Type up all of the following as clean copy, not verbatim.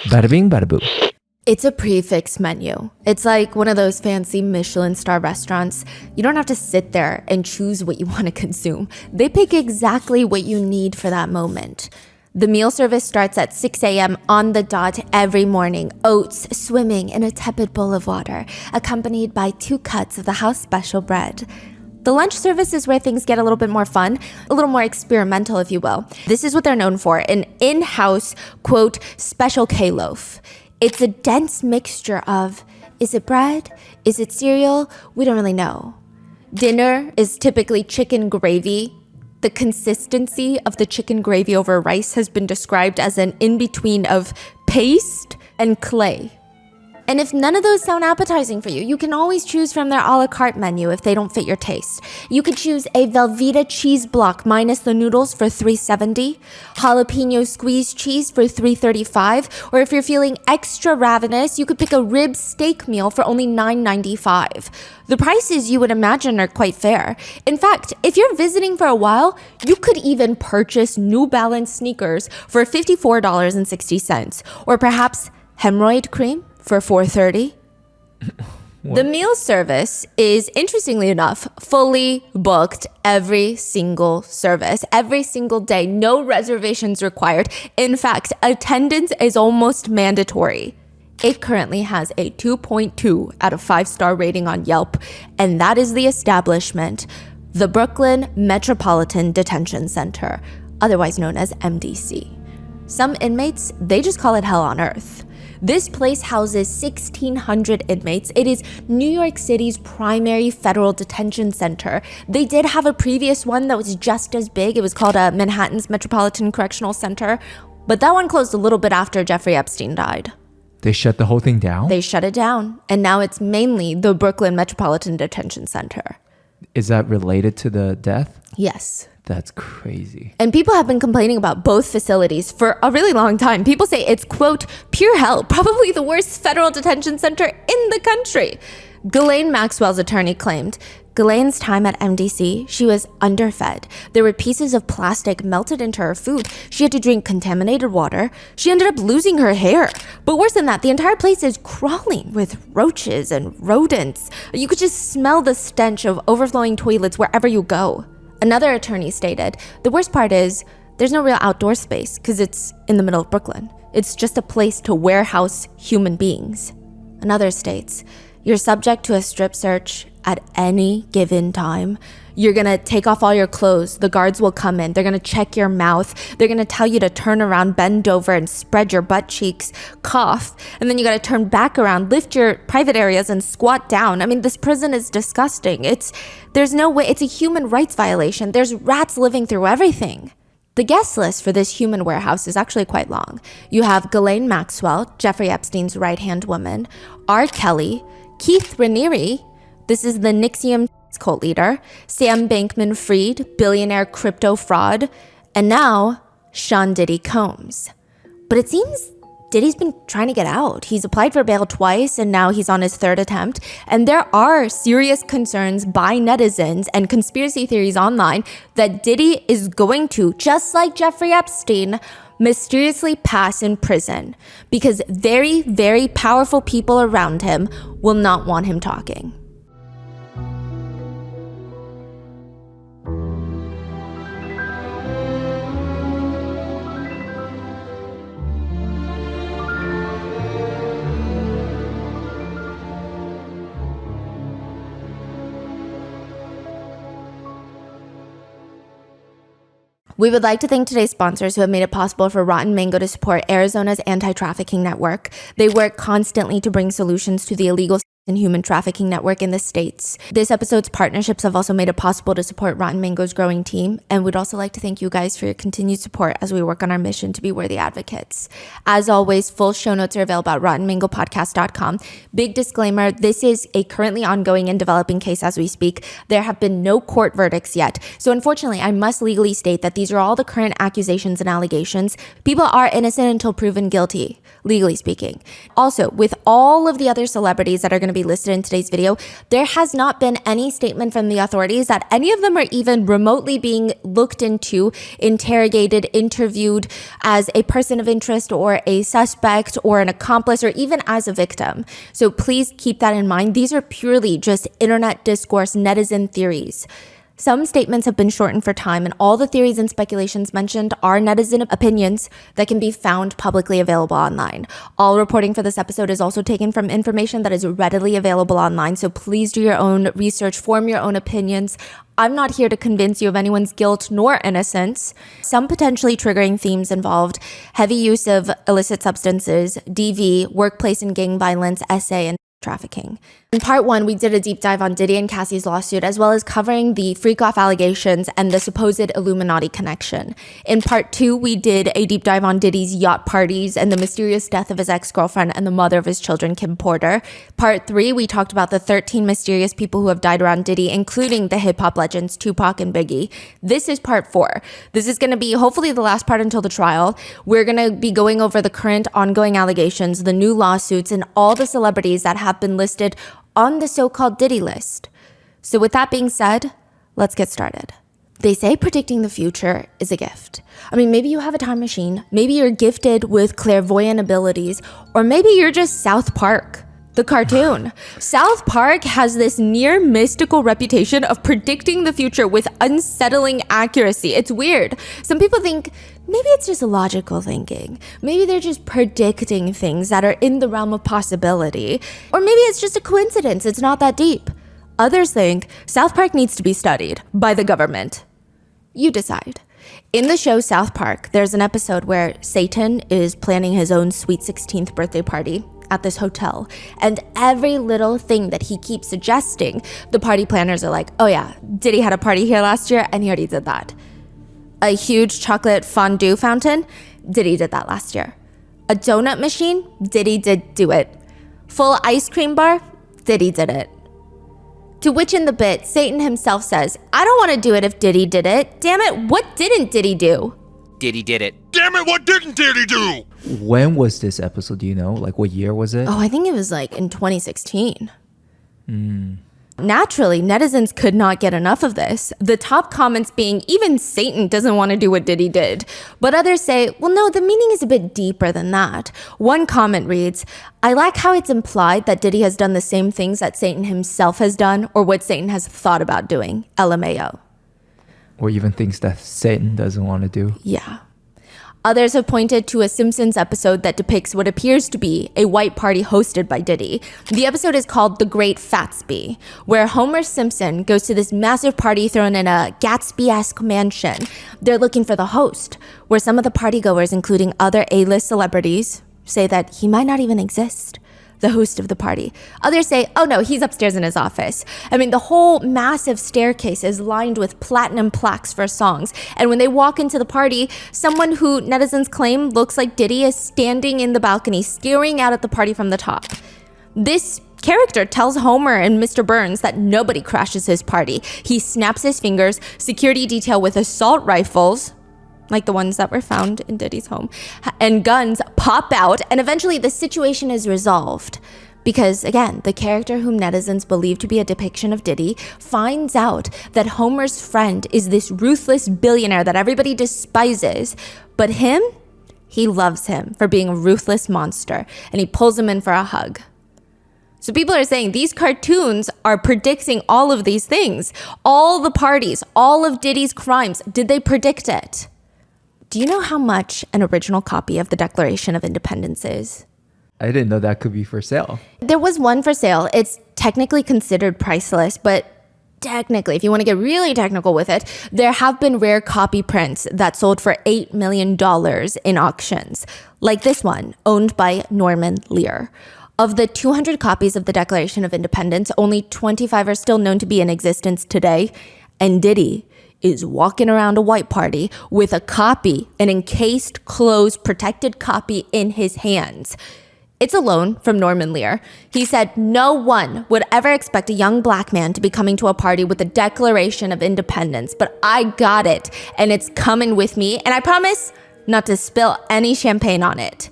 Bada bing, bada boom. It's a prefix menu. It's like one of those fancy Michelin star restaurants. You don't have to sit there and choose what you want to consume. They pick exactly what you need for that moment. The meal service starts at 6 a.m. on the dot every morning. Oats swimming in a tepid bowl of water, accompanied by 2 cuts of the house special bread. The lunch service is where things get a little bit more fun, a little more experimental, if you will. This is what they're known for, an in-house, quote, special K-loaf. It's a dense mixture of, is it bread? Is it cereal? We don't really know. Dinner is typically chicken gravy. The consistency of the chicken gravy over rice has been described as an in-between of paste and clay. And if none of those sound appetizing for you, you can always choose from their a la carte menu if they don't fit your taste. You could choose a Velveeta cheese block minus the noodles for $3.70, jalapeno squeeze cheese for $3.35, or if you're feeling extra ravenous, you could pick a rib steak meal for only $9.95. The prices you would imagine are quite fair. In fact, if you're visiting for a while, you could even purchase New Balance sneakers for $54.60, or perhaps hemorrhoid cream for $4.30. The meal service is, interestingly enough, fully booked every single service, every single day, no reservations required. In fact, attendance is almost mandatory. It currently has a 2.2 out of 5-star rating on Yelp, and that is the establishment, the Brooklyn Metropolitan Detention Center, otherwise known as MDC. Some inmates, they just call it hell on earth. This place houses 1,600 inmates. It is New York City's primary federal detention center. They did have a previous one that was just as big. It was called Manhattan's Metropolitan Correctional Center, but that one closed a little bit after Jeffrey Epstein died. They shut the whole thing down? They shut it down, and now it's mainly the Brooklyn Metropolitan Detention Center. Is that related to the death? Yes. That's crazy. And people have been complaining about both facilities for a really long time. People say it's, quote, pure hell, probably the worst federal detention center in the country. Ghislaine Maxwell's attorney claimed Ghislaine's time at MDC, she was underfed. There were pieces of plastic melted into her food. She had to drink contaminated water. She ended up losing her hair. But worse than that, the entire place is crawling with roaches and rodents. You could just smell the stench of overflowing toilets wherever you go. Another attorney stated, the worst part is there's no real outdoor space because it's in the middle of Brooklyn. It's just a place to warehouse human beings. Another states, you're subject to a strip search at any given time. You're gonna take off all your clothes. The guards will come in. They're gonna check your mouth. They're gonna tell you to turn around, bend over, and spread your butt cheeks, cough. And then you gotta turn back around, lift your private areas, and squat down. I mean, this prison is disgusting. There's no way, it's a human rights violation. There's rats living through everything. The guest list for this human warehouse is actually quite long. You have Ghislaine Maxwell, Jeffrey Epstein's right-hand woman, R. Kelly, Keith Raniere, this is the NXIVM cult leader, Sam Bankman-Fried, billionaire crypto fraud, and now Sean Diddy Combs. But it seems Diddy's been trying to get out. He's applied for bail twice, and now he's on his 3rd attempt. And there are serious concerns by netizens and conspiracy theories online that Diddy is going to, just like Jeffrey Epstein, mysteriously pass in prison because very, very powerful people around him will not want him talking. We would like to thank today's sponsors who have made it possible for Rotten Mango to support Arizona's anti-trafficking network. They work constantly to bring solutions to the illegal and human trafficking network in the States. This episode's partnerships have also made it possible to support Rotten Mango's growing team, and we'd also like to thank you guys for your continued support as we work on our mission to be worthy advocates. As always, full show notes are available at rottenmangopodcast.com. Big disclaimer, this is a currently ongoing and developing case as we speak. There have been no court verdicts yet, so unfortunately, I must legally state that these are all the current accusations and allegations. People are innocent until proven guilty, legally speaking. Also, with all of the other celebrities that are going to be be listed in today's video, there has not been any statement from the authorities that any of them are even remotely being looked into, interrogated, interviewed as a person of interest or a suspect or an accomplice or even as a victim. So please keep that in mind. These are purely just internet discourse, netizen theories. Some statements have been shortened for time, and all the theories and speculations mentioned are netizen opinions that can be found publicly available online. All reporting for this episode is also taken from information that is readily available online, so please do your own research, form your own opinions. I'm not here to convince you of anyone's guilt nor innocence. Some potentially triggering themes involved heavy use of illicit substances, DV, workplace and gang violence, SA, and trafficking. In part 1, we did a deep dive on Diddy and Cassie's lawsuit, as well as covering the Freakoff allegations and the supposed Illuminati connection. In part 2, we did a deep dive on Diddy's yacht parties and the mysterious death of his ex-girlfriend and the mother of his children, Kim Porter. Part 3, we talked about the 13 mysterious people who have died around Diddy, including the hip-hop legends Tupac and Biggie. This is part 4. This is going to be hopefully the last part until the trial. We're going to be going over the current ongoing allegations, the new lawsuits, and all the celebrities that have been listed on the so-called Diddy list. So with that being said, let's get started. They say predicting the future is a gift. I mean, maybe you have a time machine, maybe you're gifted with clairvoyant abilities, or maybe you're just South Park, the cartoon. South Park has this near mystical reputation of predicting the future with unsettling accuracy. It's weird. Some people think maybe it's just logical thinking. Maybe they're just predicting things that are in the realm of possibility. Or maybe it's just a coincidence. It's not that deep. Others think South Park needs to be studied by the government. You decide. In the show South Park, there's an episode where Satan is planning his own sweet 16th birthday party at this hotel, and every little thing that he keeps suggesting, the party planners are like, oh yeah, Diddy had a party here last year and he already did that. A huge chocolate fondue fountain, Diddy did that last year. A donut machine, Diddy did do it. Full ice cream bar, Diddy did it. To which in the bit, Satan himself says, I don't want to do it if Diddy did it. Damn it, what didn't Diddy do? Diddy did it. Damn it, what didn't Diddy do? When was this episode? Do you know? Like, what year was it? Oh, I think it was like in 2016. Naturally, netizens could not get enough of this. The top comments being, even Satan doesn't want to do what Diddy did. But others say, well, no, the meaning is a bit deeper than that. One comment reads, I like how it's implied that Diddy has done the same things that Satan himself has done or what Satan has thought about doing. LMAO. Or even things that Satan doesn't want to do. Yeah. Others have pointed to a Simpsons episode that depicts what appears to be a white party hosted by Diddy. The episode is called The Great Fatsby, where Homer Simpson goes to this massive party thrown in a Gatsby-esque mansion. They're looking for the host, where some of the partygoers, including other A-list celebrities, say that he might not even exist. The host of the party. Others say, oh no, he's upstairs in his office. I mean, the whole massive staircase is lined with platinum plaques for songs. And when they walk into the party, someone who netizens claim looks like Diddy is standing in the balcony, staring out at the party from the top. This character tells Homer and Mr. Burns that nobody crashes his party. He snaps his fingers, security detail with assault rifles, like the ones that were found in Diddy's home, and guns pop out, and eventually the situation is resolved. Because again, the character whom netizens believe to be a depiction of Diddy finds out that Homer's friend is this ruthless billionaire that everybody despises, but he loves him for being a ruthless monster, and he pulls him in for a hug. So people are saying these cartoons are predicting all of these things. All the parties, all of Diddy's crimes, did they predict it? Do you know how much an original copy of the Declaration of Independence is? I didn't know that could be for sale. There was one for sale. It's technically considered priceless, but technically, if you want to get really technical with it, there have been rare copy prints that sold for $8 million in auctions, like this one, owned by Norman Lear. Of the 200 copies of the Declaration of Independence, only 25 are still known to be in existence today, and Diddy is walking around a white party with a copy, an encased, closed, protected copy in his hands. It's a loan from Norman Lear. He said no one would ever expect a young black man to be coming to a party with the Declaration of Independence, but I got it, and it's coming with me, and I promise not to spill any champagne on it.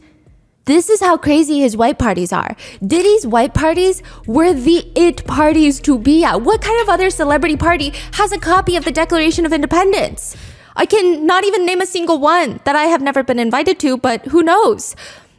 This is how crazy his white parties are. Diddy's white parties were the it parties to be at. What kind of other celebrity party has a copy of the Declaration of Independence? I can not even name a single one that I have never been invited to, but who knows?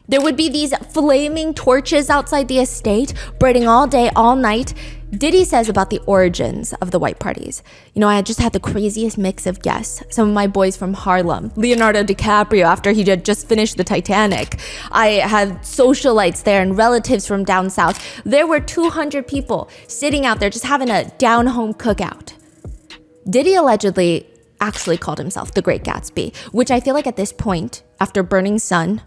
There would be these flaming torches outside the estate, burning all day, all night. Diddy says about the origins of the white parties. I just had the craziest mix of guests. Some of my boys from Harlem, Leonardo DiCaprio after he had just finished the Titanic. I had socialites there and relatives from down south. There were 200 people sitting out there just having a down-home cookout. Diddy allegedly actually called himself the Great Gatsby, which I feel like at this point, after Burning Sun,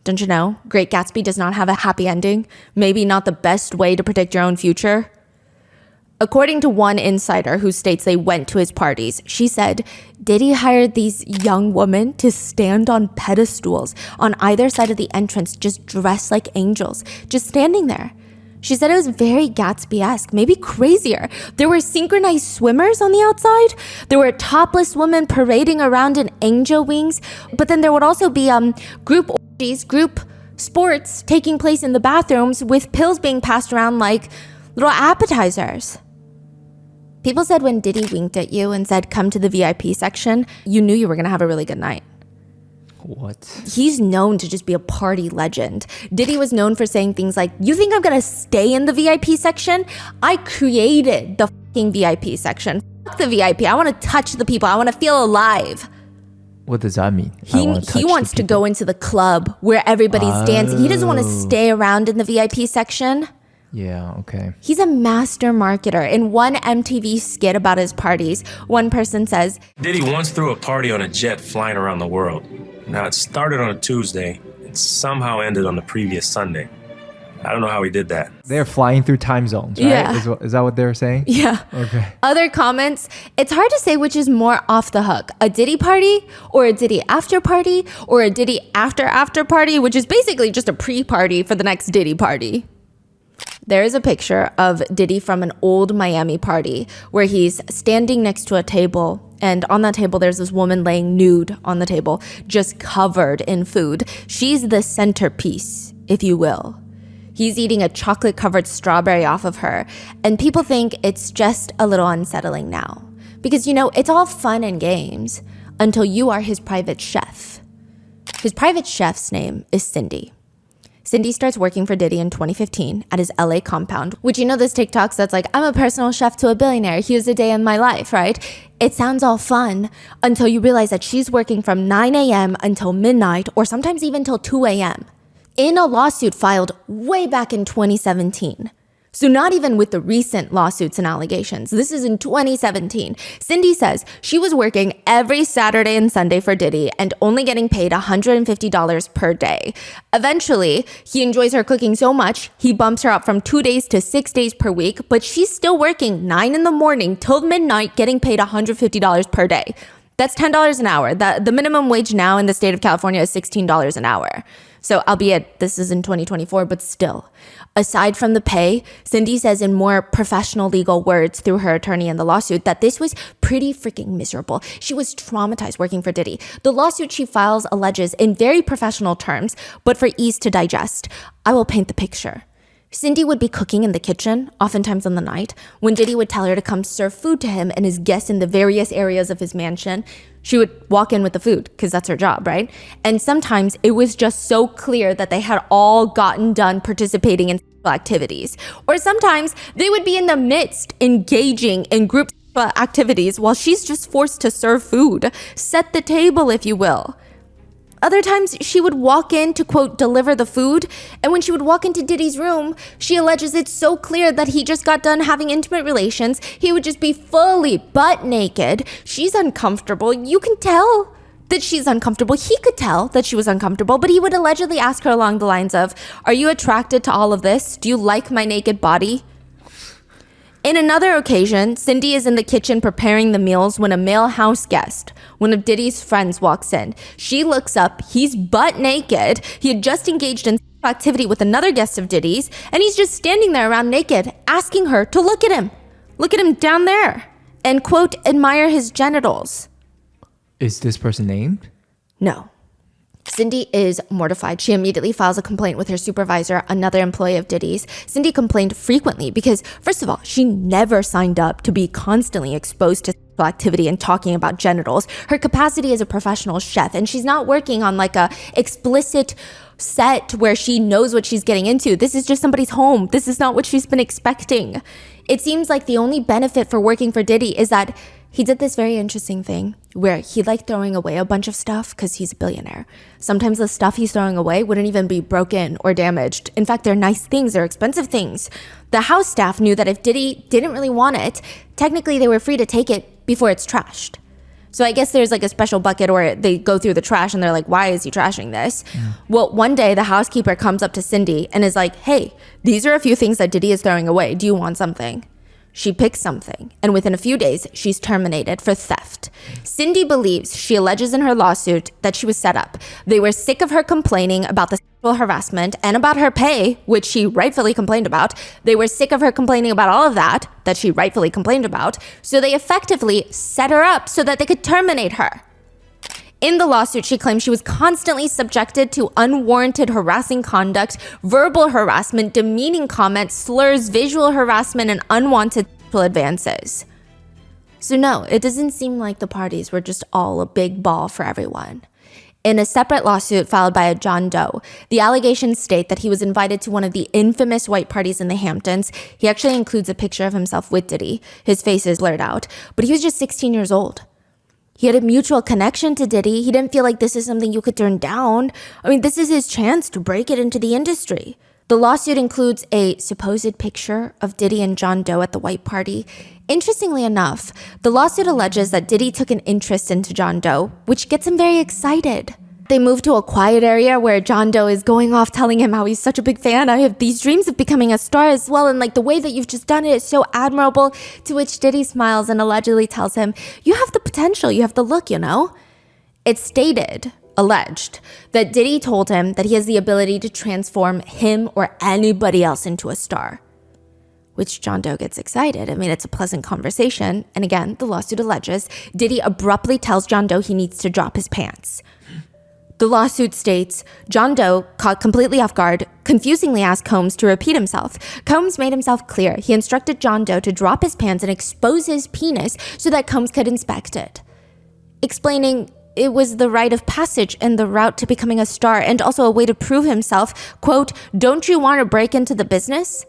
don't you know, Great Gatsby does not have a happy ending. Maybe not the best way to predict your own future. According to one insider who states they went to his parties, she said, Diddy hired these young women to stand on pedestals on either side of the entrance, just dressed like angels, just standing there. She said it was very Gatsby-esque, maybe crazier. There were synchronized swimmers on the outside. There were topless women parading around in angel wings. But then there would also be group orgies, group sports taking place in the bathrooms with pills being passed around like little appetizers. People said when Diddy winked at you and said, come to the VIP section, you knew you were going to have a really good night. What? He's known to just be a party legend. Diddy was known for saying things like, you think I'm going to stay in the VIP section? I created the fucking VIP section. Fuck the VIP. I want to touch the people. I want to feel alive. What does that mean? He wants to go into the club where everybody's dancing. He doesn't want to stay around in the VIP section. Yeah, okay. He's a master marketer. In one MTV skit about his parties, one person says, Diddy once threw a party on a jet flying around the world. Now, it started on a Tuesday and somehow ended on the previous Sunday. I don't know how he did that. They're flying through time zones, right? Yeah. Is that what they're saying? Yeah. Okay. Other comments, it's hard to say which is more off the hook. A Diddy party or a Diddy after party or a Diddy after party, which is basically just a pre-party for the next Diddy party. There is a picture of Diddy from an old Miami party where he's standing next to a table, and on that table there's this woman laying nude on the table, just covered in food. She's the centerpiece, if you will. He's eating a chocolate-covered strawberry off of her, and people think it's just a little unsettling now. Because, it's all fun and games until you are his private chef. His private chef's name is Cindy. Cindy starts working for Diddy in 2015 at his LA compound, which this TikToks that's like, I'm a personal chef to a billionaire. Here's a day in my life, right? It sounds all fun until you realize that she's working from 9 a.m. until midnight or sometimes even till 2 a.m. in a lawsuit filed way back in 2017. So not even with the recent lawsuits and allegations. This is in 2017. Cindy says she was working every Saturday and Sunday for Diddy and only getting paid $150 per day. Eventually, he enjoys her cooking so much, he bumps her up from 2 days to 6 days per week, but she's still working 9 in the morning till midnight, getting paid $150 per day. That's $10 an hour. The minimum wage now in the state of California is $16 an hour. So albeit this is in 2024, but still. Aside from the pay, Cindy says in more professional legal words through her attorney in the lawsuit that this was pretty freaking miserable. She was traumatized working for Diddy. The lawsuit she files alleges in very professional terms, but for ease to digest, I will paint the picture. Cindy would be cooking in the kitchen, oftentimes in the night, when Diddy would tell her to come serve food to him and his guests in the various areas of his mansion. She would walk in with the food because that's her job, right? And sometimes it was just so clear that they had all gotten done participating in activities. Or sometimes they would be in the midst engaging in group activities while she's just forced to serve food, set the table, if you will. Other times she would walk in to, quote, deliver the food. And when she would walk into Diddy's room, she alleges it's so clear that he just got done having intimate relations. He would just be fully butt naked. She's uncomfortable. You can tell that she's uncomfortable. He could tell that she was uncomfortable, but he would allegedly ask her along the lines of, are you attracted to all of this? Do you like my naked body? In another occasion, Cindy is in the kitchen preparing the meals when a male house guest, one of Diddy's friends, walks in. She looks up, he's butt naked. He had just engaged in activity with another guest of Diddy's, and he's just standing there around naked, asking her to look at him. Look at him down there, and, quote, admire his genitals. Is this person named? No. Cindy is mortified. She immediately files a complaint with her supervisor, another employee of Diddy's. Cindy complained frequently because, first of all, she never signed up to be constantly exposed to sexual activity and talking about genitals. Her capacity as a professional chef, and she's not working on like a explicit set where she knows what she's getting into. This is just somebody's home. This is not what she's been expecting. It seems like the only benefit for working for Diddy is that he did this very interesting thing where he liked throwing away a bunch of stuff because he's a billionaire. Sometimes the stuff he's throwing away wouldn't even be broken or damaged. In fact, they're nice things, they're expensive things. The house staff knew that if Diddy didn't really want it, technically they were free to take it before it's trashed. So I guess there's like a special bucket where they go through the trash and they're like, why is he trashing this? Well, one day the housekeeper comes up to Cindy and is like, hey, these are a few things that Diddy is throwing away. Do you want something? She picks something, and within a few days, she's terminated for theft. Cindy believes, she alleges in her lawsuit, that she was set up. They were sick of her complaining about the sexual harassment and about her pay, which she rightfully complained about. They were sick of her complaining about all of that she rightfully complained about. So they effectively set her up so that they could terminate her. In the lawsuit, she claims she was constantly subjected to unwarranted harassing conduct, verbal harassment, demeaning comments, slurs, visual harassment, and unwanted sexual advances. So no, it doesn't seem like the parties were just all a big ball for everyone. In a separate lawsuit filed by a John Doe, the allegations state that he was invited to one of the infamous white parties in the Hamptons. He actually includes a picture of himself with Diddy. His face is blurred out, but he was just 16 years old. He had a mutual connection to Diddy. He didn't feel like this is something you could turn down. I mean, this is his chance to break it into the industry. The lawsuit includes a supposed picture of Diddy and John Doe at the white party. Interestingly enough, the lawsuit alleges that Diddy took an interest into John Doe, which gets him very excited. They move to a quiet area where John Doe is going off telling him how he's such a big fan. I have these dreams of becoming a star as well. And like the way that you've just done it is so admirable. To which Diddy smiles and allegedly tells him, you have the potential, you have the look, you know? It's stated, alleged, that Diddy told him that he has the ability to transform him or anybody else into a star. Which John Doe gets excited. I mean, it's a pleasant conversation. And again, the lawsuit alleges Diddy abruptly tells John Doe he needs to drop his pants. The lawsuit states, John Doe, caught completely off guard, confusingly asked Combs to repeat himself. Combs made himself clear. He instructed John Doe to drop his pants and expose his penis so that Combs could inspect it, explaining it was the rite of passage and the route to becoming a star and also a way to prove himself. Quote, don't you want to break into the business?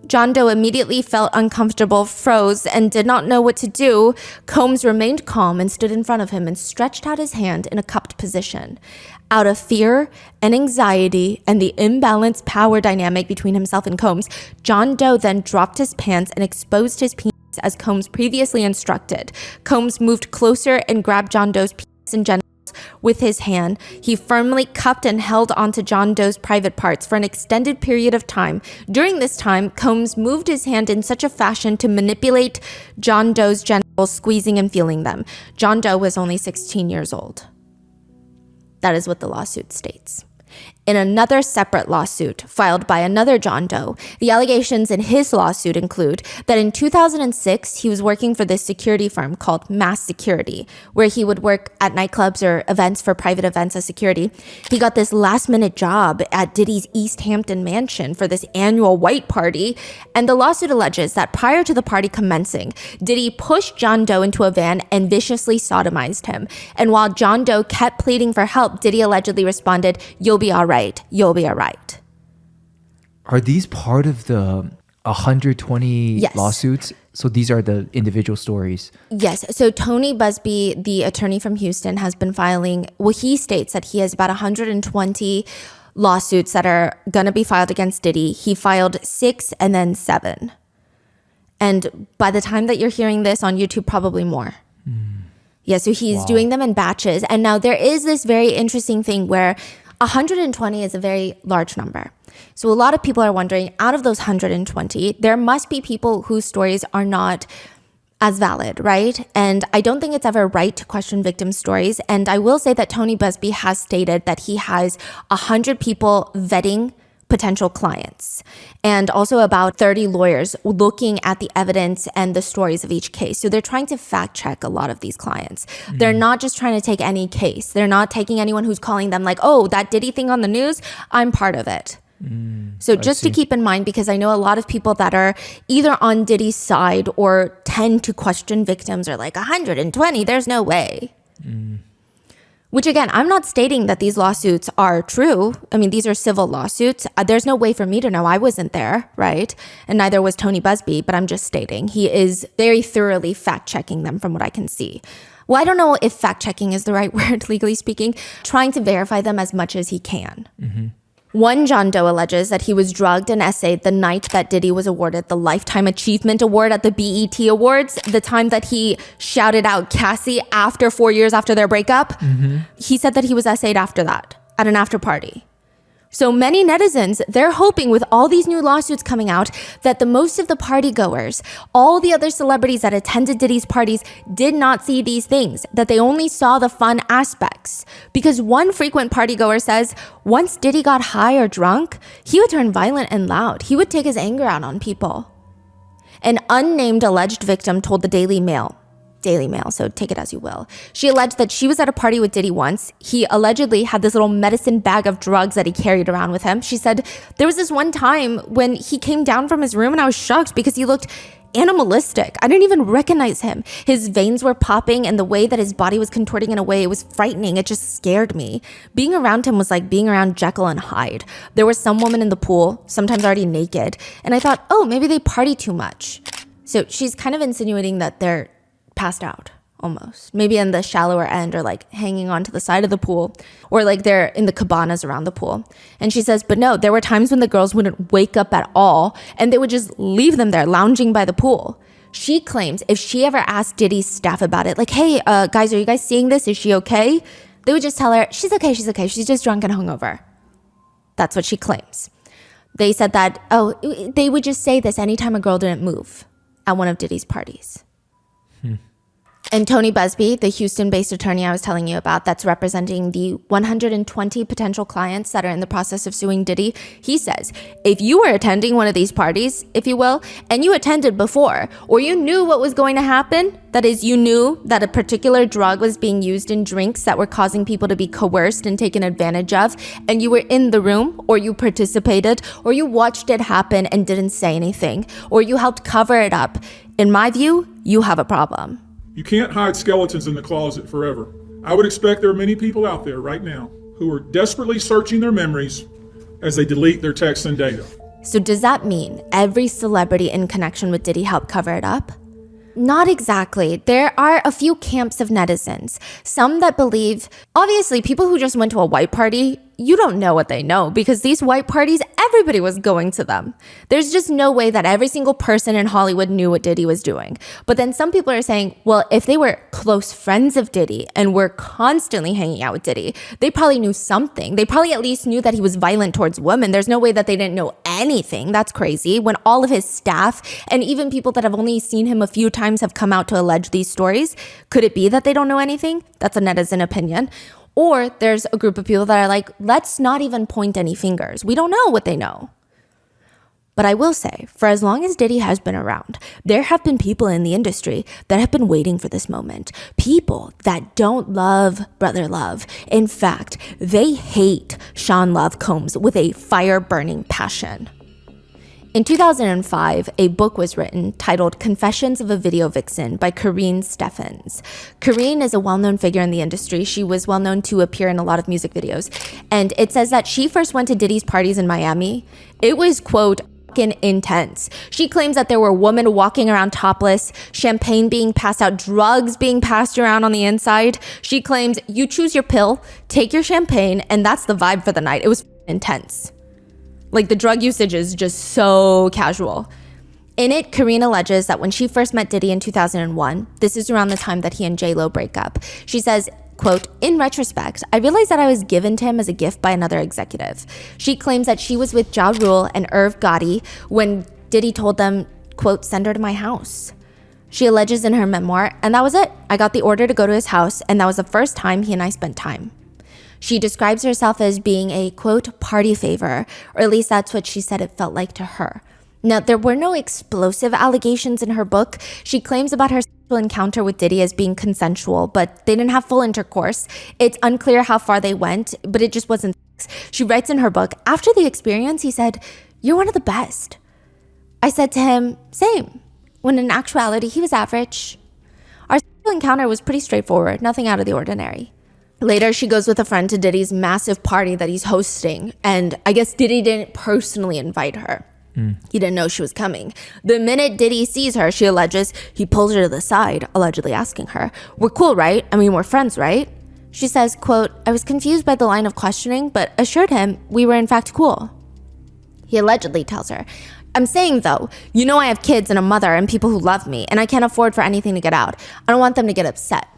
John Doe immediately felt uncomfortable, froze, and did not know what to do. Combs remained calm and stood in front of him and stretched out his hand in a cupped position. Out of fear and anxiety and the imbalanced power dynamic between himself and Combs, John Doe then dropped his pants and exposed his penis as Combs previously instructed. Combs moved closer and grabbed John Doe's penis and genitals with his hand. He firmly cupped and held onto John Doe's private parts for an extended period of time. During this time, Combs moved his hand in such a fashion to manipulate John Doe's genitals, squeezing and feeling them. John Doe was only 16 years old. That is what the lawsuit states. In another separate lawsuit filed by another John Doe, the allegations in his lawsuit include that in 2006, he was working for this security firm called Mass Security, where he would work at nightclubs or events for private events as security. He got this last-minute job at Diddy's East Hampton mansion for this annual white party, and the lawsuit alleges that prior to the party commencing, Diddy pushed John Doe into a van and viciously sodomized him. And while John Doe kept pleading for help, Diddy allegedly responded, "You'll be all right. You'll be all right." Are these part of the 120 Yes. lawsuits? So these are the individual stories. Yes. So Tony Busby, the attorney from Houston, has been filing, well, he states that he has about 120 lawsuits that are going to be filed against Diddy. He filed 6 and then 7. And by the time that you're hearing this on YouTube, probably more. Yeah, so he's doing them in batches. And now there is this very interesting thing where 120 is a very large number. So a lot of people are wondering, out of those 120, there must be people whose stories are not as valid, right? And I don't think it's ever right to question victim stories. And I will say that Tony Busby has stated that he has 100 people vetting potential clients, and also about 30 lawyers looking at the evidence and the stories of each case. So they're trying to fact check a lot of these clients. They're not just trying to take any case. They're not taking anyone who's calling them like, oh, that Diddy thing on the news, I'm part of it. So just to keep in mind, because I know a lot of people that are either on Diddy's side or tend to question victims are like 120, there's no way. Which again, I'm not stating that these lawsuits are true. I mean, these are civil lawsuits. There's no way for me to know. I wasn't there, right? And neither was Tony Busby, but I'm just stating he is very thoroughly fact-checking them from what I can see. Well, I don't know if fact-checking is the right word, legally speaking, trying to verify them as much as he can. One John Doe alleges that he was drugged and essayed the night that Diddy was awarded the Lifetime Achievement Award at the BET Awards, the time that he shouted out Cassie after 4 years after their breakup. He said that he was essayed after that at an after party. So many netizens, they're hoping with all these new lawsuits coming out that the most of the party goers, all the other celebrities that attended Diddy's parties did not see these things, that they only saw the fun aspects. Because one frequent party goer says once Diddy got high or drunk, he would turn violent and loud. He would take his anger out on people. An unnamed alleged victim told the Daily Mail, so take it as you will. She alleged that she was at a party with Diddy once. He allegedly had this little medicine bag of drugs that he carried around with him. She said there was this one time when he came down from his room and I was shocked because he looked animalistic. I didn't even recognize him. His veins were popping and the way that his body was contorting in a way, it was frightening. It just scared me. Being around him was like being around Jekyll and Hyde. There was some woman in the pool, sometimes already naked. And I thought, oh, maybe they party too much. So she's kind of insinuating that they're passed out almost, maybe in the shallower end or like hanging onto the side of the pool or like they're in the cabanas around the pool. And she says, but no, there were times when the girls wouldn't wake up at all and they would just leave them there lounging by the pool. She claims if she ever asked Diddy's staff about it, like, hey, guys, are you guys seeing this? Is she okay? They would just tell her, she's okay. She's just drunk and hungover. That's what she claims. They said that, they would just say this anytime a girl didn't move at one of Diddy's parties. And Tony Busby, the Houston-based attorney I was telling you about that's representing the 120 potential clients that are in the process of suing Diddy, he says, if you were attending one of these parties, if you will, and you attended before, or you knew what was going to happen, that is, you knew that a particular drug was being used in drinks that were causing people to be coerced and taken advantage of, and you were in the room, or you participated, or you watched it happen and didn't say anything, or you helped cover it up, in my view, you have a problem. You can't hide skeletons in the closet forever. I would expect there are many people out there right now who are desperately searching their memories as they delete their texts and data. So does that mean every celebrity in connection with Diddy helped cover it up? Not exactly. There are a few camps of netizens. Some that believe, obviously, people who just went to a white party, you don't know what they know because these white parties, everybody was going to them. There's just no way that every single person in Hollywood knew what Diddy was doing. But then some people are saying, well, if they were close friends of Diddy and were constantly hanging out with Diddy, they probably knew something. They probably at least knew that he was violent towards women. There's no way that they didn't know anything. That's crazy. When all of his staff and even people that have only seen him a few times have come out to allege these stories, could it be that they don't know anything? That's a netizen opinion. Or there's a group of people that are like, let's not even point any fingers. We don't know what they know. But I will say, for as long as Diddy has been around, there have been people in the industry that have been waiting for this moment. People that don't love Brother Love. In fact, they hate Sean Love Combs with a fire-burning passion. In 2005, a book was written titled Confessions of a Video Vixen by Karine Steffans. Karine is a well-known figure in the industry. She was well-known to appear in a lot of music videos. And it says that she first went to Diddy's parties in Miami. It was, quote, fucking intense. She claims that there were women walking around topless, champagne being passed out, drugs being passed around on the inside. She claims you choose your pill, take your champagne, and that's the vibe for the night. It was intense. Like, the drug usage is just so casual. In it, Karine alleges that when she first met Diddy in 2001, this is around the time that he and J-Lo break up. She says, quote, in retrospect, I realized that I was given to him as a gift by another executive. She claims that she was with Ja Rule and Irv Gotti when Diddy told them, quote, send her to my house. She alleges in her memoir, and that was it. I got the order to go to his house, and that was the first time he and I spent time. She describes herself as being a, quote, party favor, or at least that's what she said it felt like to her. Now, there were no explosive allegations in her book. She claims about her sexual encounter with Diddy as being consensual, but they didn't have full intercourse. It's unclear how far they went, but it just wasn't sex. She writes in her book, after the experience, he said, "You're one of the best." I said to him, same, when in actuality, he was average. Our sexual encounter was pretty straightforward, nothing out of the ordinary. Later, she goes with a friend to Diddy's massive party that he's hosting, and I guess Diddy didn't personally invite her. He didn't know she was coming. The minute Diddy sees her, she alleges, he pulls her to the side, allegedly asking her, "We're cool, right? I mean, we're friends, right?" She says, quote, "I was confused by the line of questioning, but assured him we were in fact cool." He allegedly tells her, "I'm saying though, you know I have kids and a mother and people who love me, and I can't afford for anything to get out. I don't want them to get upset."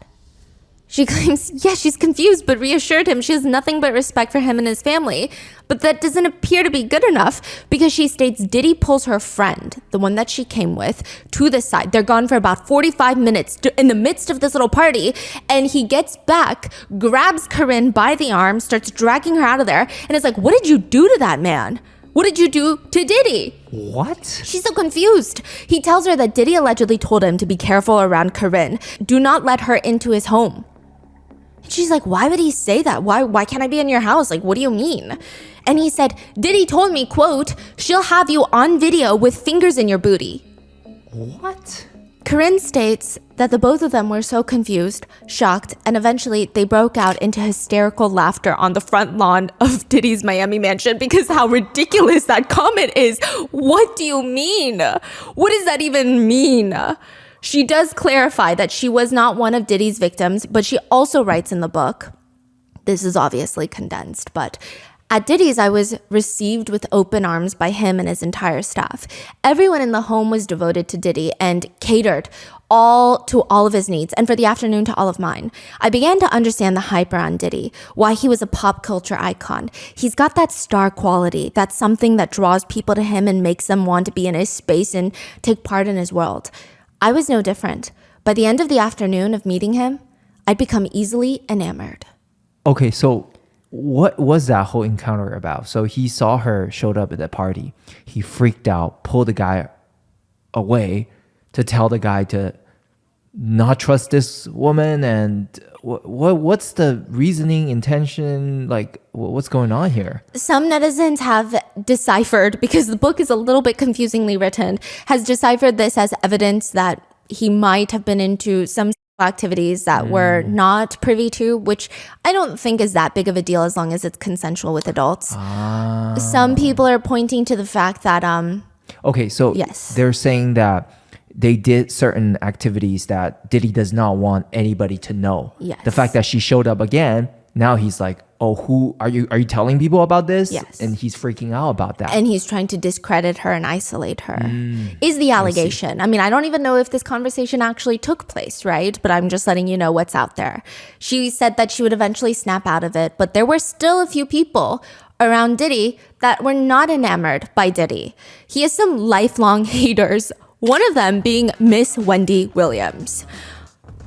She claims, she's confused, but reassured him she has nothing but respect for him and his family. But that doesn't appear to be good enough because she states Diddy pulls her friend, the one that she came with, to the side. They're gone for about 45 minutes in the midst of this little party. And he gets back, grabs Karine by the arm, starts dragging her out of there. And it's like, what did you do to that man? What did you do to Diddy? What? She's so confused. He tells her that Diddy allegedly told him to be careful around Karine. Do not let her into his home. She's like, why would he say that? Why can't I be in your house? Like, what do you mean? And he said, Diddy told me, quote, "She'll have you on video with fingers in your booty." What? Karine states that the both of them were so confused, shocked, and eventually they broke out into hysterical laughter on the front lawn of Diddy's Miami mansion because how ridiculous that comment is. What do you mean? What does that even mean? She does clarify that she was not one of Diddy's victims, but she also writes in the book, this is obviously condensed, but at Diddy's, I was received with open arms by him and his entire staff. Everyone in the home was devoted to Diddy and catered to all of his needs, and for the afternoon to all of mine. I began to understand the hype around Diddy, why he was a pop culture icon. He's got that star quality, that's something that draws people to him and makes them want to be in his space and take part in his world. I was no different. By the end of the afternoon of meeting him, I'd become easily enamored. Okay, so what was that whole encounter about? So he saw her, showed up at the party. He freaked out, pulled the guy away to tell the guy to not trust this woman. And what's the reasoning, intention? Like, what's going on here? Some netizens have deciphered, because the book is a little bit confusingly written, has deciphered this as evidence that he might have been into some activities that we're not privy to, which I don't think is that big of a deal as long as it's consensual with adults. Some people are pointing to the fact that okay, so yes, they're saying that they did certain activities that Diddy does not want anybody to know. Yes. The fact that she showed up again, now he's like, "Oh, who are you telling people about this?" Yes. And he's freaking out about that. and he's trying to discredit her and isolate her, is the allegation. I mean, I don't even know if this conversation actually took place, right? But I'm just letting you know what's out there. She said that she would eventually snap out of it, but there were still a few people around Diddy that were not enamored by Diddy. He has some lifelong haters, one of them being Miss Wendy Williams.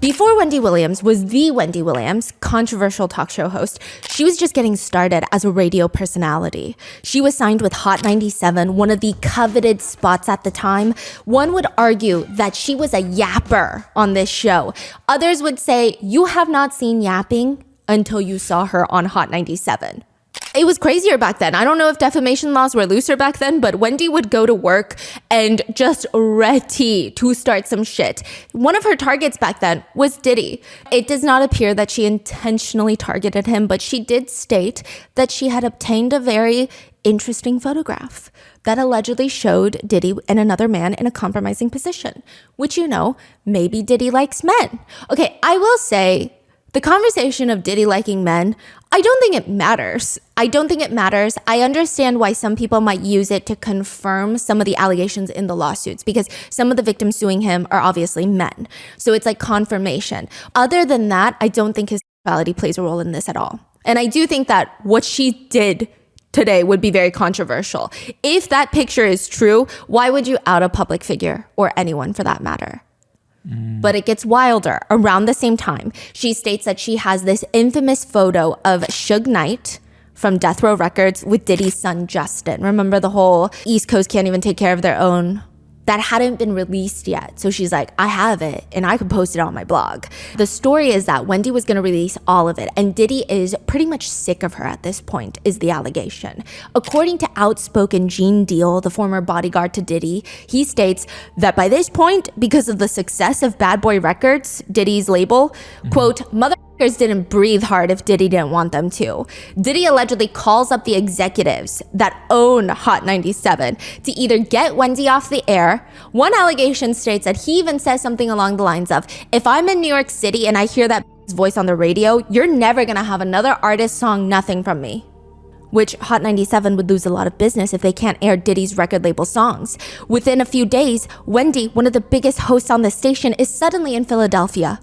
Before Wendy Williams was the Wendy Williams, controversial talk show host, she was just getting started as a radio personality. She was signed with Hot 97, one of the coveted spots at the time. One would argue that she was a yapper on this show. Others would say, you have not seen yapping until you saw her on Hot 97. It was crazier back then. I don't know if defamation laws were looser back then, but Wendy would go to work and just ready to start some shit. One of her targets back then was Diddy. It does not appear that she intentionally targeted him, but she did state that she had obtained a very interesting photograph that allegedly showed Diddy and another man in a compromising position, which, you know, maybe Diddy likes men. Okay, I will say, the conversation of Diddy liking men, I don't think it matters. I understand why some people might use it to confirm some of the allegations in the lawsuits, because some of the victims suing him are obviously men. So it's like confirmation. Other than that, I don't think his sexuality plays a role in this at all. And I do think that what she did today would be very controversial. If that picture is true, why would you out a public figure, or anyone for that matter? But it gets wilder. Around the same time, she states that she has this infamous photo of Suge Knight from Death Row Records with Diddy's son, Justin. Remember the whole East Coast can't even take care of their own? That hadn't been released yet. So she's like, I have it and I could post it on my blog. The story is that Wendy was gonna release all of it, and Diddy is pretty much sick of her at this point, is the allegation. According to outspoken Gene Deal, the former bodyguard to Diddy, he states that by this point, because of the success of Bad Boy Records, Diddy's label, quote, motherfuckers didn't breathe hard if Diddy didn't want them to. Diddy allegedly calls up the executives that own Hot 97 to either get Wendy off the air. One allegation states that he even says something along the lines of, if I'm in New York City and I hear that voice on the radio, you're never gonna have another artist song nothing from me. Which Hot 97 would lose a lot of business if they can't air Diddy's record label songs. Within a few days, Wendy, one of the biggest hosts on the station, is suddenly in Philadelphia.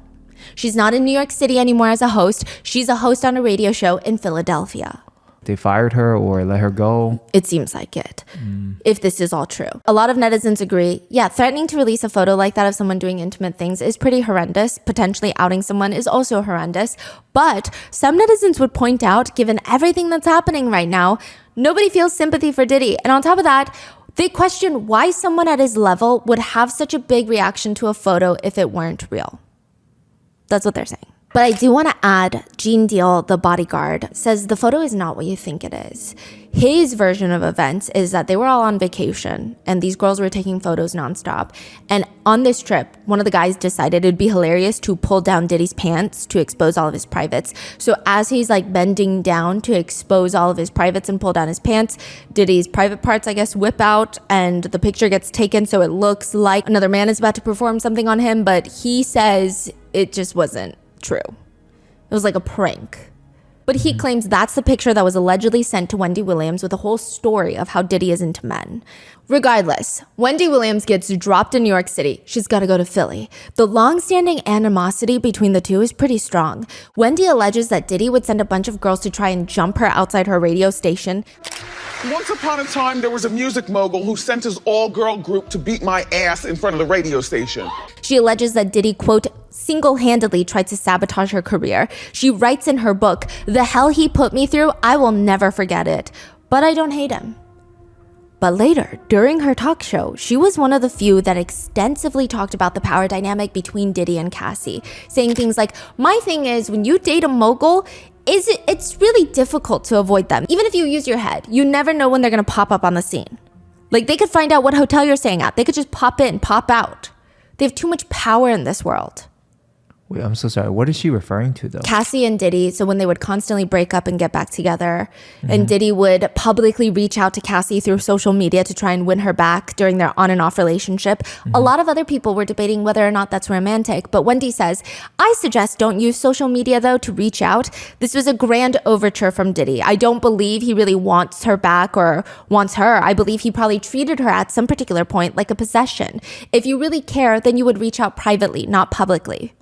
She's not in New York City anymore as a host. She's a host on a radio show in Philadelphia. They fired her or let her go? It seems like it, if this is all true. A lot of netizens agree, yeah, threatening to release a photo like that of someone doing intimate things is pretty horrendous. Potentially outing someone is also horrendous. But some netizens would point out, given everything that's happening right now, nobody feels sympathy for Diddy. And on top of that, they question why someone at his level would have such a big reaction to a photo if it weren't real. That's what they're saying. But I do want to add, Gene Deal, the bodyguard, says the photo is not what you think it is. His version of events is that they were all on vacation and these girls were taking photos nonstop. And on this trip, one of the guys decided it'd be hilarious to pull down Diddy's pants to expose all of his privates. So as he's like bending down to expose all of his privates and pull down his pants, Diddy's private parts, I guess, whip out and the picture gets taken so it looks like another man is about to perform something on him. But he says it just wasn't true. It was like a prank. But he claims that's the picture that was allegedly sent to Wendy Williams with a whole story of how Diddy is into men. Regardless, Wendy Williams gets dropped in New York City. She's got to go to Philly. The long-standing animosity between the two is pretty strong. Wendy alleges that Diddy would send a bunch of girls to try and jump her outside her radio station. Once upon a time, there was a music mogul who sent his all-girl group to beat my ass in front of the radio station. She alleges that Diddy, quote, single-handedly tried to sabotage her career. She writes in her book, "The hell he put me through, I will never forget it. But I don't hate him." But later, during her talk show, she was one of the few that extensively talked about the power dynamic between Diddy and Cassie, saying things like, my thing is, when you date a mogul, it's really difficult to avoid them. Even if you use your head, you never know when they're gonna pop up on the scene. Like, they could find out what hotel you're staying at. They could just pop in, pop out. They have too much power in this world. Wait, I'm so sorry. What is she referring to, though? Cassie and Diddy, so when they would constantly break up and get back together, and Diddy would publicly reach out to Cassie through social media to try and win her back during their on and off relationship. A lot of other people were debating whether or not that's romantic, but Wendy says, I suggest don't use social media, though, to reach out. This was a grand overture from Diddy. I don't believe he really wants her back or wants her. I believe he probably treated her at some particular point like a possession. If you really care, then you would reach out privately, not publicly.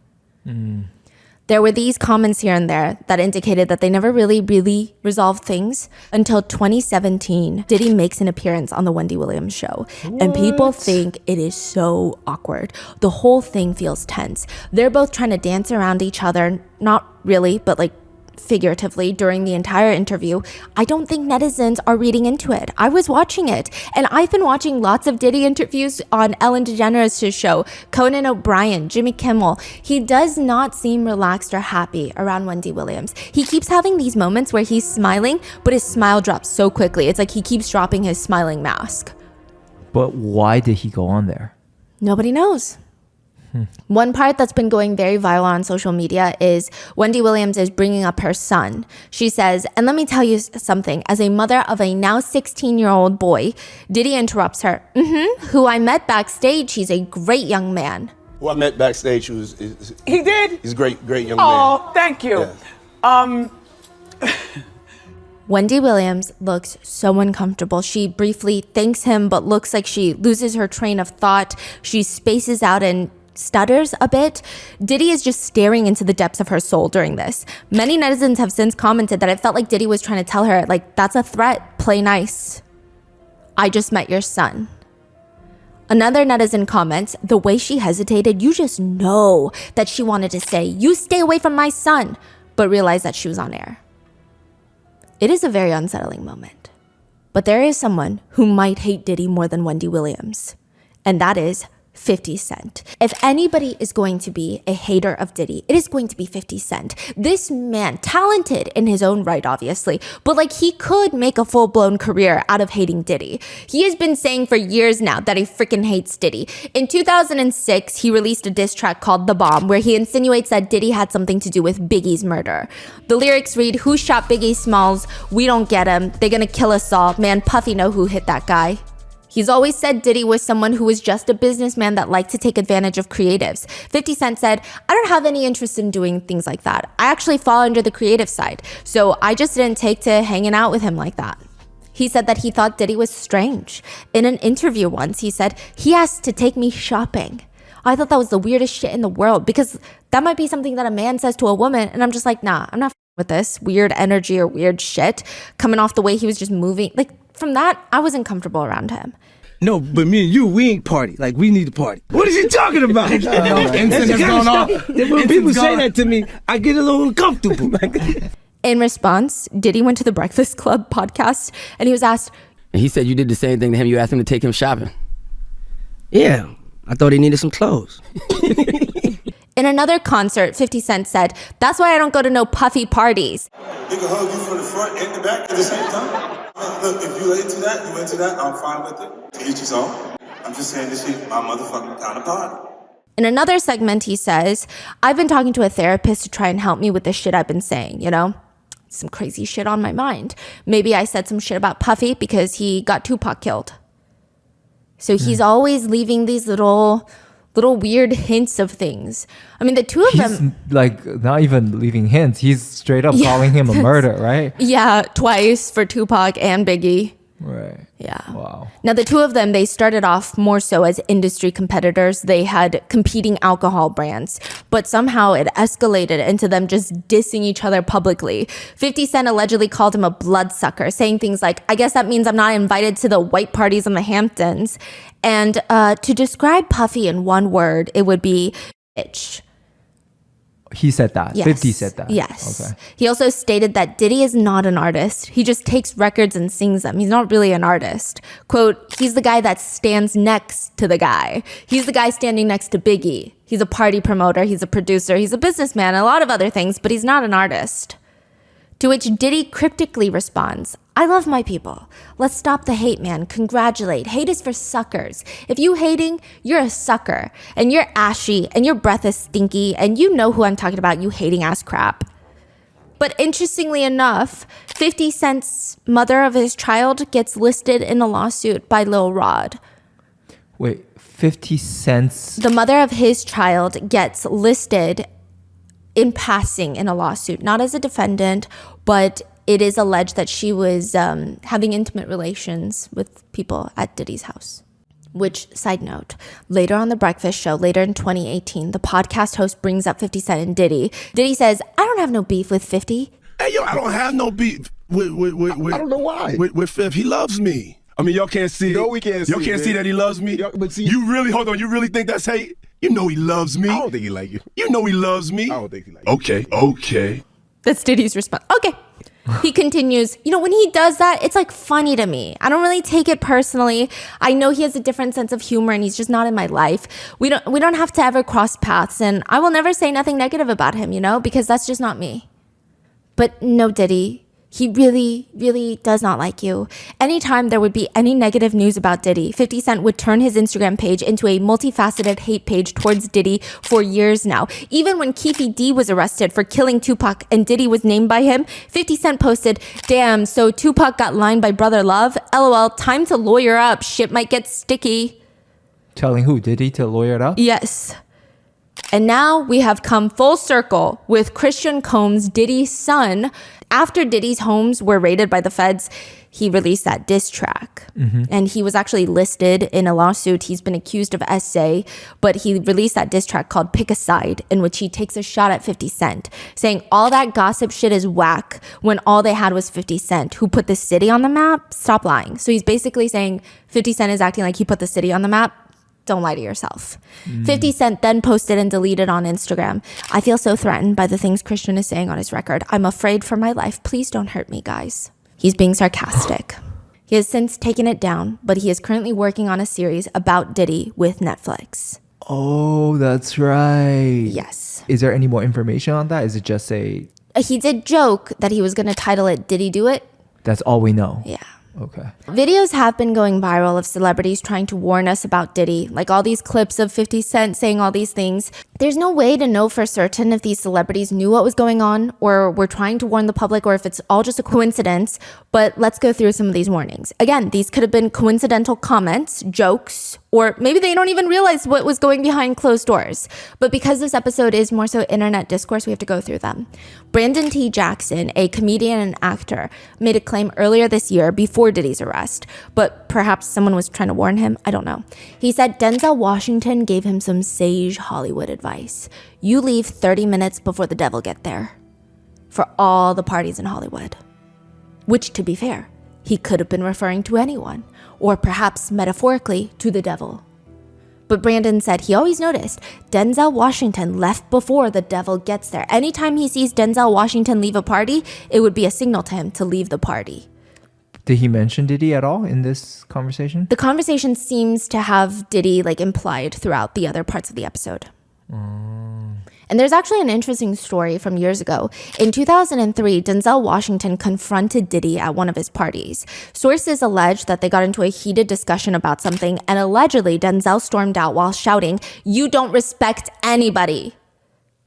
There were these comments here and there that indicated that they never really resolved things until 2017. Diddy makes an appearance on the Wendy Williams show. What? And people think it is so awkward. The whole thing feels tense. They're both trying to dance around each other. Not really, but like figuratively during the entire interview. I don't think netizens are reading into it. I was watching it, and I've been watching lots of Diddy interviews on Ellen DeGeneres' show, Conan O'Brien, Jimmy Kimmel. He does not seem relaxed or happy around Wendy Williams. He keeps having these moments where he's smiling, but his smile drops so quickly. It's like he keeps dropping his smiling mask. But why did he go on there? Nobody knows. One part that's been going very viral on social media is Wendy Williams is bringing up her son. She says, and let me tell you something, as a mother of a now 16-year-old boy, Diddy interrupts her, who I met backstage. He's a great young man. Who I met backstage, he did? He's a great young man. Oh, thank you. Yeah. Wendy Williams looks so uncomfortable. She briefly thanks him, but looks like she loses her train of thought. She spaces out and stutters a bit. Diddy is just staring into the depths of her soul during this. Many netizens have since commented that it felt like Diddy was trying to tell her, like, that's a threat, play nice. I just met your son. Another netizen comments, the way she hesitated, you just know that she wanted to say, you stay away from my son, but realized that she was on air. It is a very unsettling moment. But there is someone who might hate Diddy more than Wendy Williams, and that is 50 Cent. If anybody is going to be a hater of Diddy, it is going to be 50 Cent. This man, talented in his own right, obviously, but like he could make a full-blown career out of hating Diddy. He has been saying for years now that he freaking hates Diddy. In 2006, he released a diss track called The Bomb, where he insinuates that Diddy had something to do with Biggie's murder. The lyrics read, who shot Biggie Smalls? We don't get him. They're gonna kill us all. Man, Puffy know who hit that guy. He's always said Diddy was someone who was just a businessman that liked to take advantage of creatives. 50 Cent said, I don't have any interest in doing things like that. I actually fall under the creative side, so I just didn't take to hanging out with him like that. He said that he thought Diddy was strange. In an interview once, he said, he asked to take me shopping. I thought that was the weirdest shit in the world because that might be something that a man says to a woman, and I'm just like, nah, I'm not with this weird energy or weird shit coming off the way he was just moving. Like, from that, I wasn't comfortable around him. No, but me and you, we ain't party. Like, we need to party. What is he talking about? That's the kind of stuff that when people say that to me, I get a little uncomfortable. In response, Diddy went to the Breakfast Club podcast and he was asked, and he said you did the same thing to him. You asked him to take him shopping. Yeah, I thought he needed some clothes. In another concert, 50 Cent said, that's why I don't go to no puffy parties. He can hug you from the front and the back at the same time. Look, if you into that, I'm fine with it. To each his own. I'm just saying this shit my motherfucking kind of party. In another segment, he says, I've been talking to a therapist to try and help me with the shit I've been saying, you know? Some crazy shit on my mind. Maybe I said some shit about Puffy because he got Tupac killed. So he's always leaving these little weird hints of things. I mean, the two of them... like, not even leaving hints. He's straight up calling him a murder, right? Yeah, twice for Tupac and Biggie. Right. Yeah. Wow. Now, the two of them, they started off more so as industry competitors. They had competing alcohol brands, but somehow it escalated into them just dissing each other publicly. 50 Cent allegedly called him a bloodsucker, saying things like, I guess that means I'm not invited to the white parties in the Hamptons. And to describe Puffy in one word, it would be bitch. He said that. Yes. 50 said that. Yes. Okay. He also stated that Diddy is not an artist. He just takes records and sings them. He's not really an artist. Quote, he's the guy that stands next to the guy. He's the guy standing next to Biggie. He's a party promoter. He's a producer. He's a businessman. A lot of other things, but he's not an artist. To which Diddy cryptically responds, I love my people. Let's stop the hate, man. Congratulate. Hate is for suckers. If you hating, you're a sucker. And you're ashy. And your breath is stinky. And you know who I'm talking about, you hating ass crap. But interestingly enough, 50 Cent's mother of his child gets listed in a lawsuit by Lil Rod. Wait, 50 cents? The mother of his child gets listed in passing in a lawsuit. Not as a defendant, but it is alleged that she was having intimate relations with people at Diddy's house. Which, side note, later on the Breakfast Show, later in 2018, the podcast host brings up 50 Cent and Diddy. Diddy says, I don't have no beef with 50. Hey, yo, I don't have no beef with I don't know why. With 50. He loves me. I mean, y'all can't see it. No, we can't see it. Y'all can't see that he loves me? But see, you really, hold on, you really think that's hate? You know he loves me. I don't think he like you. You know he loves me. I don't think he like you. Okay. That's Diddy's response. Okay. He continues, you know, when he does that, it's like funny to me. I don't really take it personally. I know he has a different sense of humor and he's just not in my life. We don't have to ever cross paths, and I will never say nothing negative about him, you know, because that's just not me. But no, Diddy, he really, really does not like you. Anytime there would be any negative news about Diddy, 50 Cent would turn his Instagram page into a multifaceted hate page towards Diddy for years now. Even when Keefe D was arrested for killing Tupac and Diddy was named by him, 50 Cent posted, damn, so Tupac got lined by Brother Love? LOL, time to lawyer up. Shit might get sticky. Telling who? Diddy to lawyer it up? Yes. And now we have come full circle with Christian Combs, Diddy's son. After Diddy's homes were raided by the feds, he released that diss track. And he was actually listed in a lawsuit. He's been accused of SA, but he released that diss track called Pick a Side, in which he takes a shot at 50 Cent, saying all that gossip shit is whack when all they had was 50 Cent, who put the city on the map. Stop lying. So he's basically saying 50 Cent is acting like he put the city on the map. Don't lie to yourself. 50 Cent then posted and deleted on Instagram, I feel so threatened by the things Christian is saying on his record. I'm afraid for my life. Please don't hurt me, guys. He's being sarcastic. He has since taken it down, but he is currently working on a series about Diddy with Netflix. Oh, that's right. Yes. Is there any more information on that? Is it just He did joke that he was going to title it Diddy Do It? That's all we know? Yeah. Okay. Videos have been going viral of celebrities trying to warn us about Diddy, like all these clips of 50 Cent saying all these things. There's no way to know for certain if these celebrities knew what was going on or were trying to warn the public or if it's all just a coincidence, but let's go through some of these warnings. Again, these could have been coincidental comments, jokes, or maybe they don't even realize what was going behind closed doors. But because this episode is more so internet discourse, we have to go through them. Brandon T. Jackson, a comedian and actor, made a claim earlier this year before Diddy's arrest, but perhaps someone was trying to warn him. I don't know. He said Denzel Washington gave him some sage Hollywood advice. You leave 30 minutes before the devil get there. For all the parties in Hollywood. Which, to be fair, he could have been referring to anyone, or perhaps metaphorically to the devil. But Brandon said he always noticed Denzel Washington left before the devil gets there. Anytime he sees Denzel Washington leave a party, it would be a signal to him to leave the party. Did he mention Diddy at all in this conversation? The conversation seems to have Diddy implied throughout the other parts of the episode. And there's actually an interesting story from years ago. In 2003, Denzel Washington confronted Diddy at one of his parties. Sources allege that they got into a heated discussion about something, and allegedly Denzel stormed out while shouting, "You don't respect anybody."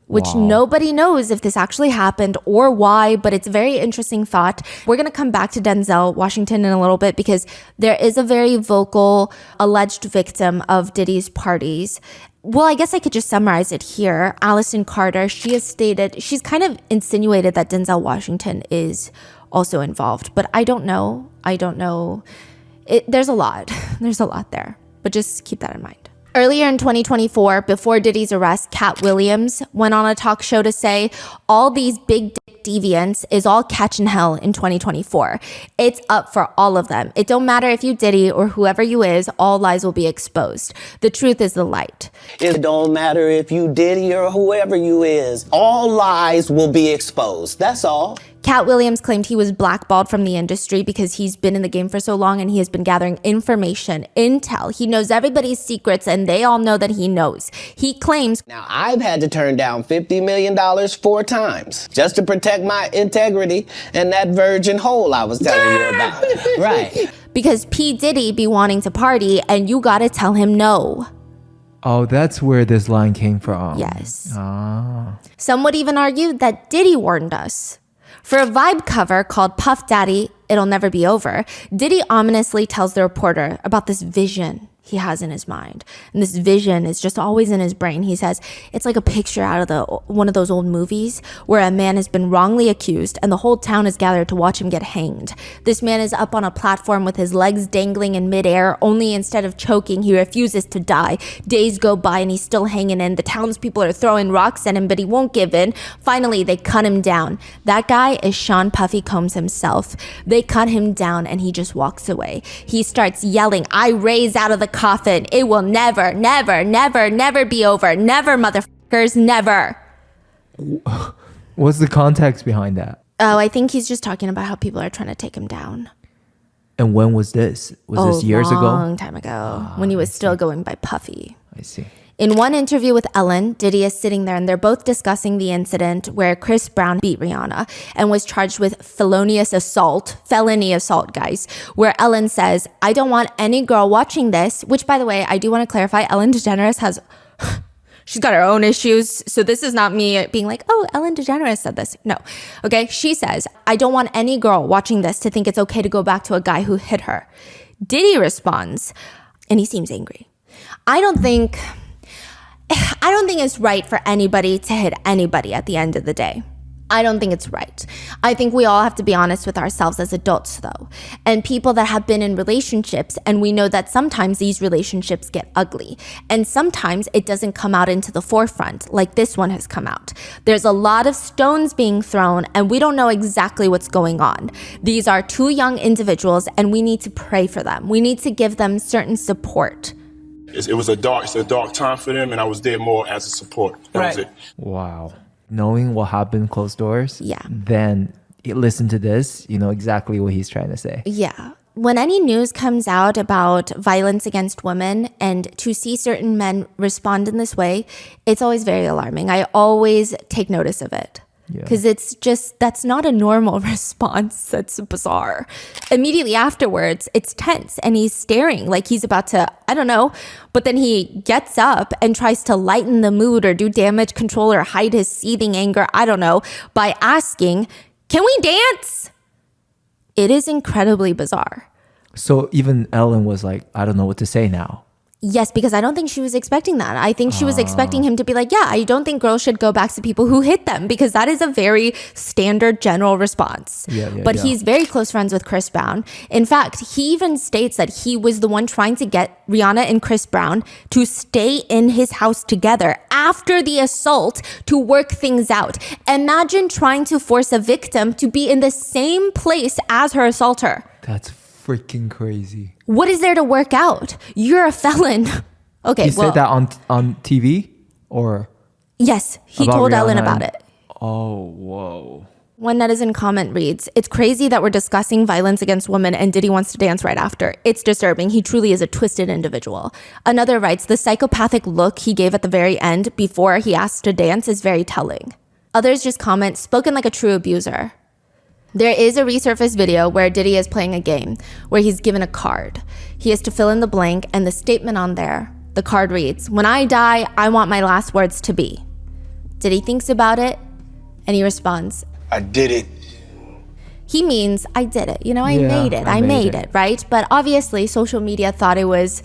Which nobody knows if this actually happened or why, but it's a very interesting thought. We're going to come back to Denzel Washington in a little bit because there is a very vocal alleged victim of Diddy's parties. Well, I guess I could just summarize it here. Allison Carter, she has stated, she's kind of insinuated that Denzel Washington is also involved, but I don't know. There's a lot. There's a lot there, but just keep that in mind. Earlier in 2024, before Diddy's arrest, Cat Williams went on a talk show to say all these big dick deviants is all catching hell in 2024. It's up for all of them. It don't matter if you Diddy or whoever you is, all lies will be exposed. The truth is the light. It don't matter if you Diddy or whoever you is, all lies will be exposed. That's all. Cat Williams claimed he was blackballed from the industry because he's been in the game for so long and he has been gathering information, intel. He knows everybody's secrets and they all know that he knows. He claims, now I've had to turn down $50 million 4 times just to protect my integrity and that virgin hole I was telling you about. Right. Because P. Diddy be wanting to party and you gotta tell him no. Oh, that's where this line came from. Yes. Ah. Some would even argue that Diddy warned us. For a Vibe cover called Puff Daddy, It'll Never Be Over, Diddy ominously tells the reporter about this vision he has in his mind. And this vision is just always in his brain. He says it's like a picture out of one of those old movies where a man has been wrongly accused and the whole town is gathered to watch him get hanged. This man is up on a platform with his legs dangling in midair, only instead of choking, he refuses to die. Days go by and he's still hanging in. The townspeople are throwing rocks at him, but he won't give in. Finally, they cut him down. That guy is Sean Puffy Combs himself. They cut him down and he just walks away. He starts yelling, I raise out of the coffin. It will never, never, never, never be over. Never, motherfuckers, never. What's the context behind that? Oh, I think he's just talking about how people are trying to take him down. And when was this? Was this years ago? A long time ago, when he was still going by Puffy. I see. In one interview with Ellen, Diddy is sitting there and they're both discussing the incident where Chris Brown beat Rihanna and was charged with felony assault, guys, where Ellen says, I don't want any girl watching this, which, by the way, I do want to clarify, Ellen DeGeneres has... She's got her own issues. So this is not me being like, oh, Ellen DeGeneres said this. No. Okay. She says, I don't want any girl watching this to think it's okay to go back to a guy who hit her. Diddy responds, and he seems angry. I don't think it's right for anybody to hit anybody at the end of the day. I don't think it's right. I think we all have to be honest with ourselves as adults, though. And people that have been in relationships, and we know that sometimes these relationships get ugly. And sometimes it doesn't come out into the forefront, like this one has come out. There's a lot of stones being thrown, and we don't know exactly what's going on. These are two young individuals, and we need to pray for them. We need to give them certain support. It was a dark time for them, and I was there more as a support. That was it. Wow. Knowing what happened closed doors, yeah. Then you listen to this, you know exactly what he's trying to say. Yeah. When any news comes out about violence against women and to see certain men respond in this way, it's always very alarming. I always take notice of it. Because it's just, that's not a normal response. That's bizarre. Immediately afterwards, it's tense and he's staring like he's about to, I don't know, but then he gets up and tries to lighten the mood or do damage control or hide his seething anger, I don't know, by asking, "Can we dance?" It is incredibly bizarre. So even Ellen was like, I don't know what to say now. Yes, because I don't think she was expecting that. I think she was expecting him to be like, yeah, I don't think girls should go back to people who hit them, because that is a very standard general response. But he's very close friends with Chris Brown. In fact, he even states that he was the one trying to get Rihanna and Chris Brown to stay in his house together after the assault to work things out. Imagine trying to force a victim to be in the same place as her assaulter. That's freaking crazy. What is there to work out? You're a felon. Okay, he said that on TV or? Yes, he told Ellen Rihanna about it. Oh, whoa. One netizen comment reads, "It's crazy that we're discussing violence against women and Diddy wants to dance right after. It's disturbing. He truly is a twisted individual." Another writes, "The psychopathic look he gave at the very end before he asked to dance is very telling." Others just comment, "Spoken like a true abuser." There is a resurfaced video where Diddy is playing a game where he's given a card. He has to fill in the blank, and the statement on there, the card reads, "When I die, I want my last words to be." Diddy thinks about it and he responds, I did it. He means, I did it. You know, I made it. I made it, right? But obviously, social media thought it was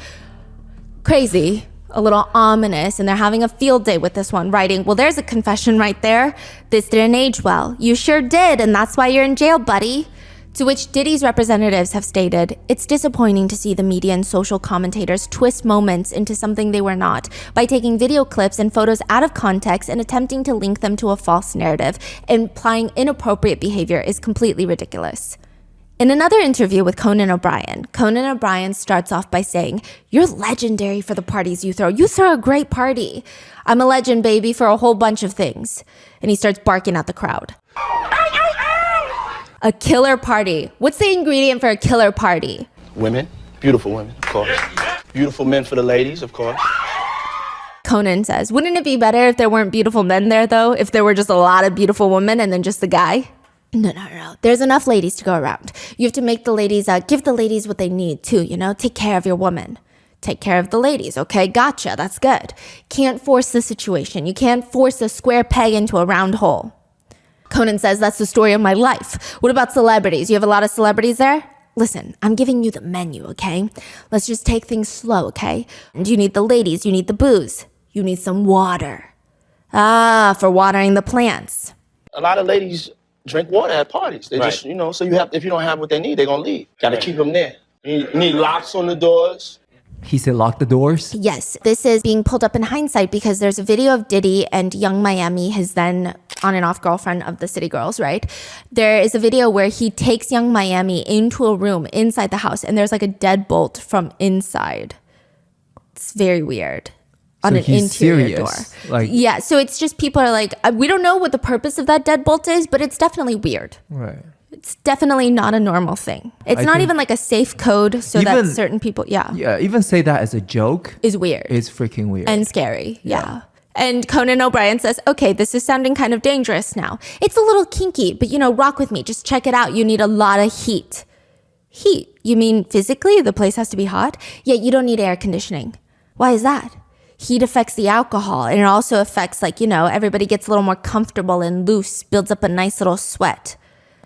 crazy, a little ominous, and they're having a field day with this one, writing, "Well, there's a confession right there. This didn't age well. You sure did, and that's why you're in jail, buddy." To which Diddy's representatives have stated, "It's disappointing to see the media and social commentators twist moments into something they were not by taking video clips and photos out of context and attempting to link them to a false narrative. Implying inappropriate behavior is completely ridiculous." In another interview with Conan O'Brien starts off by saying, "You're legendary for the parties you throw. You throw a great party. I'm a legend, baby, for a whole bunch of things." And he starts barking at the crowd. A killer party. What's the ingredient for a killer party? Women, beautiful women, of course. Beautiful men for the ladies, of course. Conan says, "Wouldn't it be better if there weren't beautiful men there, though? If there were just a lot of beautiful women and then just the guy?" No. There's enough ladies to go around. You have to make the ladies, give the ladies what they need too, you know? Take care of your woman. Take care of the ladies, okay? Gotcha, that's good. Can't force the situation. You can't force a square peg into a round hole. Conan says, "That's the story of my life. What about celebrities? You have a lot of celebrities there? Listen, I'm giving you the menu, okay? Let's just take things slow, okay? And you need the ladies, you need the booze, you need some water. For watering the plants." A lot of ladies drink water at parties. They just, you know, so if you don't have what they need, they're gonna leave. Gotta keep them there. You need locks on the doors. He said lock the doors? Yes, this is being pulled up in hindsight because there's a video of Diddy and Young Miami, his then on and off girlfriend of the City Girls, right? There is a video where he takes Young Miami into a room inside the house and there's like a deadbolt from inside. It's very weird. On an interior door. Yeah, so it's just people are like, we don't know what the purpose of that deadbolt is, but it's definitely weird. Right. It's definitely not a normal thing. It's not even like a safe code so that certain people, Yeah, even say that as a joke. Is weird. It's freaking weird. And scary, yeah. And Conan O'Brien says, "Okay, this is sounding kind of dangerous now. It's a little kinky, but you know, rock with me. Just check it out. You need a lot of heat." Heat? You mean physically? The place has to be hot? Yeah, you don't need air conditioning. Why is that? Heat affects the alcohol, and it also affects, like, you know, everybody gets a little more comfortable and loose, builds up a nice little sweat.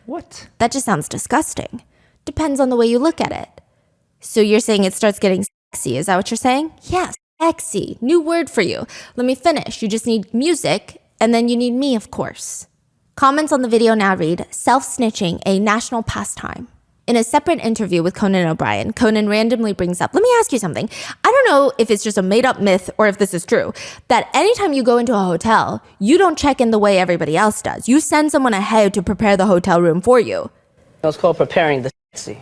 What? That just sounds disgusting. Depends on the way you look at it. So you're saying it starts getting sexy, is that what you're saying? Yes, sexy. New word for you. Let me finish. You just need music, and then you need me, of course. Comments on the video now read, "Self-snitching, a national pastime." In a separate interview with Conan O'Brien, Conan randomly brings up, let me ask you something. I don't know if it's just a made-up myth or if this is true, that anytime you go into a hotel, you don't check in the way everybody else does. You send someone ahead to prepare the hotel room for you. It's called preparing the sexy.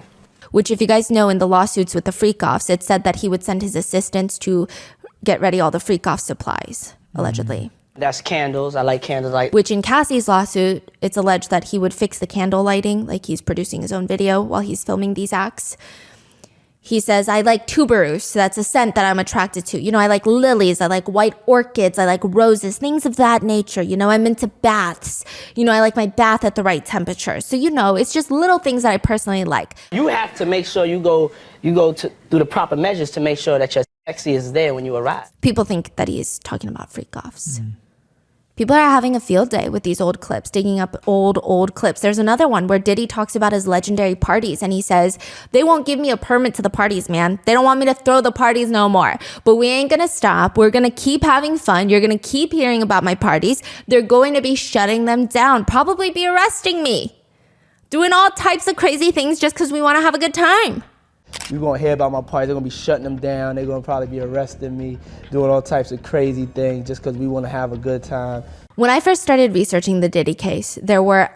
which if you guys know in the lawsuits with the Freakoffs, it said that he would send his assistants to get ready all the Freakoff supplies, allegedly. That's candles. I like candles. Which in Cassie's lawsuit, it's alleged that he would fix the candle lighting, like he's producing his own video while he's filming these acts. He says, I like tuberose, that's a scent that I'm attracted to. You know, I like lilies, I like white orchids, I like roses, things of that nature. You know, I'm into baths. You know, I like my bath at the right temperature. So, you know, it's just little things that I personally like. You have to make sure you go through the proper measures to make sure that your sexy is there when you arrive. People think that he's talking about freak-offs. People are having a field day with these old clips, digging up old clips. There's another one where Diddy talks about his legendary parties and he says, they won't give me a permit to the parties, man. They don't want me to throw the parties no more. But we ain't gonna stop. We're gonna keep having fun. You're gonna keep hearing about my parties. They're going to be shutting them down, probably be arresting me. Doing all types of crazy things just because we want to have a good time. You're going to hear about my parties. They're going to be shutting them down. They're going to probably be arresting me, doing all types of crazy things just because we want to have a good time. When I first started researching the Diddy case, there were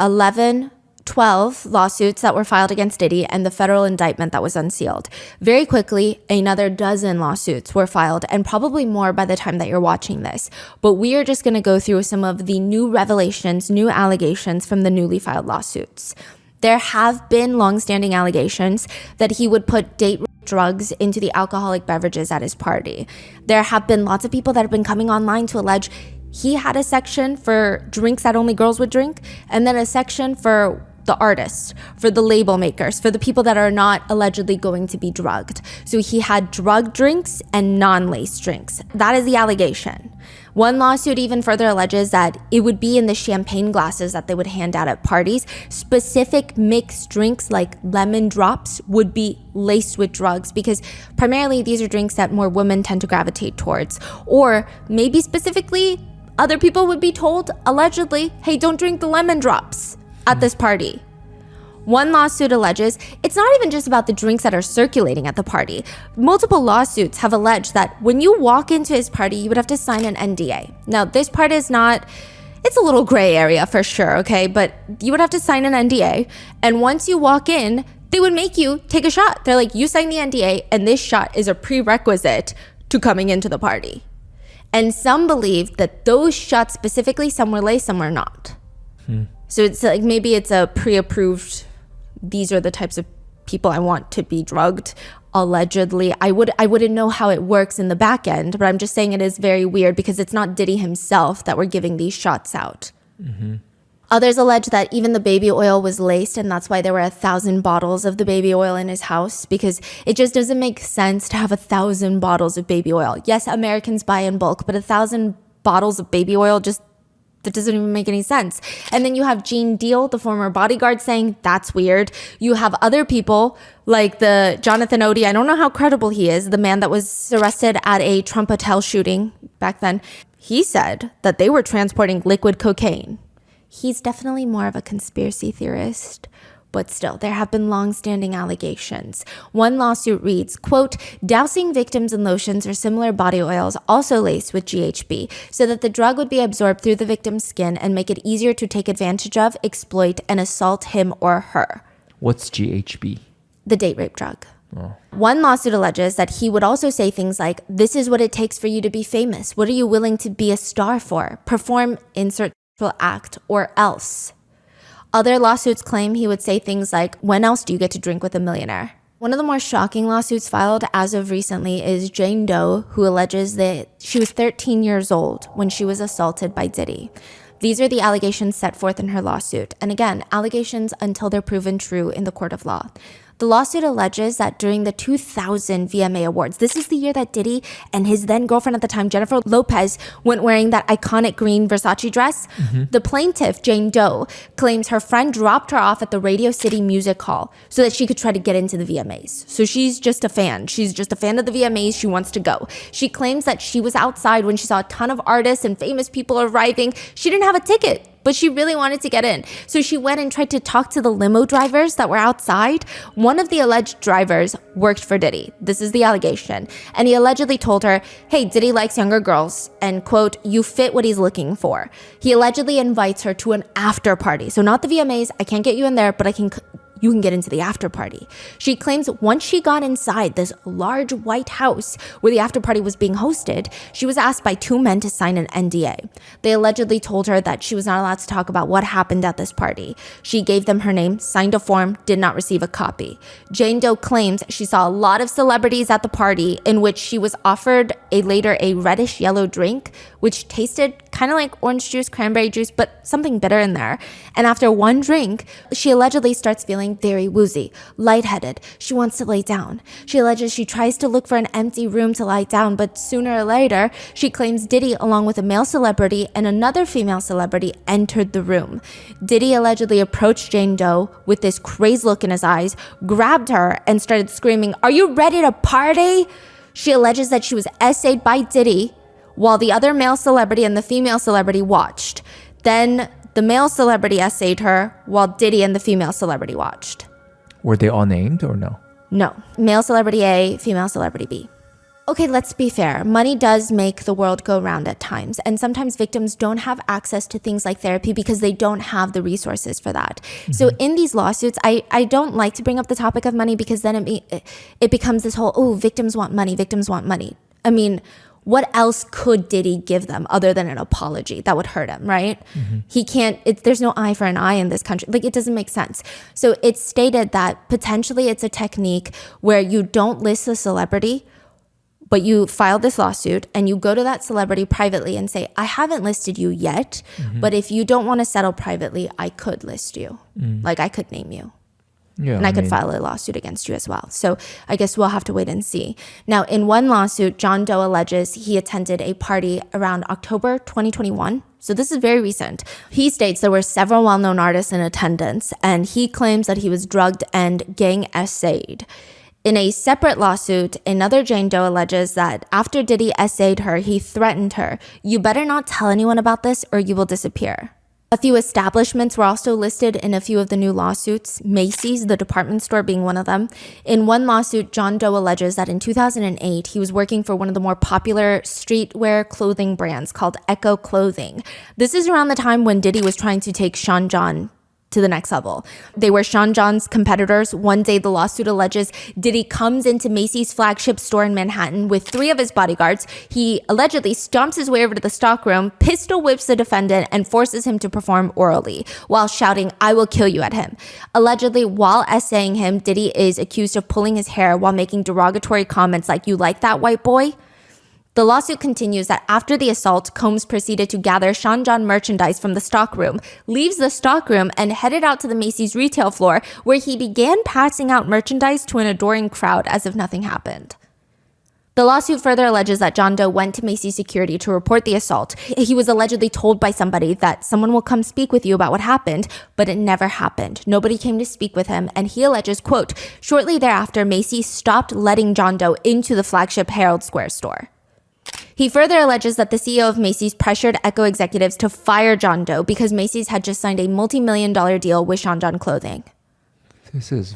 12 lawsuits that were filed against Diddy and the federal indictment that was unsealed. Very quickly, another dozen lawsuits were filed and probably more by the time that you're watching this. But we are just going to go through some of the new revelations, new allegations from the newly filed lawsuits. There have been longstanding allegations that he would put date drugs into the alcoholic beverages at his party. There have been lots of people that have been coming online to allege he had a section for drinks that only girls would drink, and then a section for the artists, for the label makers, for the people that are not allegedly going to be drugged. So he had drug drinks and non-laced drinks. That is the allegation. One lawsuit even further alleges that it would be in the champagne glasses that they would hand out at parties. Specific mixed drinks like lemon drops would be laced with drugs because primarily these are drinks that more women tend to gravitate towards. Or maybe specifically, other people would be told, allegedly, hey, don't drink the lemon drops at this party. One lawsuit alleges it's not even just about the drinks that are circulating at the party. Multiple lawsuits have alleged that when you walk into his party, you would have to sign an NDA. Now, this part is not, it's a little gray area for sure, okay? But you would have to sign an NDA. And once you walk in, they would make you take a shot. They're like, you sign the NDA, and this shot is a prerequisite to coming into the party. And some believe that those shots specifically, some were laced, some were not. So it's like maybe it's a pre-approved, these are the types of people I want to be drugged, allegedly. I wouldn't know how it works in the back end, but I'm just saying it is very weird because it's not Diddy himself that we're giving these shots out. Others allege that even the baby oil was laced, and that's why there were 1,000 bottles of the baby oil in his house, because it just doesn't make sense to have 1,000 bottles of baby oil. Yes, Americans buy in bulk, but 1,000 bottles of baby oil just, that doesn't even make any sense. And then you have Gene Deal, the former bodyguard, saying that's weird. You have other people like the Jonathan Odie. I don't know how credible he is, the man that was arrested at a Trump hotel shooting back then. He said that they were transporting liquid cocaine. He's definitely more of a conspiracy theorist, but still, there have been long-standing allegations. One lawsuit reads, quote, dousing victims in lotions or similar body oils also laced with GHB so that the drug would be absorbed through the victim's skin and make it easier to take advantage of, exploit, and assault him or her. What's GHB? The date rape drug. One lawsuit alleges that he would also say things like, this is what it takes for you to be famous. What are you willing to be a star for? Perform insert act or else. Other lawsuits claim he would say things like, when else do you get to drink with a millionaire? One of the more shocking lawsuits filed as of recently is Jane Doe, who alleges that she was 13 years old when she was assaulted by Diddy. These are the allegations set forth in her lawsuit. And again, allegations until they're proven true in the court of law. The lawsuit alleges that during the 2000 VMA Awards, this is the year that Diddy and his then girlfriend at the time, Jennifer Lopez, went wearing that iconic green Versace dress. The plaintiff, Jane Doe, claims her friend dropped her off at the Radio City Music Hall so that she could try to get into the VMAs. So she's just a fan. She's just a fan of the VMAs. She wants to go. She claims that she was outside when she saw a ton of artists and famous people arriving. She didn't have a ticket, but she really wanted to get in. So she went and tried to talk to the limo drivers that were outside. One of the alleged drivers worked for Diddy. This is the allegation. And he allegedly told her, hey, Diddy likes younger girls, and quote, you fit what he's looking for. He allegedly invites her to an after party. So not the VMAs, I can't get you in there, but you can get into the after party. She claims once she got inside this large white house where the after party was being hosted, she was asked by 2 men to sign an NDA. They allegedly told her that she was not allowed to talk about what happened at this party. She gave them her name, signed a form, did not receive a copy. Jane Doe claims she saw a lot of celebrities at the party in which she was offered later a reddish yellow drink, which tasted kind of like orange juice, cranberry juice, but something bitter in there. And after one drink, she allegedly starts feeling very woozy, lightheaded. She wants to lay down. She alleges she tries to look for an empty room to lie down, but sooner or later, she claims Diddy, along with a male celebrity and another female celebrity, entered the room. Diddy allegedly approached Jane Doe with this crazed look in his eyes, grabbed her, and started screaming, "Are you ready to party?" She alleges that she was essayed by Diddy while the other male celebrity and the female celebrity watched. Then the male celebrity essayed her while Diddy and the female celebrity watched. Were they all named or no? No. Male celebrity A, female celebrity B. Okay, let's be fair. Money does make the world go round at times. And sometimes victims don't have access to things like therapy because they don't have the resources for that. Mm-hmm. So in these lawsuits, I don't like to bring up the topic of money because then it becomes this whole, oh, victims want money, victims want money. I mean, what else could Diddy give them other than an apology? That would hurt him, right? Mm-hmm. He can't, there's no eye for an eye in this country. Like, it doesn't make sense. So it's stated that potentially it's a technique where you don't list the celebrity, but you file this lawsuit and you go to that celebrity privately and say, I haven't listed you yet, but if you don't want to settle privately, I could list you. Like, I could name you. Yeah, and I could file a lawsuit against you as well. So I guess we'll have to wait and see. Now, in one lawsuit, John Doe alleges he attended a party around October 2021. So this is very recent. He states there were several well-known artists in attendance, and he claims that he was drugged and gang essayed. In a separate lawsuit, another Jane Doe alleges that after Diddy essayed her, he threatened her, "You better not tell anyone about this or you will disappear." A few establishments were also listed in a few of the new lawsuits, Macy's, the department store, being one of them. In one lawsuit, John Doe alleges that in 2008, he was working for one of the more popular streetwear clothing brands called Echo Clothing. This is around the time when Diddy was trying to take Sean John to the next level. They were Sean John's competitors. One day, the lawsuit alleges Diddy comes into Macy's flagship store in Manhattan with 3 of his bodyguards. He allegedly stomps his way over to the stockroom, pistol whips the defendant, and forces him to perform orally while shouting, "I will kill you" at him. Allegedly, while essaying him, Diddy is accused of pulling his hair while making derogatory comments like, "You like that, white boy?" The lawsuit continues that after the assault, Combs proceeded to gather Sean John merchandise from the stockroom, leaves the stockroom, and headed out to the Macy's retail floor, where he began passing out merchandise to an adoring crowd as if nothing happened. The lawsuit further alleges that John Doe went to Macy's security to report the assault. He was allegedly told by somebody that someone will come speak with you about what happened, but it never happened. Nobody came to speak with him, and he alleges, quote, "Shortly thereafter, Macy's stopped letting John Doe into the flagship Herald Square store." He further alleges that the CEO of Macy's pressured Echo executives to fire John Doe because Macy's had just signed a multi-million-dollar deal with Sean John Clothing. This is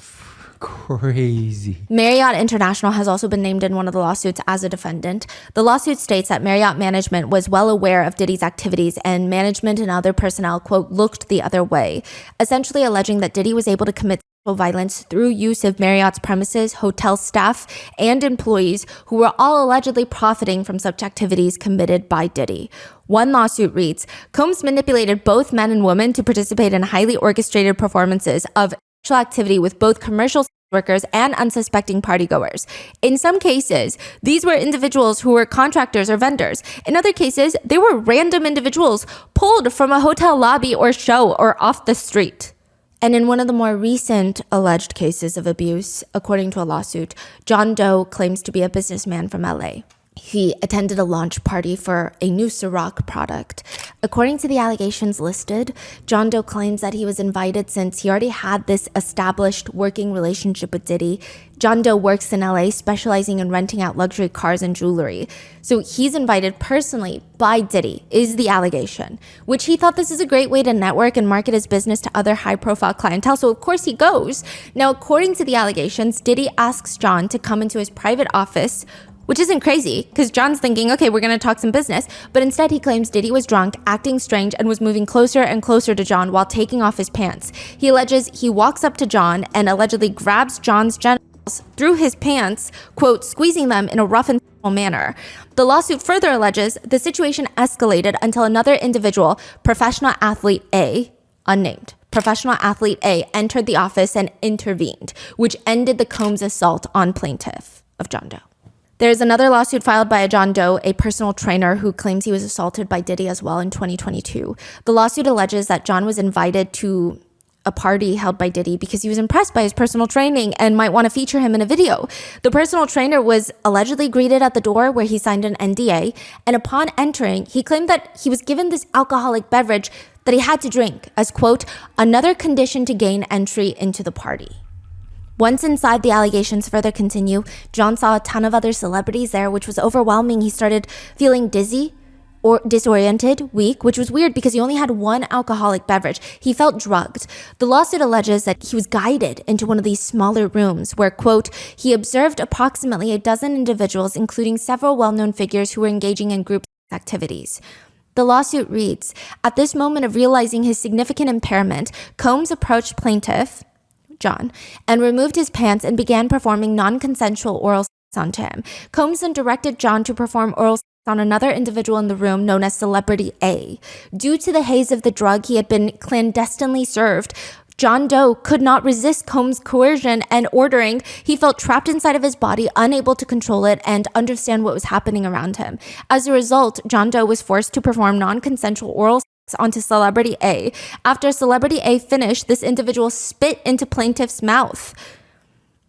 crazy. Marriott International has also been named in one of the lawsuits as a defendant. The lawsuit states that Marriott management was well aware of Diddy's activities and management and other personnel, quote, looked the other way, essentially alleging that Diddy was able to commit violence through use of Marriott's premises, hotel staff, and employees who were all allegedly profiting from such activities committed by Diddy. One lawsuit reads, Combs manipulated both men and women to participate in highly orchestrated performances of sexual activity with both commercial workers and unsuspecting partygoers. In some cases, these were individuals who were contractors or vendors. In other cases, they were random individuals pulled from a hotel lobby or show or off the street. And in one of the more recent alleged cases of abuse, according to a lawsuit, John Doe claims to be a businessman from LA. He attended a launch party for a new Ciroc product. According to the allegations listed, John Doe claims that he was invited since he already had this established working relationship with Diddy. John Doe works in LA, specializing in renting out luxury cars and jewelry. So he's invited personally by Diddy, is the allegation, which he thought this is a great way to network and market his business to other high-profile clientele. So of course he goes. Now, according to the allegations, Diddy asks John to come into his private office Which isn't crazy, because John's thinking, okay, we're going to talk some business. But instead, he claims Diddy was drunk, acting strange, and was moving closer and closer to John while taking off his pants. He alleges he walks up to John and allegedly grabs John's genitals through his pants, quote, squeezing them in a rough and manner. The lawsuit further alleges the situation escalated until another individual, professional athlete A, unnamed, professional athlete A, entered the office and intervened, which ended the Combs assault on plaintiff of John Doe. There's another lawsuit filed by a John Doe, a personal trainer who claims he was assaulted by Diddy as well in 2022. The lawsuit alleges that John was invited to a party held by Diddy because he was impressed by his personal training and might want to feature him in a video. The personal trainer was allegedly greeted at the door where he signed an NDA, and upon entering, he claimed that he was given this alcoholic beverage that he had to drink as, quote, another condition to gain entry into the party. Once inside, the allegations further continue. John saw a ton of other celebrities there, which was overwhelming. He started feeling dizzy or disoriented, weak, which was weird because he only had one alcoholic beverage. He felt drugged. The lawsuit alleges that he was guided into one of these smaller rooms where, quote, he observed approximately a dozen individuals, including several well-known figures who were engaging in group activities. The lawsuit reads, at this moment of realizing his significant impairment, Combs approached plaintiff, John, and removed his pants and began performing non-consensual oral sex onto him. Combs then directed John to perform oral sex on another individual in the room known as Celebrity A. Due to the haze of the drug he had been clandestinely served, John Doe could not resist Combs' coercion and ordering. He felt trapped inside of his body, unable to control it and understand what was happening around him. As a result, John Doe was forced to perform non-consensual oral sex onto Celebrity A. After Celebrity A finished, this individual spit into plaintiff's mouth.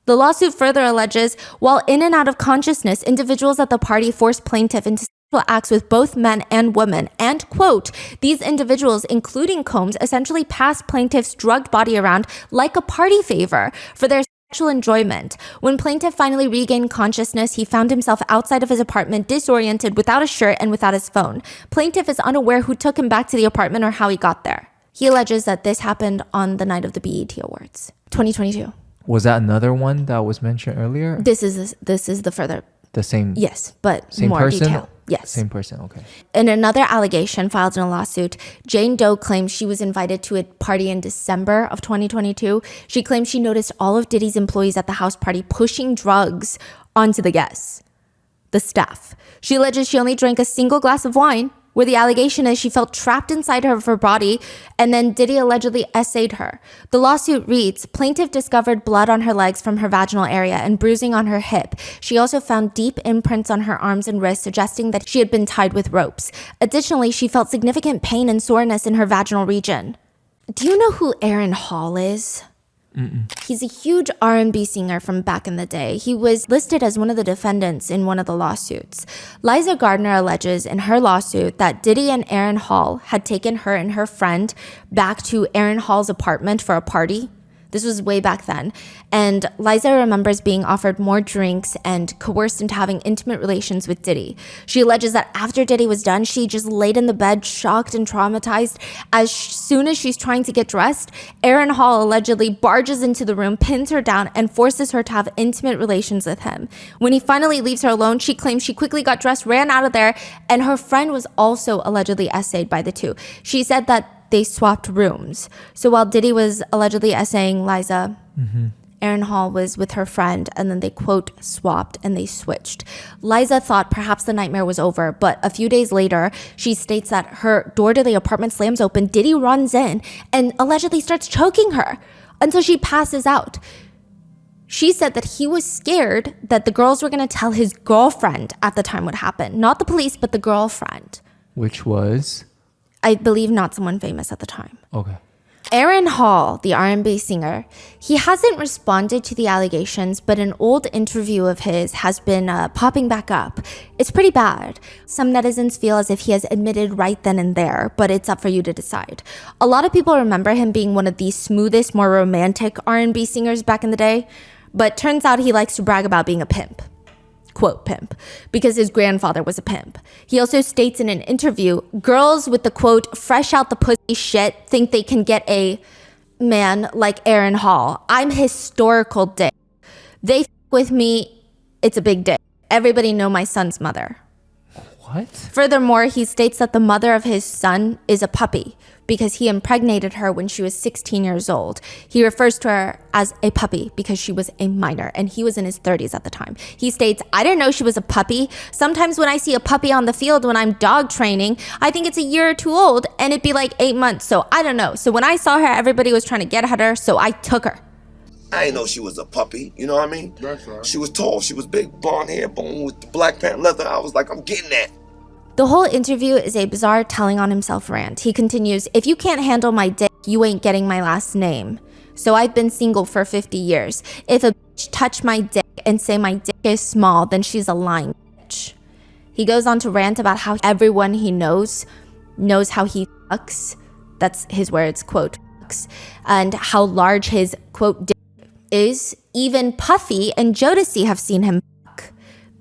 The lawsuit further alleges, while in and out of consciousness, individuals at the party forced plaintiff into sexual acts with both men and women, and, quote, these individuals, including Combs, essentially passed plaintiff's drugged body around like a party favor for their sexual enjoyment. When plaintiff finally regained consciousness, he found himself outside of his apartment, disoriented, without a shirt and without his phone. Plaintiff is unaware who took him back to the apartment or how he got there. He alleges that this happened on the night of the BET Awards, 2022. Was that another one that was mentioned earlier? This is the further. The same. Yes, but same more person? detail. Yes. Same person, okay. In another allegation filed in a lawsuit, Jane Doe claims she was invited to a party in December of 2022. She claims she noticed all of Diddy's employees at the house party pushing drugs onto the guests, the staff. She alleges she only drank a single glass of wine, where the allegation is she felt trapped inside of her body, and then Diddy allegedly essayed her. The lawsuit reads, plaintiff discovered blood on her legs from her vaginal area and bruising on her hip. She also found deep imprints on her arms and wrists, suggesting that she had been tied with ropes. Additionally, she felt significant pain and soreness in her vaginal region. Do you know who Aaron Hall is? He's a huge R&B singer from back in the day. He was listed as one of the defendants in one of the lawsuits. Liza Gardner alleges in her lawsuit that Diddy and Aaron Hall had taken her and her friend back to Aaron Hall's apartment for a party. This was way back then. And Liza remembers being offered more drinks and coerced into having intimate relations with Diddy. She alleges that after Diddy was done, she just laid in the bed, shocked and traumatized. As soon as she's trying to get dressed, Aaron Hall allegedly barges into the room, pins her down, and forces her to have intimate relations with him. When he finally leaves her alone, she claims she quickly got dressed, ran out of there, and her friend was also allegedly essayed by the two. She said that they swapped rooms. So while Diddy was allegedly essaying Liza, Aaron Hall was with her friend, and then they, quote, swapped and they switched. Liza thought perhaps the nightmare was over, but a few days later, she states that her door to the apartment slams open, Diddy runs in and allegedly starts choking her until she passes out. She said that he was scared that the girls were going to tell his girlfriend at the time what happened. Not the police, but the girlfriend. Which was? I believe not someone famous at the time. Okay. Aaron Hall, the R&B singer, he hasn't responded to the allegations, but an old interview of his has been popping back up. It's pretty bad. Some netizens feel as if he has admitted right then and there, but it's up for you to decide. A lot of people remember him being one of the smoothest, more romantic R&B singers back in the day, but turns out he likes to brag about being a pimp. Quote, pimp, because his grandfather was a pimp. He also states in an interview, girls with the, quote, fresh out the pussy shit think they can get a man like Aaron Hall. I'm historical dick. They f with me, it's a big dick. everybody know my son's mother. What? Furthermore, he states that the mother of his son is a puppy because he impregnated her when she was 16 years old. He refers to her as a puppy because she was a minor, and he was in his 30s at the time. He states, I didn't know she was a puppy. Sometimes when I see a puppy on the field when I'm dog training, I think it's a year or two old, and it'd be like 8 months, so I don't know. So when I saw her, everybody was trying to get at her, so I took her. I didn't know she was a puppy, you know what I mean? That's right. She was tall, she was big, blonde hair, bone with the black pant leather. I was like, I'm getting that. The whole interview is a bizarre telling on himself rant. He continues, if you can't handle my dick, you ain't getting my last name. So I've been single for 50 years. If a bitch touch my dick and say my dick is small, then she's a lying bitch. He goes on to rant about how everyone he knows how he fucks. That's his words, quote, fucks. And how large his, quote, dick is. Even Puffy and Jodeci have seen him fuck.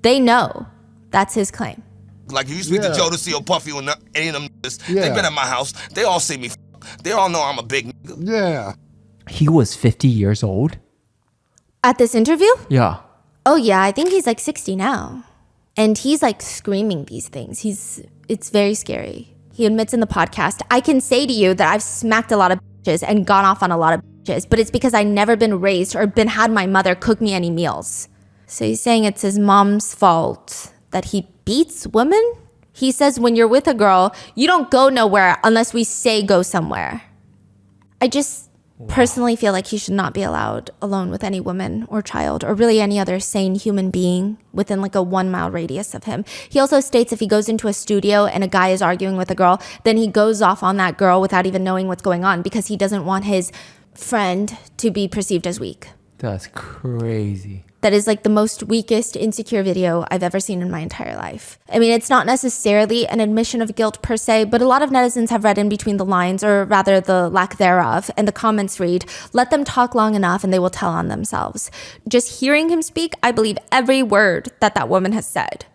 They know. That's his claim. Like, if you speak to Jodeci or Puffy or any of them niggas, they been at my house. They all see me They all know I'm a big nigga. Yeah. He was 50 years old? At this interview? Yeah. Oh yeah, I think he's like 60 now. And he's like screaming these things. It's very scary. He admits in the podcast, I can say to you that I've smacked a lot of bitches and gone off on a lot of bitches, but it's because I've never been raised or had my mother cook me any meals. So he's saying it's his mom's fault that he beats women? He says when you're with a girl, you don't go nowhere unless we say go somewhere. I just personally feel like he should not be allowed alone with any woman or child or really any other sane human being within like a 1 mile radius of him. He also states if he goes into a studio and a guy is arguing with a girl, then he goes off on that girl without even knowing what's going on because he doesn't want his friend to be perceived as weak. That's crazy. That is like the most weakest, insecure video I've ever seen in my entire life. I mean, it's not necessarily an admission of guilt per se, but a lot of netizens have read in between the lines, or rather the lack thereof, and the comments read, let them talk long enough and they will tell on themselves. Just hearing him speak, I believe every word that woman has said.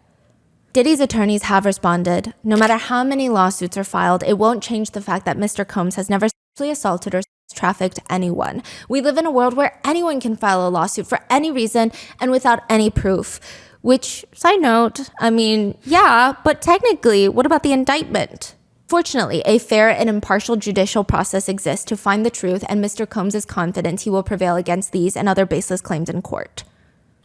Diddy's attorneys have responded. No matter how many lawsuits are filed, it won't change the fact that Mr. Combs has never sexually assaulted or trafficked anyone. We live in a world where anyone can file a lawsuit for any reason and without any proof. Which, side note, I mean, yeah, but technically, what about the indictment? Fortunately, a fair and impartial judicial process exists to find the truth, and Mr. Combs is confident he will prevail against these and other baseless claims in court.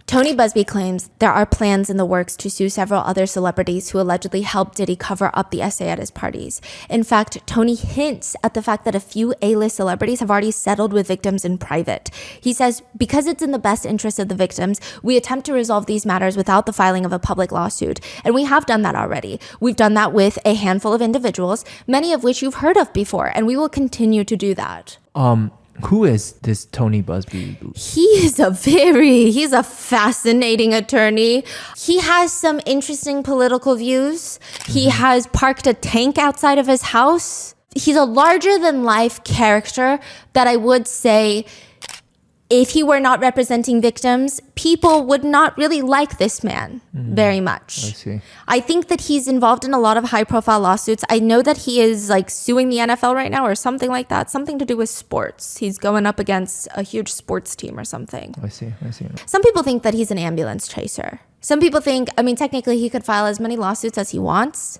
Tony Busby claims there are plans in the works to sue several other celebrities who allegedly helped Diddy cover up the essay at his parties. In fact, Tony hints at the fact that a few A-list celebrities have already settled with victims in private. He says, because it's in the best interest of the victims, we attempt to resolve these matters without the filing of a public lawsuit. And we have done that already. We've done that with a handful of individuals, many of which you've heard of before, and we will continue to do that. Who is this Tony Busby? He's a fascinating attorney. He has some interesting political views. He has parked a tank outside of his house. He's a larger than life character that I would say, if he were not representing victims, people would not really like this man very much. I see. I think that he's involved in a lot of high profile lawsuits. I know that he is like suing the NFL right now or something like that. Something to do with sports. He's going up against a huge sports team or something. I see. Some people think that he's an ambulance chaser. Some people think, I mean, technically he could file as many lawsuits as he wants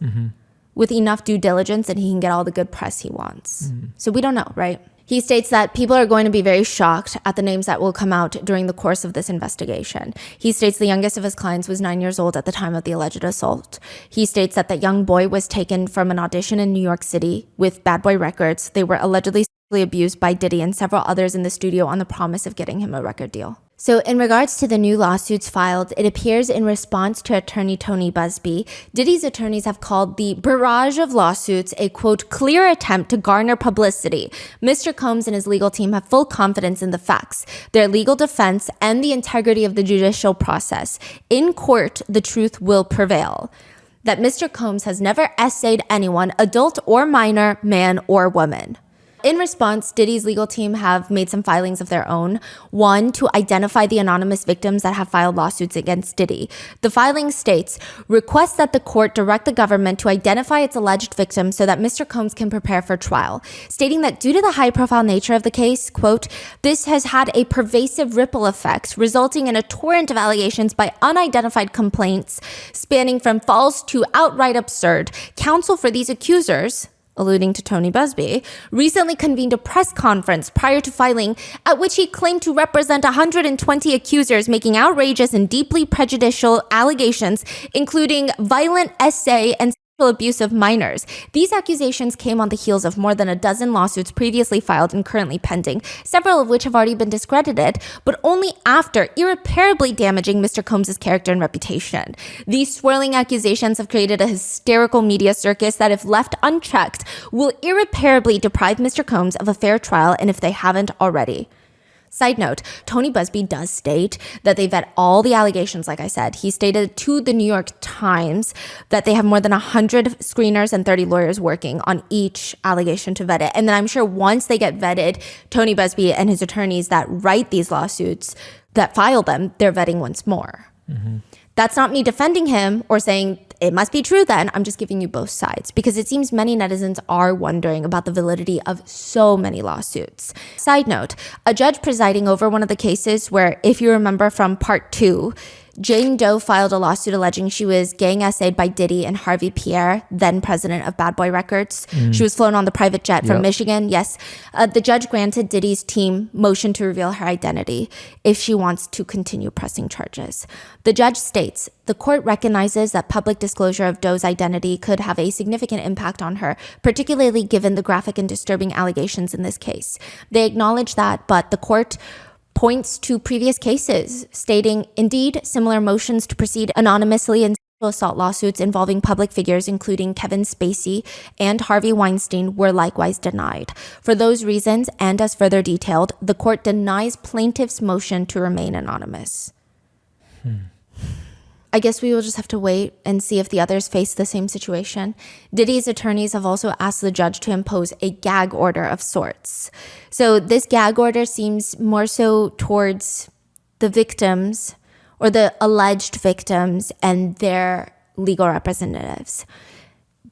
with enough due diligence and he can get all the good press he wants. So we don't know, right? He states that people are going to be very shocked at the names that will come out during the course of this investigation. He states the youngest of his clients was 9 years old at the time of the alleged assault. He states that the young boy was taken from an audition in New York City with Bad Boy Records. They were allegedly sexually abused by Diddy and several others in the studio on the promise of getting him a record deal. So in regards to the new lawsuits filed, it appears in response to attorney Tony Busby, Diddy's attorneys have called the barrage of lawsuits a, quote, clear attempt to garner publicity. Mr. Combs and his legal team have full confidence in the facts, their legal defense, and the integrity of the judicial process. In court, the truth will prevail. That Mr. Combs has never essayed anyone, adult or minor, man or woman. In response, Diddy's legal team have made some filings of their own. One, to identify the anonymous victims that have filed lawsuits against Diddy. The filing states, request that the court direct the government to identify its alleged victims so that Mr. Combs can prepare for trial, stating that due to the high-profile nature of the case, quote, this has had a pervasive ripple effect, resulting in a torrent of allegations by unidentified complaints spanning from false to outright absurd. Counsel for these accusers, alluding to Tony Busby, recently convened a press conference prior to filing at which he claimed to represent 120 accusers making outrageous and deeply prejudicial allegations, including violent essay and sexual abuse of minors. These accusations came on the heels of more than a dozen lawsuits previously filed and currently pending, several of which have already been discredited, but only after irreparably damaging Mr. Combs' character and reputation. These swirling accusations have created a hysterical media circus that, if left unchecked, will irreparably deprive Mr. Combs of a fair trial, and if they haven't already. Side note, Tony Busby does state that they vet all the allegations, like I said. He stated to the New York Times that they have more than 100 screeners and 30 lawyers working on each allegation to vet it. And then I'm sure once they get vetted, Tony Busby and his attorneys that write these lawsuits, that file them, they're vetting once more. Mm-hmm. That's not me defending him or saying it must be true then. I'm just giving you both sides because it seems many netizens are wondering about the validity of so many lawsuits. Side note, a judge presiding over one of the cases where, if you remember from part 2, Jane Doe filed a lawsuit alleging she was gang essayed by Diddy and Harvey Pierre, then president of Bad Boy Records. She was flown on the private jet from Michigan. Yes. The judge granted Diddy's team motion to reveal her identity if she wants to continue pressing charges. The judge states, the court recognizes that public disclosure of Doe's identity could have a significant impact on her, particularly given the graphic and disturbing allegations in this case. They acknowledge that, but the court points to previous cases, stating, indeed, similar motions to proceed anonymously in sexual assault lawsuits involving public figures, including Kevin Spacey and Harvey Weinstein, were likewise denied. For those reasons, and as further detailed, the court denies plaintiff's motion to remain anonymous. I guess we will just have to wait and see if the others face the same situation. Diddy's attorneys have also asked the judge to impose a gag order of sorts. So this gag order seems more so towards the victims or the alleged victims and their legal representatives.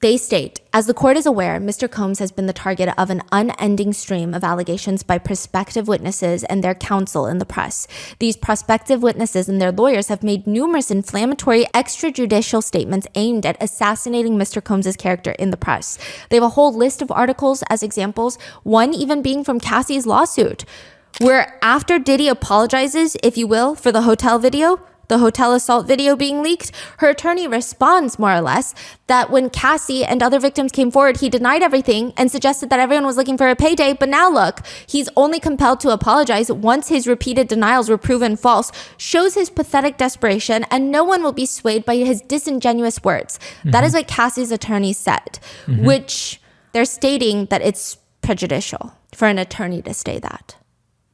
They state, as the court is aware, Mr. Combs has been the target of an unending stream of allegations by prospective witnesses and their counsel in the press. These prospective witnesses and their lawyers have made numerous inflammatory extrajudicial statements aimed at assassinating Mr. Combs' character in the press. They have a whole list of articles as examples, one even being from Cassie's lawsuit, where after Diddy apologizes, if you will, for the hotel video, the hotel assault video being leaked, her attorney responds more or less that when Cassie and other victims came forward, he denied everything and suggested that everyone was looking for a payday. But now look, he's only compelled to apologize once his repeated denials were proven false, shows his pathetic desperation, and no one will be swayed by his disingenuous words. Mm-hmm. That is what Cassie's attorney said, which they're stating that it's prejudicial for an attorney to say that.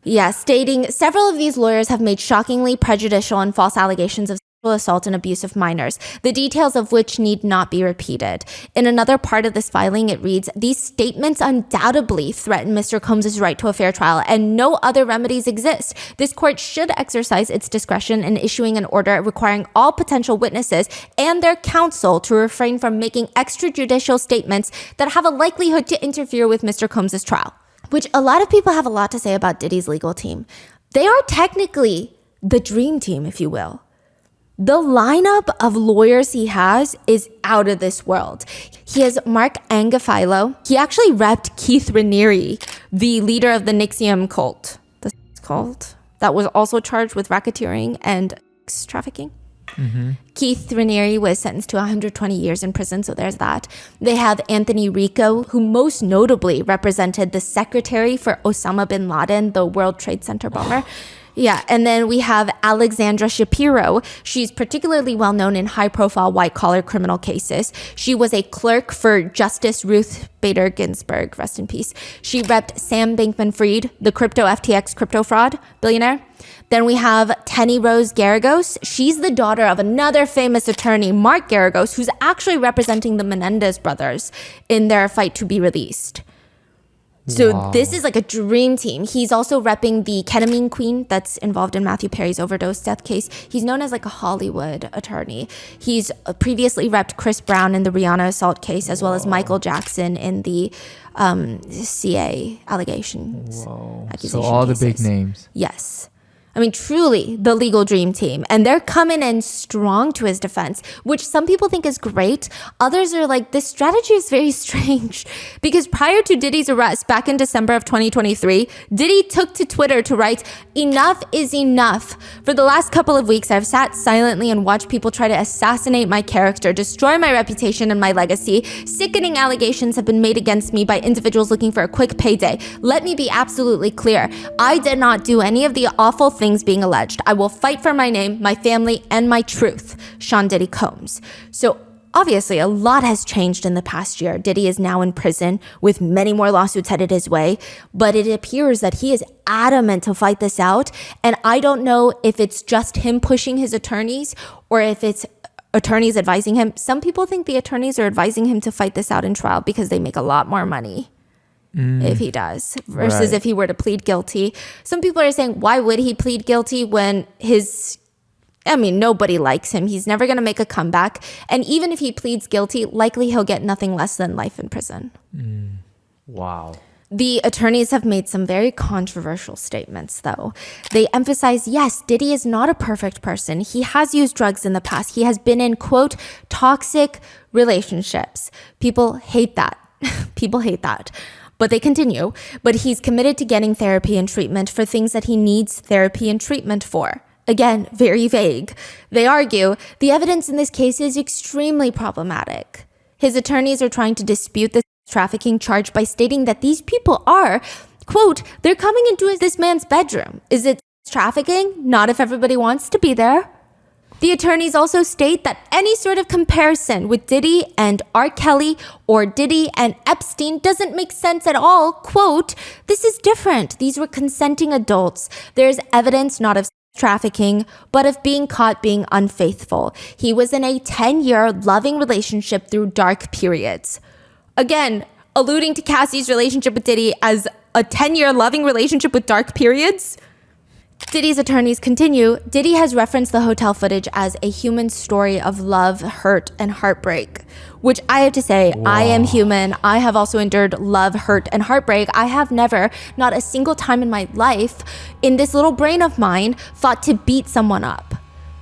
Yeah, stating several of these lawyers have made shockingly prejudicial and false allegations of sexual assault and abuse of minors, the details of which need not be repeated. In another part of this filing, it reads, these statements undoubtedly threaten Mr. Combs' right to a fair trial and no other remedies exist. This court should exercise its discretion in issuing an order requiring all potential witnesses and their counsel to refrain from making extrajudicial statements that have a likelihood to interfere with Mr. Combs' trial. Which a lot of people have a lot to say about Diddy's legal team. They are technically the dream team, if you will. The lineup of lawyers he has is out of this world. He has Mark Angafilo. He actually repped Keith Raniere, the leader of the NXIVM cult. The cult that was also charged with racketeering and sex trafficking. Mm-hmm. Keith Raniere was sentenced to 120 years in prison, so there's that. They have Anthony Rico, who most notably represented the secretary for Osama bin Laden, the World Trade Center bomber. Yeah, and then we have Alexandra Shapiro. She's particularly well known in high-profile white-collar criminal cases. She was a clerk for Justice Ruth Bader Ginsburg, rest in peace. She repped Sam Bankman-Fried, the crypto FTX crypto fraud billionaire. Then we have Tenny Rose Garagos. She's the daughter of another famous attorney, Mark Garagos, who's actually representing the Menendez brothers in their fight to be released. So this is like a dream team. He's also repping the ketamine queen that's involved in Matthew Perry's overdose death case. He's known as like a Hollywood attorney. He's previously repped Chris Brown in the Rihanna assault case, as well as Michael Jackson in the CA allegations. So all the big names. Yes. I mean, truly the legal dream team. And they're coming in strong to his defense, which some people think is great. Others are like, this strategy is very strange. Because prior to Diddy's arrest back in December of 2023, Diddy took to Twitter to write, "Enough is enough. For the last couple of weeks, I've sat silently and watched people try to assassinate my character, destroy my reputation and my legacy. Sickening allegations have been made against me by individuals looking for a quick payday. Let me be absolutely clear. I did not do any of the awful things being alleged. I will fight for my name, my family, and my truth." Sean Diddy Combs. So obviously a lot has changed in the past year. Diddy is now in prison with many more lawsuits headed his way, but it appears that he is adamant to fight this out. And I don't know if it's just him pushing his attorneys or if it's attorneys advising him. Some people think the attorneys are advising him to fight this out in trial because they make a lot more money. If he does versus if he were to plead guilty. Some people are saying, why would he plead guilty when nobody likes him. He's never going to make a comeback. And even if he pleads guilty, likely he'll get nothing less than life in prison. Wow. The attorneys have made some very controversial statements, though. They emphasize, yes, Diddy is not a perfect person. He has used drugs in the past. He has been in, quote, toxic relationships. People hate that. People hate that. But they continue. But he's committed to getting therapy and treatment for things that he needs therapy and treatment for. Again, very vague. They argue the evidence in this case is extremely problematic. His attorneys are trying to dispute this trafficking charge by stating that these people are, quote, they're coming into this man's bedroom. Is it trafficking? Not if everybody wants to be there. The attorneys also state that any sort of comparison with Diddy and R. Kelly or Diddy and Epstein doesn't make sense at all. Quote, this is different. These were consenting adults. There's evidence not of trafficking, but of being caught being unfaithful. He was in a 10-year loving relationship through dark periods. Again, alluding to Cassie's relationship with Diddy as a 10-year loving relationship with dark periods. Diddy's attorneys continue, Diddy has referenced the hotel footage as a human story of love, hurt, and heartbreak, which I have to say, I am human. I have also endured love, hurt, and heartbreak. I have never, not a single time in my life, in this little brain of mine, thought to beat someone up.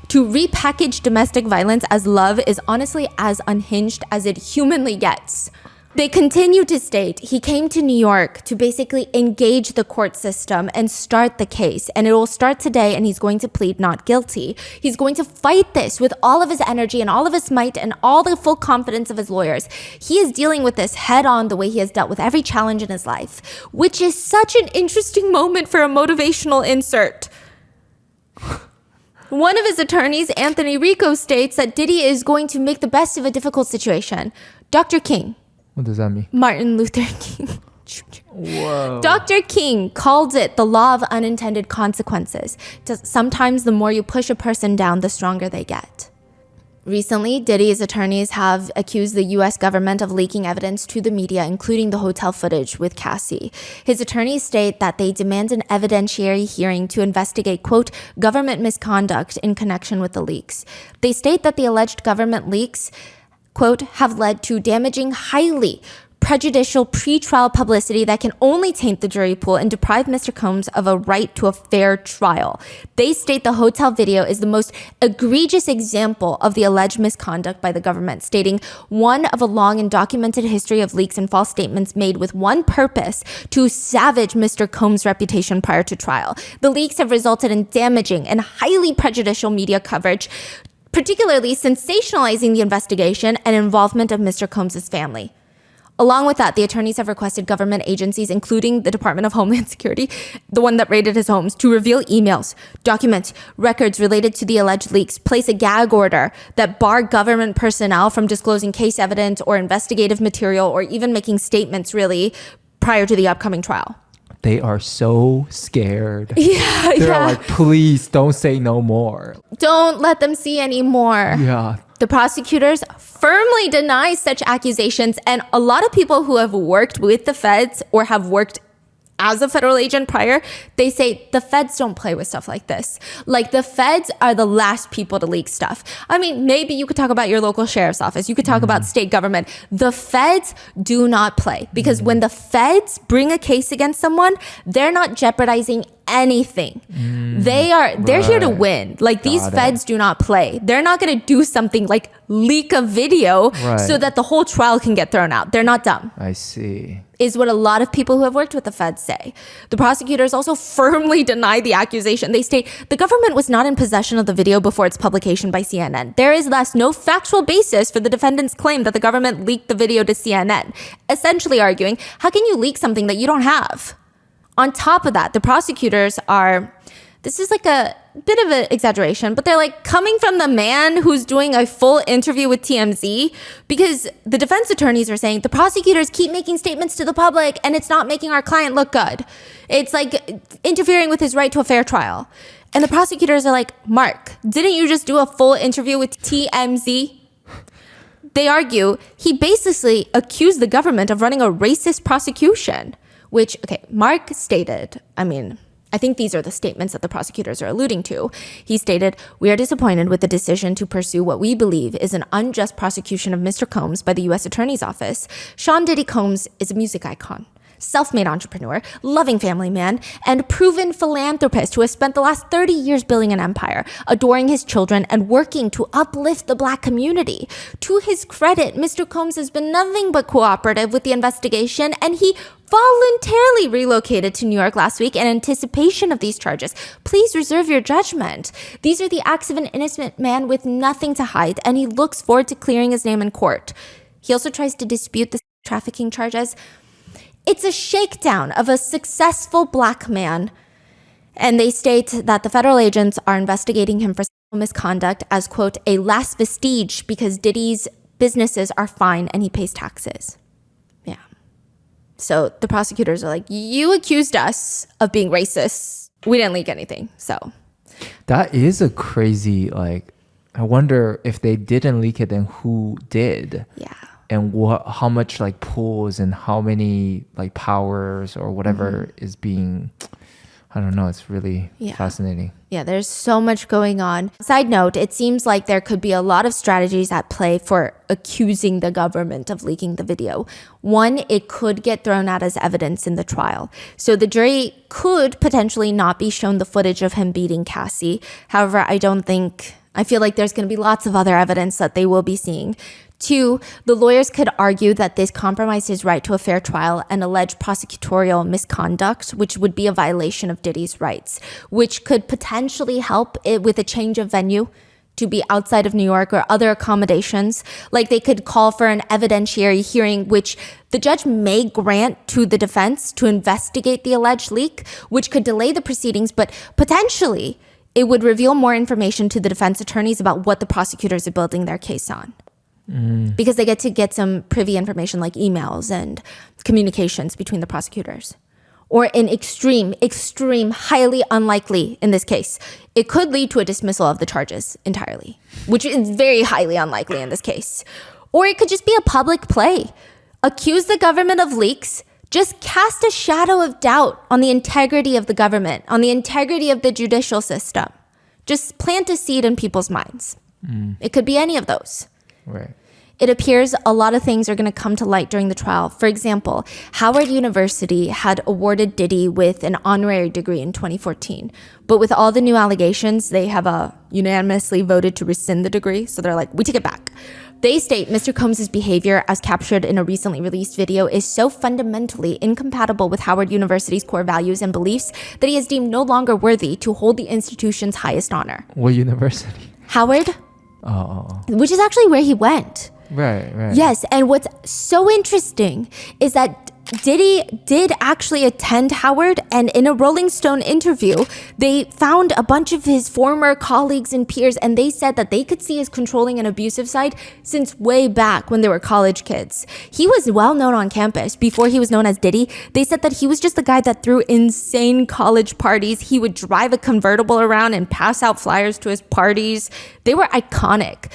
To repackage domestic violence as love is honestly as unhinged as it humanly gets. They continue to state he came to New York to basically engage the court system and start the case. And it will start today, and he's going to plead not guilty. He's going to fight this with all of his energy and all of his might and all the full confidence of his lawyers. He is dealing with this head on the way he has dealt with every challenge in his life, which is such an interesting moment for a motivational insert. One of his attorneys, Anthony Rico, states that Diddy is going to make the best of a difficult situation. Dr. King. What does that mean? Martin Luther King. Whoa. Dr. King called it the law of unintended consequences. Sometimes the more you push a person down, the stronger they get. Recently, Diddy's attorneys have accused the U.S. government of leaking evidence to the media, including the hotel footage with Cassie. His attorneys state that they demand an evidentiary hearing to investigate, quote, government misconduct in connection with the leaks. They state that the alleged government leaks, quote, have led to damaging, highly prejudicial pretrial publicity that can only taint the jury pool and deprive Mr. Combs of a right to a fair trial. They state the hotel video is the most egregious example of the alleged misconduct by the government, stating one of a long and documented history of leaks and false statements made with one purpose: to savage Mr. Combs' reputation prior to trial. The leaks have resulted in damaging and highly prejudicial media coverage, particularly sensationalizing the investigation and involvement of Mr. Combs' family. Along with that, the attorneys have requested government agencies, including the Department of Homeland Security, the one that raided his homes, to reveal emails, documents, records related to the alleged leaks, place a gag order that bar government personnel from disclosing case evidence or investigative material or even making statements, really, prior to the upcoming trial. They are so scared. Yeah, They're like, please don't say no more. Don't let them see anymore. Yeah. The prosecutors firmly deny such accusations, and a lot of people who have worked with the feds or have worked as a federal agent prior, they say the feds don't play with stuff like this. Like, the feds are the last people to leak stuff. I mean, maybe you could talk about your local sheriff's office. You could talk about state government. The feds do not play, because when the feds bring a case against someone, they're not jeopardizing anything. They're here to win. Like, these feds do not play. They're not going to do something like leak a video so that the whole trial can get thrown out. They're not dumb. I see. Is what a lot of people who have worked with the feds say. The prosecutors also firmly deny the accusation. They state the government was not in possession of the video before its publication by CNN. There is thus no factual basis for the defendant's claim that the government leaked the video to CNN, essentially arguing, how can you leak something that you don't have? On top of that, the prosecutors are, this is like a bit of an exaggeration, but they're like coming from the man who's doing a full interview with TMZ, because the defense attorneys are saying the prosecutors keep making statements to the public and it's not making our client look good. It's like interfering with his right to a fair trial. And the prosecutors are like, Mark, didn't you just do a full interview with TMZ? They argue he basically accused the government of running a racist prosecution, which, okay, Mark stated, I think these are the statements that the prosecutors are alluding to. He stated, we are disappointed with the decision to pursue what we believe is an unjust prosecution of Mr. Combs by the U.S. Attorney's Office. Sean Diddy Combs is a music icon, self-made entrepreneur, loving family man, and proven philanthropist who has spent the last 30 years building an empire, adoring his children, and working to uplift the Black community. To his credit, Mr. Combs has been nothing but cooperative with the investigation, and he voluntarily relocated to New York last week in anticipation of these charges. Please reserve your judgment. These are the acts of an innocent man with nothing to hide, and he looks forward to clearing his name in court. He also tries to dispute the trafficking charges. It's a shakedown of a successful Black man, and they state that the federal agents are investigating him for sexual misconduct as, quote, a last vestige because Diddy's businesses are fine and he pays taxes. Yeah. So the prosecutors are like, you accused us of being racist. We didn't leak anything. So that is a crazy, like, I wonder if they didn't leak it, then who did? Yeah. And how much like pools and how many like powers or whatever is being, I don't know. It's really fascinating. Yeah, there's so much going on. Side note, it seems like there could be a lot of strategies at play for accusing the government of leaking the video. One, it could get thrown out as evidence in the trial. So the jury could potentially not be shown the footage of him beating Cassie. However, I feel like there's going to be lots of other evidence that they will be seeing. Two, the lawyers could argue that this compromised his right to a fair trial and alleged prosecutorial misconduct, which would be a violation of Diddy's rights, which could potentially help it with a change of venue to be outside of New York or other accommodations. Like they could call for an evidentiary hearing, which the judge may grant to the defense to investigate the alleged leak, which could delay the proceedings, but potentially it would reveal more information to the defense attorneys about what the prosecutors are building their case on. Because they get some privy information like emails and communications between the prosecutors. Or in extreme, highly unlikely in this case, it could lead to a dismissal of the charges entirely, which is very highly unlikely in this case. Or it could just be a public play. Accuse the government of leaks, just cast a shadow of doubt on the integrity of the government, on the integrity of the judicial system. Just plant a seed in people's minds. It could be any of those. Right. It appears a lot of things are going to come to light during the trial. For example, Howard University had awarded Diddy with an honorary degree in 2014. But with all the new allegations, they have unanimously voted to rescind the degree. So they're like, we take it back. They state Mr. Combs' behavior, as captured in a recently released video, is so fundamentally incompatible with Howard University's core values and beliefs that he is deemed no longer worthy to hold the institution's highest honor. What university? Howard. Which is actually where he went. Right. Yes, and what's so interesting is that Diddy did actually attend Howard, and in a Rolling Stone interview, they found a bunch of his former colleagues and peers, and they said that they could see his controlling and abusive side since way back when they were college kids. He was well known on campus before he was known as Diddy. They said that he was just the guy that threw insane college parties. He would drive a convertible around and pass out flyers to his parties. They were iconic.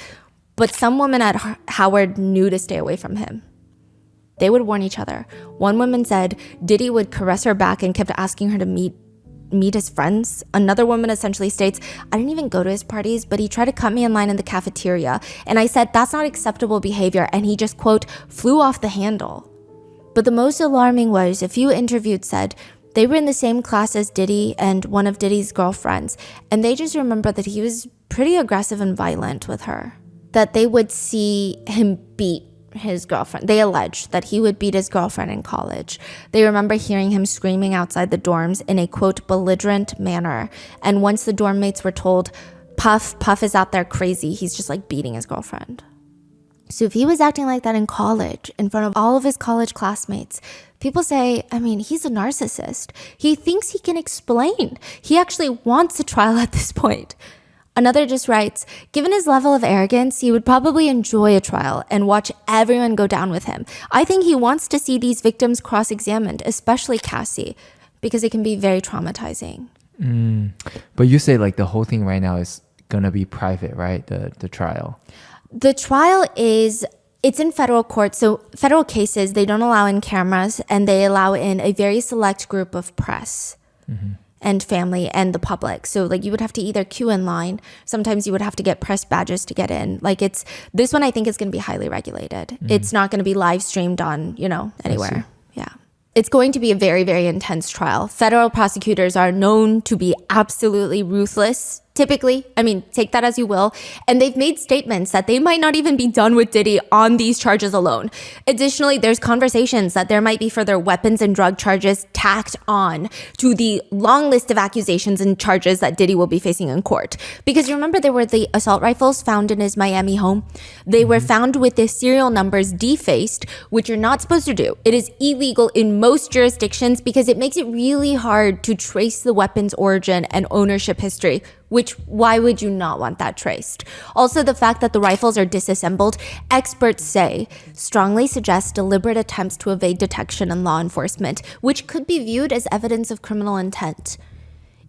But some women at Howard knew to stay away from him. They would warn each other. One woman said Diddy would caress her back and kept asking her to meet his friends. Another woman essentially states, I didn't even go to his parties, but he tried to cut me in line in the cafeteria. And I said, that's not acceptable behavior. And he just, quote, flew off the handle. But the most alarming was a few interviewed said they were in the same class as Diddy and one of Diddy's girlfriends. And they just remember that he was pretty aggressive and violent with her. That they would see him beat his girlfriend. They alleged that he would beat his girlfriend in college. They remember hearing him screaming outside the dorms in a, quote, belligerent manner. And once the dorm mates were told, Puff is out there crazy, he's just like beating his girlfriend. So if he was acting like that in college, in front of all of his college classmates, people say, I mean, he's a narcissist. He thinks he can explain. He actually wants a trial at this point. Another just writes, given his level of arrogance, he would probably enjoy a trial and watch everyone go down with him. I think he wants to see these victims cross-examined, especially Cassie, because it can be very traumatizing. But you say like the whole thing right now is going to be private, right? The trial. The trial it's in federal court. So federal cases, they don't allow in cameras and they allow in a very select group of press. And family and the public. So like you would have to either queue in line. Sometimes you would have to get press badges to get in. Like this one I think is going to be highly regulated. It's not going to be live streamed on, anywhere. Yeah. It's going to be a very, very intense trial. Federal prosecutors are known to be absolutely ruthless. Typically, I mean, take that as you will. And they've made statements that they might not even be done with Diddy on these charges alone. Additionally, there's conversations that there might be further weapons and drug charges tacked on to the long list of accusations and charges that Diddy will be facing in court. Because you remember there were the assault rifles found in his Miami home? They were found with the serial numbers defaced, which you're not supposed to do. It is illegal in most jurisdictions because it makes it really hard to trace the weapon's origin and ownership history. Why would you not want that traced? Also, the fact that the rifles are disassembled, experts say, strongly suggests deliberate attempts to evade detection and law enforcement, which could be viewed as evidence of criminal intent.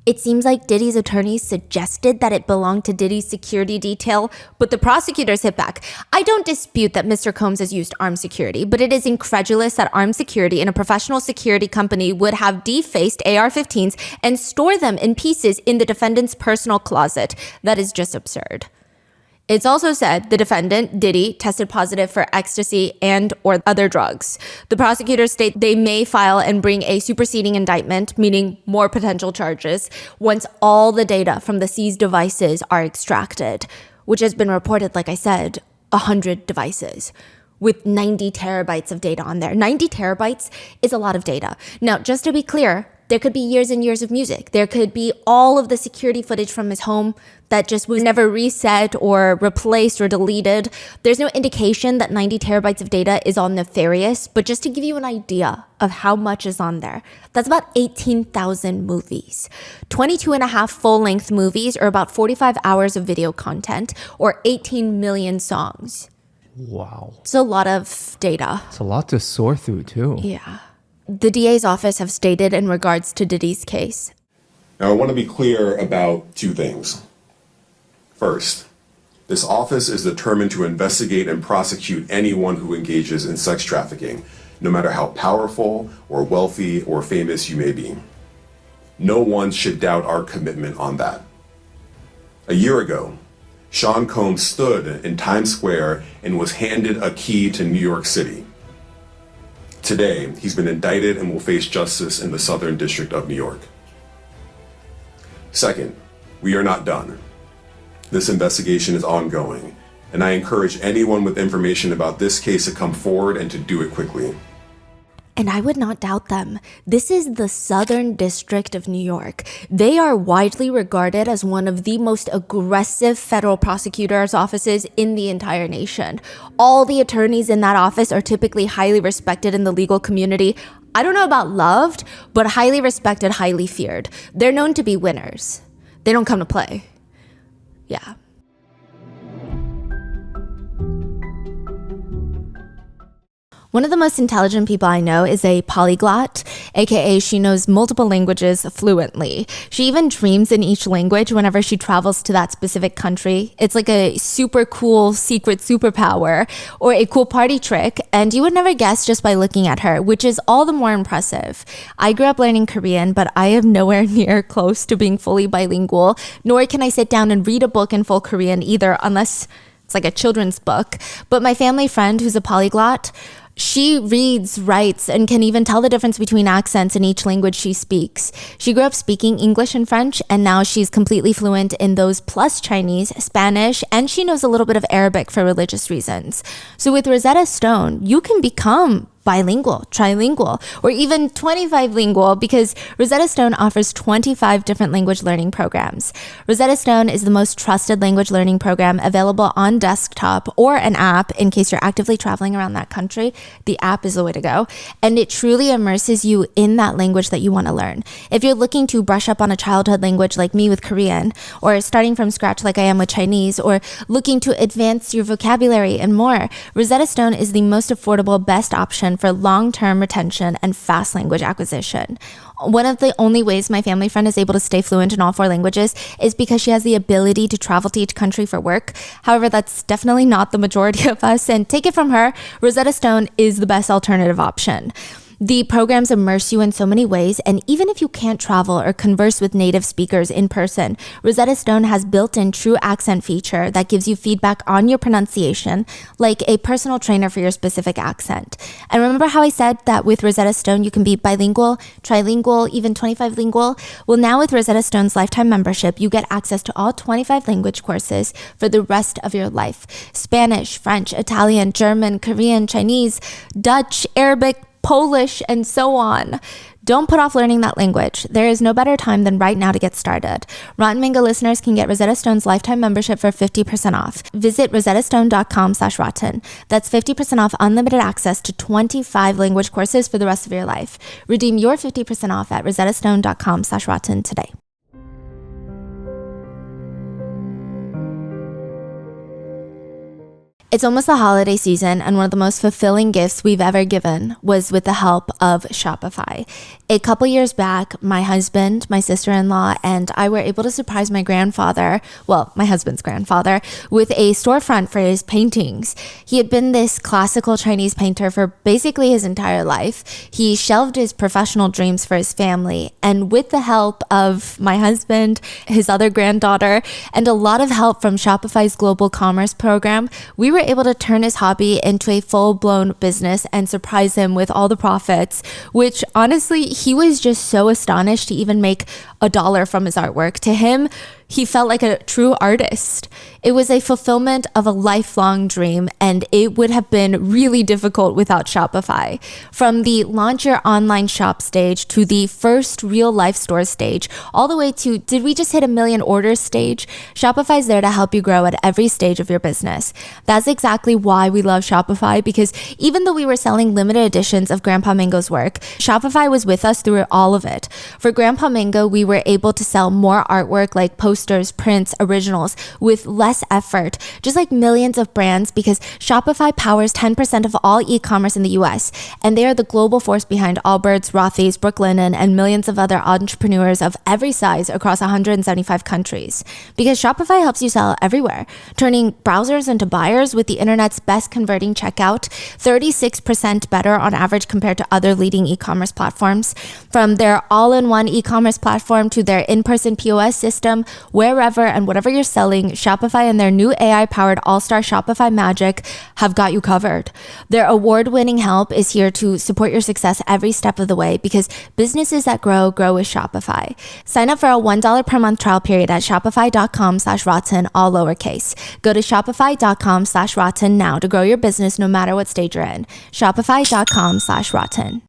It seems like Diddy's attorneys suggested that it belonged to Diddy's security detail, but the prosecutors hit back. I don't dispute that Mr. Combs has used armed security, but it is incredulous that armed security in a professional security company would have defaced AR-15s and store them in pieces in the defendant's personal closet. That is just absurd. It's also said the defendant, Diddy, tested positive for ecstasy and or other drugs. The prosecutors state they may file and bring a superseding indictment, meaning more potential charges, once all the data from the seized devices are extracted, which has been reported, like I said, 100 devices with 90 terabytes of data on there. 90 terabytes is a lot of data. Now, just to be clear, there could be years and years of music. There could be all of the security footage from his home that just was never reset or replaced or deleted. There's no indication that 90 terabytes of data is all nefarious, but just to give you an idea of how much is on there, that's about 18,000 movies. 22 and a half full-length movies or about 45 hours of video content or 18 million songs. Wow. It's a lot of data. It's a lot to sort through too. Yeah. The DA's office have stated in regards to Diddy's case. Now, I want to be clear about two things. First, this office is determined to investigate and prosecute anyone who engages in sex trafficking, no matter how powerful or wealthy or famous you may be. No one should doubt our commitment on that. A year ago, Sean Combs stood in Times Square and was handed a key to New York City. Today, he's been indicted and will face justice in the Southern District of New York. Second, we are not done. This investigation is ongoing, and I encourage anyone with information about this case to come forward and to do it quickly. And I would not doubt them. This is the Southern District of New York. They are widely regarded as one of the most aggressive federal prosecutors' offices in the entire nation. All the attorneys in that office are typically highly respected in the legal community. I don't know about loved, but highly respected, highly feared. They're known to be winners. They don't come to play. Yeah. One of the most intelligent people I know is a polyglot, aka she knows multiple languages fluently. She even dreams in each language whenever she travels to that specific country. It's like a super cool secret superpower or a cool party trick, and you would never guess just by looking at her, which is all the more impressive. I grew up learning Korean, but I am nowhere near close to being fully bilingual, nor can I sit down and read a book in full Korean either, unless it's like a children's book. But my family friend who's a polyglot, she reads, writes, and can even tell the difference between accents in each language she speaks. She grew up speaking English and French, and now she's completely fluent in those plus Chinese, Spanish, and she knows a little bit of Arabic for religious reasons. So with Rosetta Stone, you can become bilingual, trilingual, or even 25 lingual because Rosetta Stone offers 25 different language learning programs. Rosetta Stone is the most trusted language learning program available on desktop or an app in case you're actively traveling around that country. The app is the way to go, and it truly immerses you in that language that you want to learn. If you're looking to brush up on a childhood language like me with Korean, or starting from scratch like I am with Chinese, or looking to advance your vocabulary and more, Rosetta Stone is the most affordable, best option for long-term retention and fast language acquisition. One of the only ways my family friend is able to stay fluent in all 4 languages is because she has the ability to travel to each country for work. However, that's definitely not the majority of us, and take it from her, Rosetta Stone is the best alternative option. The programs immerse you in so many ways, and even if you can't travel or converse with native speakers in person, Rosetta Stone has built-in true accent feature that gives you feedback on your pronunciation, like a personal trainer for your specific accent. And remember how I said that with Rosetta Stone you can be bilingual, trilingual, even 25 lingual? Well, now with Rosetta Stone's lifetime membership, you get access to all 25 language courses for the rest of your life. Spanish, French, Italian, German, Korean, Chinese, Dutch, Arabic, Polish, and so on. Don't put off learning that language. There is no better time than right now to get started. Rotten Mango listeners can get Rosetta Stone's lifetime membership for 50% off. Visit rosettastone.com/rotten. That's 50% off unlimited access to 25 language courses for the rest of your life. Redeem your 50% off at rosettastone.com/rotten today. It's almost the holiday season, and one of the most fulfilling gifts we've ever given was with the help of Shopify. A couple years back, my husband, my sister-in-law, and I were able to surprise my grandfather, well, my husband's grandfather, with a storefront for his paintings. He had been this classical Chinese painter for basically his entire life. He shelved his professional dreams for his family, and with the help of my husband, his other granddaughter, and a lot of help from Shopify's global commerce program, we were able to turn his hobby into a full-blown business and surprise him with all the profits, which honestly, he was just so astonished to even make $1 from his artwork. To him, he felt like a true artist. It was a fulfillment of a lifelong dream, and it would have been really difficult without Shopify. From the launch your online shop stage to the first real life store stage, all the way to did we just hit 1 million orders stage, Shopify is there to help you grow at every stage of your business. That's exactly why we love Shopify, because even though we were selling limited editions of Grandpa Mango's work, Shopify was with us through all of it. For Grandpa Mango, we were able to sell more artwork like posters, prints, originals with less effort, just like millions of brands, because Shopify powers 10% of all e-commerce in the US, and they are the global force behind Allbirds, Rothy's, Brooklinen, and millions of other entrepreneurs of every size across 175 countries. Because Shopify helps you sell everywhere, turning browsers into buyers with the internet's best converting checkout, 36% better on average compared to other leading e-commerce platforms. From their all-in-one e-commerce platform to their in-person POS system, wherever and whatever you're selling, Shopify and their new AI-powered all-star Shopify magic have got you covered. Their award-winning help is here to support your success every step of the way, because businesses that grow with Shopify. Sign up for a $1 per month trial period at shopify.com/rotten, all lowercase. Go to shopify.com/rotten now to grow your business no matter what stage you're in. Shopify.com/rotten.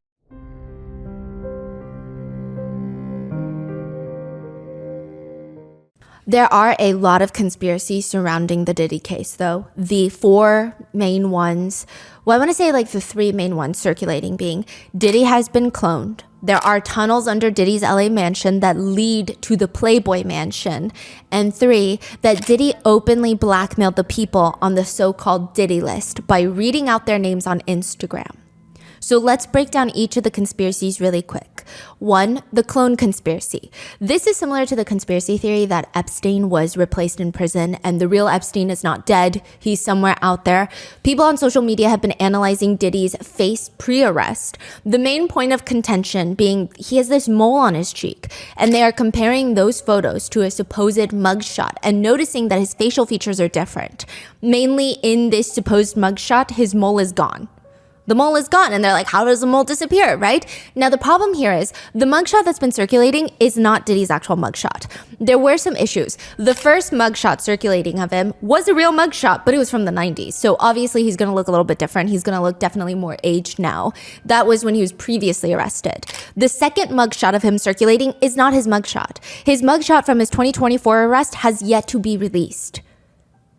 There are a lot of conspiracies surrounding the Diddy case, though. The 4 main ones, well, I want to say like the 3 main ones circulating being Diddy has been cloned. There are tunnels under Diddy's LA mansion that lead to the Playboy mansion. And 3, that Diddy openly blackmailed the people on the so-called Diddy list by reading out their names on Instagram. So let's break down each of the conspiracies really quick. 1, the clone conspiracy. This is similar to the conspiracy theory that Epstein was replaced in prison and the real Epstein is not dead. He's somewhere out there. People on social media have been analyzing Diddy's face pre-arrest. The main point of contention being he has this mole on his cheek, and they are comparing those photos to a supposed mugshot and noticing that his facial features are different. Mainly in this supposed mugshot, his mole is gone. The mole is gone, and they're like, how does the mole disappear, right? Now, the problem here is the mugshot that's been circulating is not Diddy's actual mugshot. There were some issues. The first mugshot circulating of him was a real mugshot, but it was from the 90s. So obviously he's going to look a little bit different. He's going to look definitely more aged now. That was when he was previously arrested. The second mugshot of him circulating is not his mugshot. His mugshot from his 2024 arrest has yet to be released.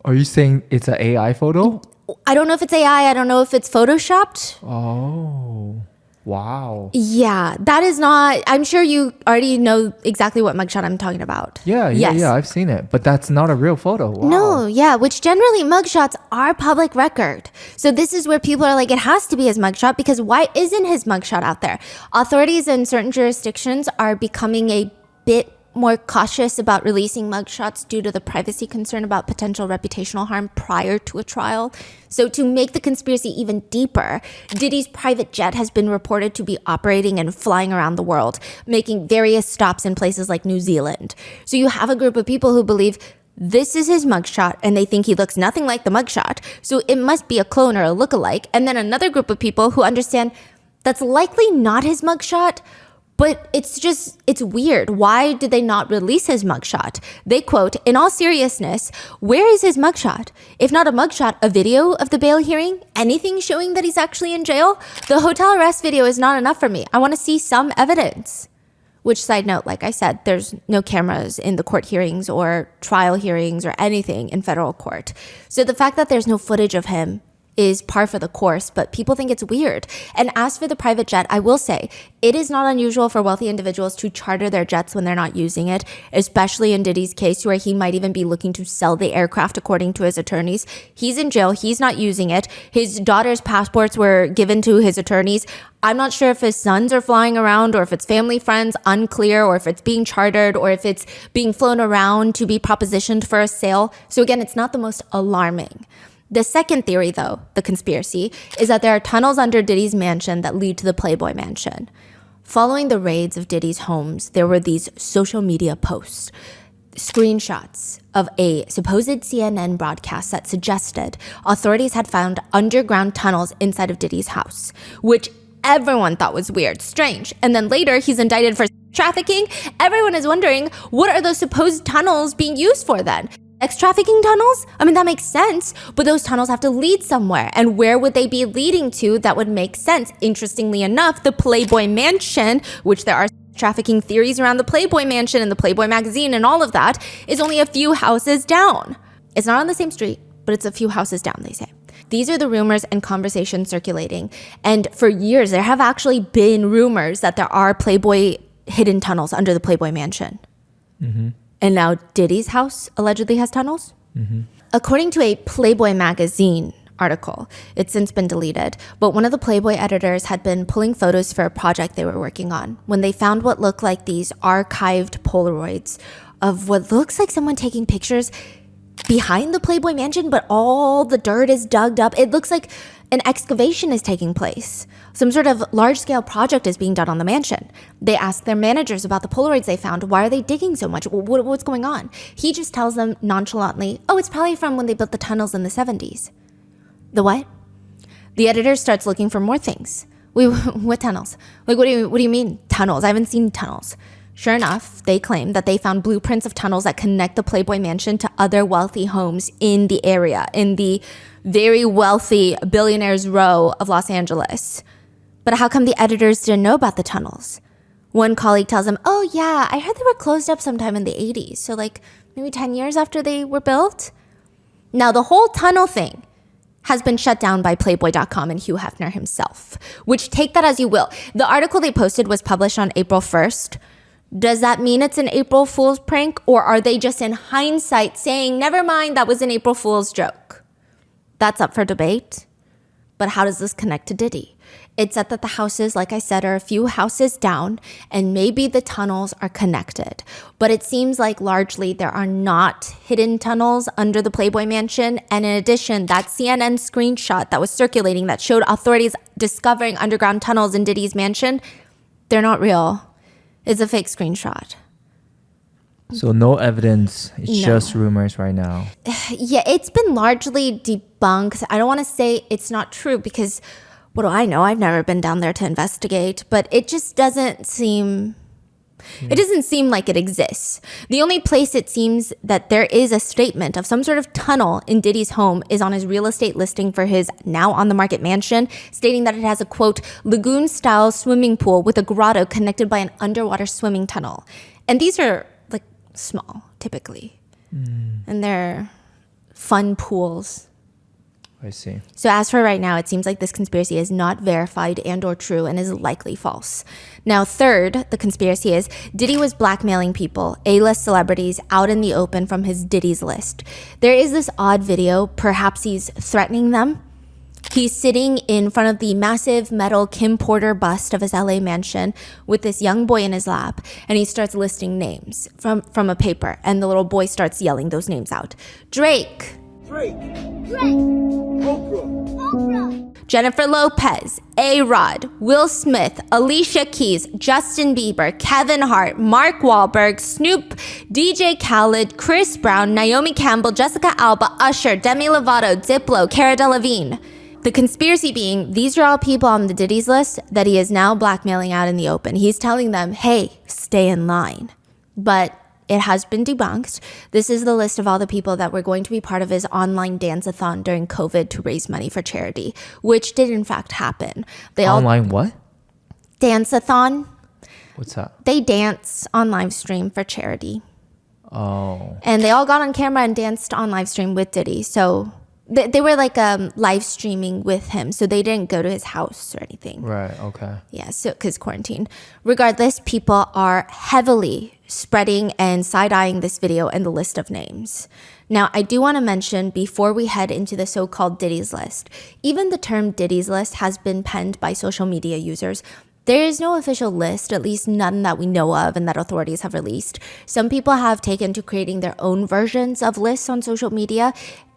Are you saying it's an AI photo? I don't know if it's AI. I don't know if it's photoshopped. Oh, wow. Yeah, that is not... I'm sure you already know exactly what mugshot I'm talking about. Yeah, I've seen it. But that's not a real photo. Wow. No, yeah, which generally mugshots are public record. So this is where people are like, it has to be his mugshot because why isn't his mugshot out there? Authorities in certain jurisdictions are becoming a bit more cautious about releasing mugshots due to the privacy concern about potential reputational harm prior to a trial. So to make the conspiracy even deeper, Diddy's private jet has been reported to be operating and flying around the world, making various stops in places like New Zealand. So you have a group of people who believe this is his mugshot and they think he looks nothing like the mugshot, so it must be a clone or a lookalike. And then another group of people who understand that's likely not his mugshot, but it's weird. Why did they not release his mugshot? They quote, in all seriousness, where is his mugshot? If not a mugshot, a video of the bail hearing? Anything showing that he's actually in jail? The hotel arrest video is not enough for me. I want to see some evidence. Which, side note, like I said, there's no cameras in the court hearings or trial hearings or anything in federal court. So the fact that there's no footage of him is par for the course, but people think it's weird. And as for the private jet, I will say, it is not unusual for wealthy individuals to charter their jets when they're not using it, especially in Diddy's case where he might even be looking to sell the aircraft according to his attorneys. He's in jail, he's not using it. His daughter's passports were given to his attorneys. I'm not sure if his sons are flying around or if it's family friends, unclear, or if it's being chartered or if it's being flown around to be propositioned for a sale. So again, it's not the most alarming. The second theory, though, the conspiracy, is that there are tunnels under Diddy's mansion that lead to the Playboy Mansion. Following the raids of Diddy's homes, there were these social media posts, screenshots of a supposed CNN broadcast that suggested authorities had found underground tunnels inside of Diddy's house, which everyone thought was weird, strange. And then later, he's indicted for trafficking. Everyone is wondering, what are those supposed tunnels being used for then? Sex trafficking tunnels? I mean, that makes sense, but those tunnels have to lead somewhere. And where would they be leading to that would make sense? Interestingly enough, the Playboy Mansion, which there are trafficking theories around the Playboy Mansion and the Playboy magazine and all of that, is only a few houses down. It's not on the same street, but it's a few houses down, they say. These are the rumors and conversations circulating. And for years, there have actually been rumors that there are Playboy hidden tunnels under the Playboy Mansion. Mm-hmm. And now Diddy's house allegedly has tunnels? Mm-hmm. According to a Playboy magazine article, it's since been deleted, but one of the Playboy editors had been pulling photos for a project they were working on when they found what looked like these archived Polaroids of what looks like someone taking pictures behind the Playboy Mansion, but all the dirt is dug up. It looks like an excavation is taking place. Some sort of large-scale project is being done on the mansion. They ask their managers about the Polaroids they found. Why are they digging so much? What's going on? He just tells them nonchalantly, oh, it's probably from when they built the tunnels in the 70s. The what? The editor starts looking for more things. Wait, what tunnels? Like, what do you mean tunnels? I haven't seen tunnels. Sure enough, they claim that they found blueprints of tunnels that connect the Playboy Mansion to other wealthy homes in the area, in the very wealthy billionaires' row of Los Angeles. But how come the editors didn't know about the tunnels? One colleague tells them, oh yeah, I heard they were closed up sometime in the 80s. So like maybe 10 years after they were built. Now the whole tunnel thing has been shut down by Playboy.com and Hugh Hefner himself, which take that as you will. The article they posted was published on April 1st. Does that mean it's an April Fool's prank, or are they just in hindsight saying, never mind, that was an April Fool's joke? That's up for debate. But how does this connect to Diddy? It's said that the houses, like I said, are a few houses down, and maybe the tunnels are connected. But it seems like largely there are not hidden tunnels under the Playboy Mansion. And in addition, that CNN screenshot that was circulating that showed authorities discovering underground tunnels in Diddy's mansion, they're not real. It's a fake screenshot. So no evidence. It's just rumors right now. Yeah, it's been largely debunked. I don't want to say it's not true because what do I know? I've never been down there to investigate, but it just doesn't seem... It doesn't seem like it exists. The only place it seems that there is a statement of some sort of tunnel in Diddy's home is on his real estate listing for his now on the market mansion, stating that it has a, quote, lagoon-style swimming pool with a grotto connected by an underwater swimming tunnel. And these are like small, typically. And they're fun pools. I see. So as for right now, it seems like this conspiracy is not verified and or true and is likely false. Now, third, the conspiracy is Diddy was blackmailing people, A-list celebrities, out in the open from his Diddy's list. There is this odd video, perhaps he's threatening them. He's sitting in front of the massive metal Kim Porter bust of his LA mansion with this young boy in his lap, and he starts listing names from a paper, and the little boy starts yelling those names out. Drake. Oprah. Jennifer Lopez, A-Rod, Will Smith, Alicia Keys, Justin Bieber, Kevin Hart, Mark Wahlberg, Snoop, DJ Khaled, Chris Brown, Naomi Campbell, Jessica Alba, Usher, Demi Lovato, Diplo, Cara Delevingne. The conspiracy being, these are all people on the Diddy's list that he is now blackmailing out in the open. He's telling them, hey, stay in line. But it has been debunked. This is the list of all the people that were going to be part of his online dance-a-thon during COVID to raise money for charity, which did in fact happen. Online what? Dance-a-thon. What's that? They dance on live stream for charity. Oh. And they all got on camera and danced on live stream with Diddy. So they were like live streaming with him. So they didn't go to his house or anything. Right, okay. Yeah, so because quarantine. Regardless, people are heavily spreading and side-eyeing this video and the list of names. Now, I do want to mention before we head into the so-called Diddy's list, even the term Diddy's list has been penned by social media users. There is no official list, at least none that we know of and that authorities have released. Some people have taken to creating their own versions of lists on social media,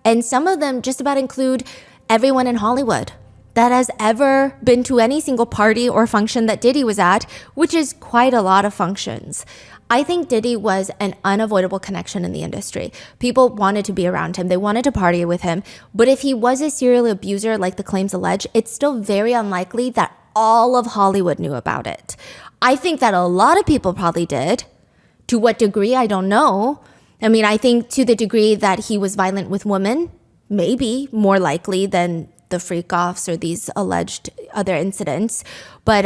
and some of them just about include everyone in Hollywood that has ever been to any single party or function that Diddy was at, which is quite a lot of functions. I think Diddy was an unavoidable connection in the industry. People wanted to be around him. They wanted to party with him. But if he was a serial abuser like the claims allege, it's still very unlikely that all of Hollywood knew about it. I think that a lot of people probably did. To what degree, I don't know. I mean, I think to the degree that he was violent with women, maybe more likely than the Freakoffs or these alleged other incidents. But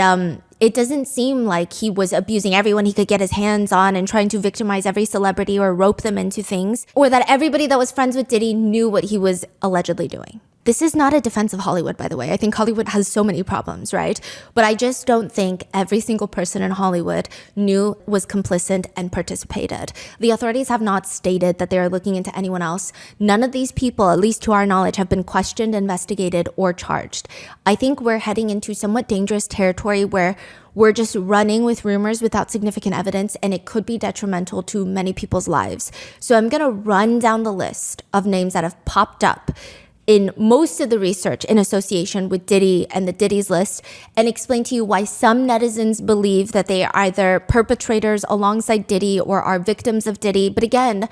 it doesn't seem like he was abusing everyone he could get his hands on and trying to victimize every celebrity or rope them into things, or that everybody that was friends with Diddy knew what he was allegedly doing. This is not a defense of Hollywood, by the way. I think Hollywood has so many problems, right? But I just don't think every single person in Hollywood knew, was complicit, and participated. The authorities have not stated that they are looking into anyone else. None of these people, at least to our knowledge, have been questioned, investigated, or charged. I think we're heading into somewhat dangerous territory where we're just running with rumors without significant evidence, and it could be detrimental to many people's lives. So I'm going to run down the list of names that have popped up in most of the research in association with Diddy and the Diddy's list, and explain to you why some netizens believe that they are either perpetrators alongside Diddy or are victims of Diddy. But again,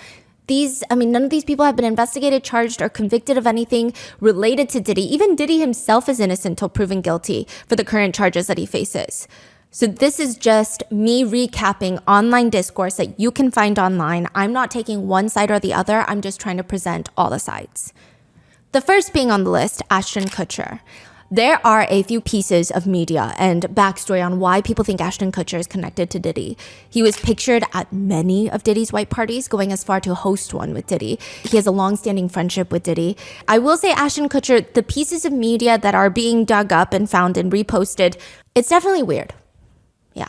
none of these people have been investigated, charged, or convicted of anything related to Diddy. Even Diddy himself is innocent till proven guilty for the current charges that he faces. So this is just me recapping online discourse that you can find online. I'm not taking one side or the other. I'm just trying to present all the sides. The first being on the list, Ashton Kutcher. There are a few pieces of media and backstory on why people think Ashton Kutcher is connected to Diddy. He was pictured at many of Diddy's white parties, going as far to host one with Diddy. He has a long-standing friendship with Diddy. I will say Ashton Kutcher, the pieces of media that are being dug up and found and reposted, it's definitely weird. Yeah.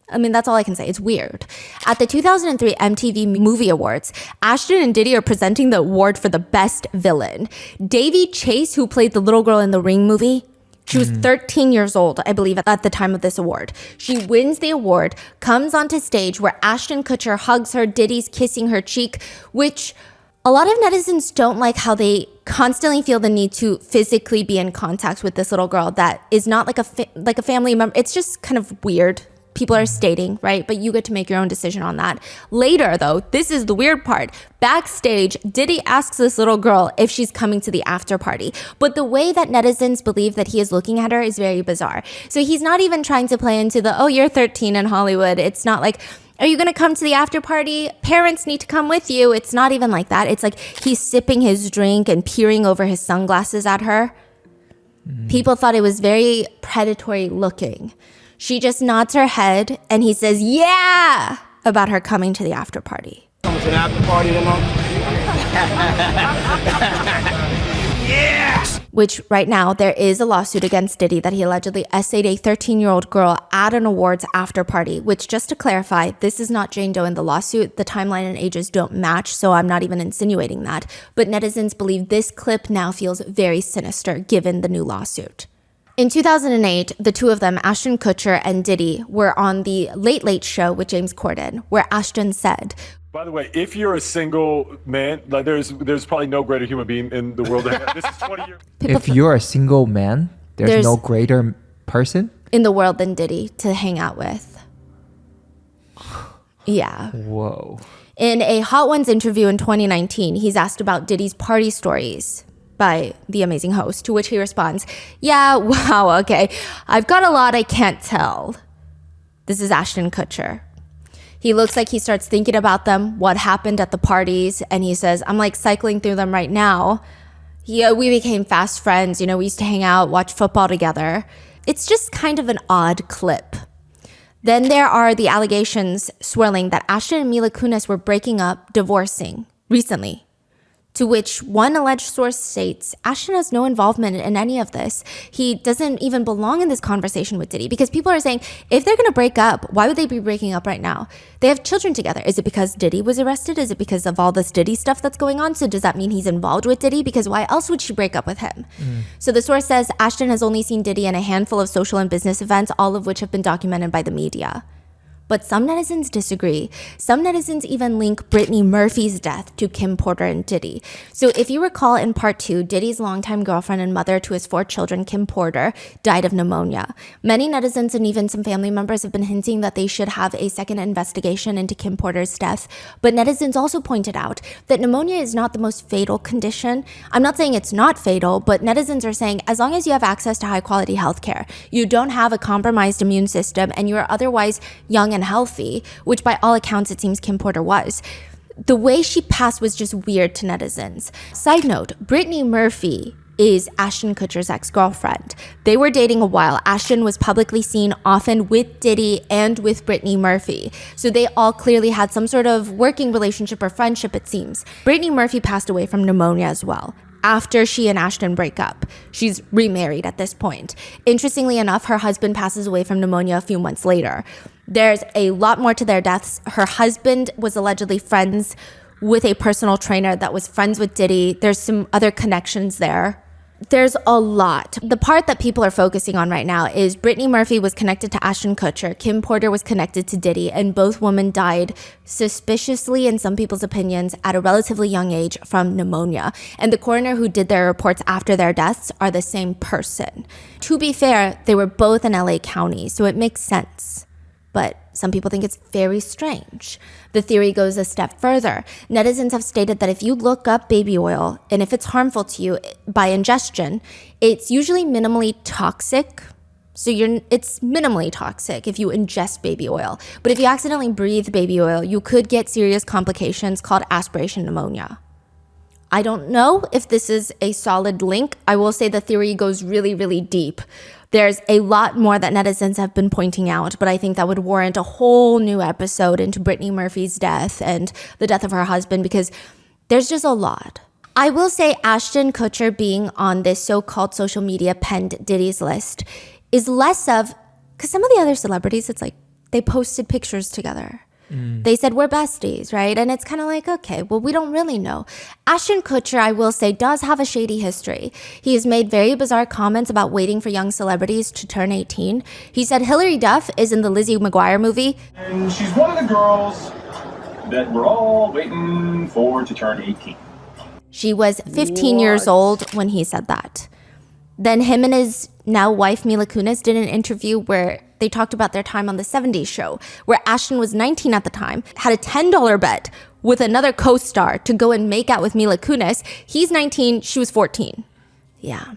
I mean, that's all I can say. It's weird. At the 2003 MTV Movie Awards, Ashton and Diddy are presenting the award for the best villain. Davy Chase, who played the little girl in the Ring movie, she was 13 years old, I believe, at the time of this award. She wins the award, comes onto stage where Ashton Kutcher hugs her, Diddy's kissing her cheek, which a lot of netizens don't like how they constantly feel the need to physically be in contact with this little girl that is not like a family member. It's just kind of weird. People are stating, right? But you get to make your own decision on that. Later, though, this is the weird part. Backstage, Diddy asks this little girl if she's coming to the after party. But the way that netizens believe that he is looking at her is very bizarre. So he's not even trying to play into the, oh, you're 13 in Hollywood. It's not like, are you going to come to the after party? Parents need to come with you. It's not even like that. It's like he's sipping his drink and peering over his sunglasses at her. People thought it was very predatory looking. She just nods her head and he says, yeah, about her coming to the after party. Coming to the after party tonight? Yeah! Which right now there is a lawsuit against Diddy that he allegedly essayed a 13-year-old girl at an awards after party, which, just to clarify, this is not Jane Doe in the lawsuit. The timeline and ages don't match, so I'm not even insinuating that. But netizens believe this clip now feels very sinister given the new lawsuit. In 2008, the two of them, Ashton Kutcher and Diddy, were on the Late Late Show with James Corden, where Ashton said, by the way, if you're a single man, like there's probably no greater human being in the world. This is 20 years. If you're a single man, there's no greater person in the world than Diddy to hang out with. Yeah. Whoa. In a Hot Ones interview in 2019, he's asked about Diddy's party stories by the amazing host, to which he responds, yeah, wow, okay, I've got a lot I can't tell. This is Ashton Kutcher. He looks like he starts thinking about them, what happened at the parties, and he says, I'm like cycling through them right now. Yeah, we became fast friends. You know, we used to hang out, watch football together. It's just kind of an odd clip. Then there are the allegations swirling that Ashton and Mila Kunis were breaking up, divorcing recently. To which one alleged source states, Ashton has no involvement in any of this. He doesn't even belong in this conversation with Diddy, because people are saying, if they're going to break up, why would they be breaking up right now? They have children together. Is it because Diddy was arrested? Is it because of all this Diddy stuff that's going on? So does that mean he's involved with Diddy? Because why else would she break up with him? So the source says Ashton has only seen Diddy in a handful of social and business events, all of which have been documented by the media. But some netizens disagree. Some netizens even link Brittany Murphy's death to Kim Porter and Diddy. So if you recall in part 2, Diddy's longtime girlfriend and mother to his 4 children, Kim Porter, died of pneumonia. Many netizens and even some family members have been hinting that they should have a second investigation into Kim Porter's death. But netizens also pointed out that pneumonia is not the most fatal condition. I'm not saying it's not fatal, but netizens are saying as long as you have access to high quality healthcare, you don't have a compromised immune system, and you are otherwise young and healthy, which by all accounts it seems Kim Porter was. The way she passed was just weird to netizens. Side note, Brittany Murphy is Ashton Kutcher's ex-girlfriend. They were dating a while. Ashton was publicly seen often with Diddy and with Brittany Murphy. So they all clearly had some sort of working relationship or friendship, it seems. Brittany Murphy passed away from pneumonia as well. After she and Ashton break up. She's remarried at this point. Interestingly enough, her husband passes away from pneumonia a few months later. There's a lot more to their deaths. Her husband was allegedly friends with a personal trainer that was friends with Diddy. There's some other connections there. There's a lot. The part that people are focusing on right now is Brittany Murphy was connected to Ashton Kutcher, Kim Porter was connected to Diddy, and both women died suspiciously, in some people's opinions, at a relatively young age from pneumonia. And the coroner who did their reports after their deaths are the same person. To be fair, they were both in LA County, so it makes sense. But some people think it's very strange. The theory goes a step further. Netizens have stated that if you look up baby oil, and if it's harmful to you by ingestion, it's usually minimally toxic. So it's minimally toxic if you ingest baby oil. But if you accidentally breathe baby oil, you could get serious complications called aspiration pneumonia. I don't know if this is a solid link. I will say the theory goes really, really deep. There's a lot more that netizens have been pointing out, but I think that would warrant a whole new episode into Brittany Murphy's death and the death of her husband, because there's just a lot. I will say Ashton Kutcher being on this so-called social media penned Diddy's list is less of, because some of the other celebrities, it's like They posted pictures together. They said, we're besties, right? And it's kind of like, okay, well, we don't really know. Ashton Kutcher, I will say, does have a shady history. He has made very bizarre comments about waiting for young celebrities to turn 18. He said Hilary Duff is in the Lizzie McGuire movie. And she's one of the girls that we're all waiting for to turn 18. She was 15 years old when he said that. Then him and his now wife, Mila Kunis, did an interview where they talked about their time on the 70s show, where Ashton was 19 at the time, had a $10 bet with another co-star to go and make out with Mila Kunis. He's 19, she was 14. Yeah.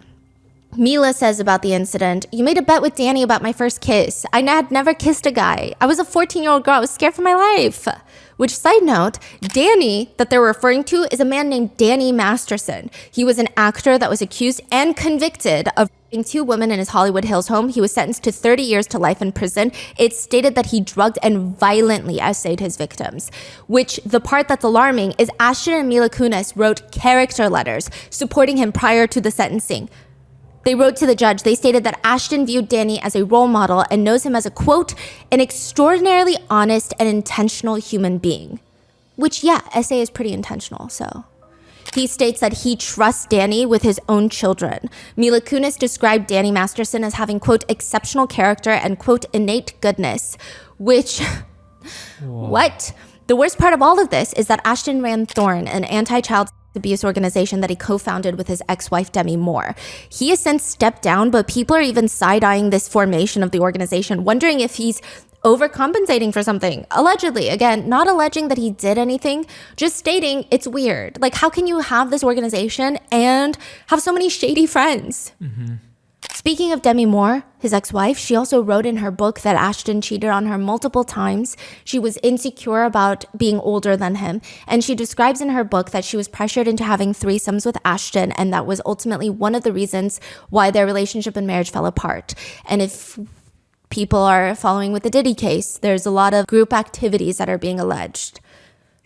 Mila says about the incident, you made a bet with Danny about my first kiss. I had never kissed a guy. I was a 14-year-old girl. I was scared for my life. Which, side note, Danny that they're referring to is a man named Danny Masterson. He was an actor that was accused and convicted of raping 2 women in his Hollywood Hills home. He was sentenced to 30 years to life in prison. It's stated that he drugged and violently essayed his victims. Which, the part that's alarming is Ashton and Mila Kunis wrote character letters supporting him prior to the sentencing. They wrote to the judge. They stated that Ashton viewed Danny as a role model and knows him as a, quote, an extraordinarily honest and intentional human being. Which, yeah, essay is pretty intentional, so. He states that he trusts Danny with his own children. Mila Kunis described Danny Masterson as having, quote, exceptional character and, quote, innate goodness. Which, what? The worst part of all of this is that Ashton ran Thorn, an anti-child abuse organization that he co-founded with his ex-wife Demi Moore. He has since stepped down, but people are even side-eyeing this formation of the organization, wondering if he's overcompensating for something. Allegedly, again, not alleging that he did anything, just stating it's weird. Like, how can you have this organization and have so many shady friends? Speaking of Demi Moore, his ex-wife, she also wrote in her book that Ashton cheated on her multiple times. She was insecure about being older than him. And she describes in her book that she was pressured into having threesomes with Ashton. And that was ultimately one of the reasons why their relationship and marriage fell apart. And if people are following with the Diddy case, there's a lot of group activities that are being alleged.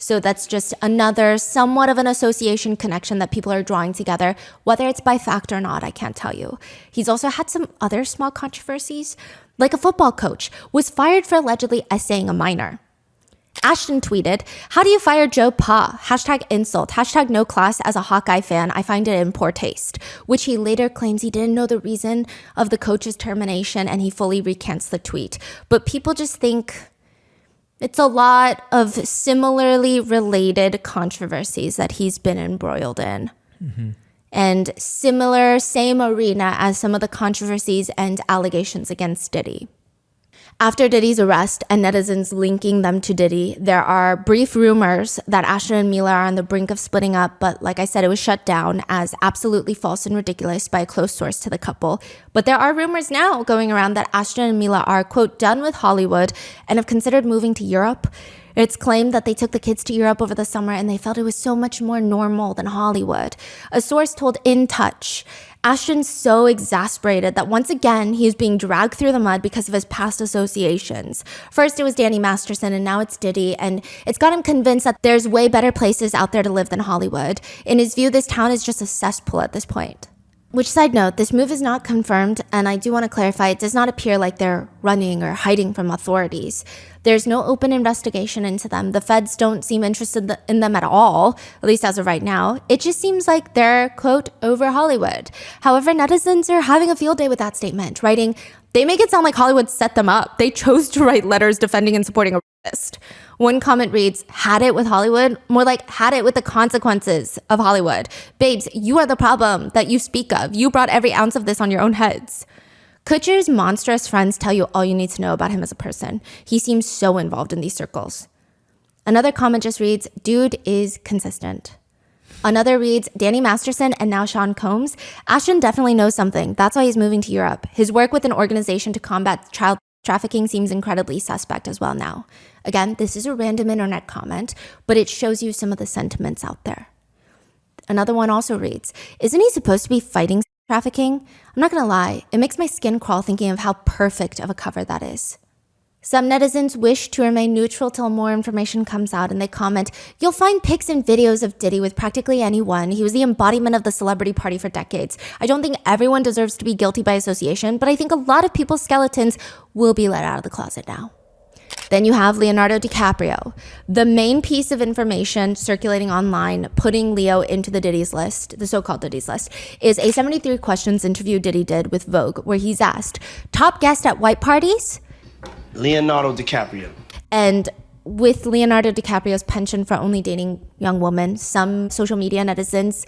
So that's just another somewhat of an association connection that people are drawing together. Whether it's by fact or not, I can't tell you. He's also had some other small controversies, like a football coach was fired for allegedly essaying a minor. Ashton tweeted, how do you fire Joe Pa? Hashtag insult. Hashtag no class. As a Hawkeye fan, I find it in poor taste. Which he later claims he didn't know the reason of the coach's termination and he fully recants the tweet. But people just think it's a lot of similarly related controversies that he's been embroiled in. And similar, same arena as some of the controversies and allegations against Diddy. After Diddy's arrest and netizens linking them to Diddy, there are brief rumors that Ashton and Mila are on the brink of splitting up, but like I said, it was shut down as absolutely false and ridiculous by a close source to the couple. But there are rumors now going around that Ashton and Mila are, quote, done with Hollywood and have considered moving to Europe. It's claimed that they took the kids to Europe over the summer and they felt it was so much more normal than Hollywood. A source told In Touch, Ashton's so exasperated that once again, he is being dragged through the mud because of his past associations. First, it was Danny Masterson, and now it's Diddy, and it's got him convinced that there's way better places out there to live than Hollywood. In his view, this town is just a cesspool at this point. Which, side note, this move is not confirmed, and I do want to clarify, it does not appear like they're running or hiding from authorities. There's no open investigation into them. The feds don't seem interested in them at all, at least as of right now. It just seems like they're, quote, over Hollywood. However, netizens are having a field day with that statement, writing, they make it sound like Hollywood set them up. They chose to write letters defending and supporting a rapist. One comment reads, had it with Hollywood? More like, had it with the consequences of Hollywood. Babes, you are the problem that you speak of. You brought every ounce of this on your own heads. Kutcher's monstrous friends tell you all you need to know about him as a person. He seems so involved in these circles. Another comment just reads, dude is consistent. Another reads, Danny Masterson and now Sean Combs. Ashton definitely knows something. That's why he's moving to Europe. His work with an organization to combat child trafficking seems incredibly suspect as well now. Again, this is a random internet comment, but it shows you some of the sentiments out there. Another one also reads, isn't he supposed to be fighting trafficking? I'm not gonna lie, it makes my skin crawl thinking of how perfect of a cover that is. Some netizens wish to remain neutral till more information comes out, and they comment, you'll find pics and videos of Diddy with practically anyone. He was the embodiment of the celebrity party for decades. I don't think everyone deserves to be guilty by association, but I think a lot of people's skeletons will be let out of the closet now. Then you have Leonardo DiCaprio. The main piece of information circulating online, putting Leo into the Diddy's list, the so-called Diddy's list, is a 73 questions interview Diddy did with Vogue, where he's asked, top guest at white parties? Leonardo DiCaprio. And with Leonardo DiCaprio's penchant for only dating young women, some social media netizens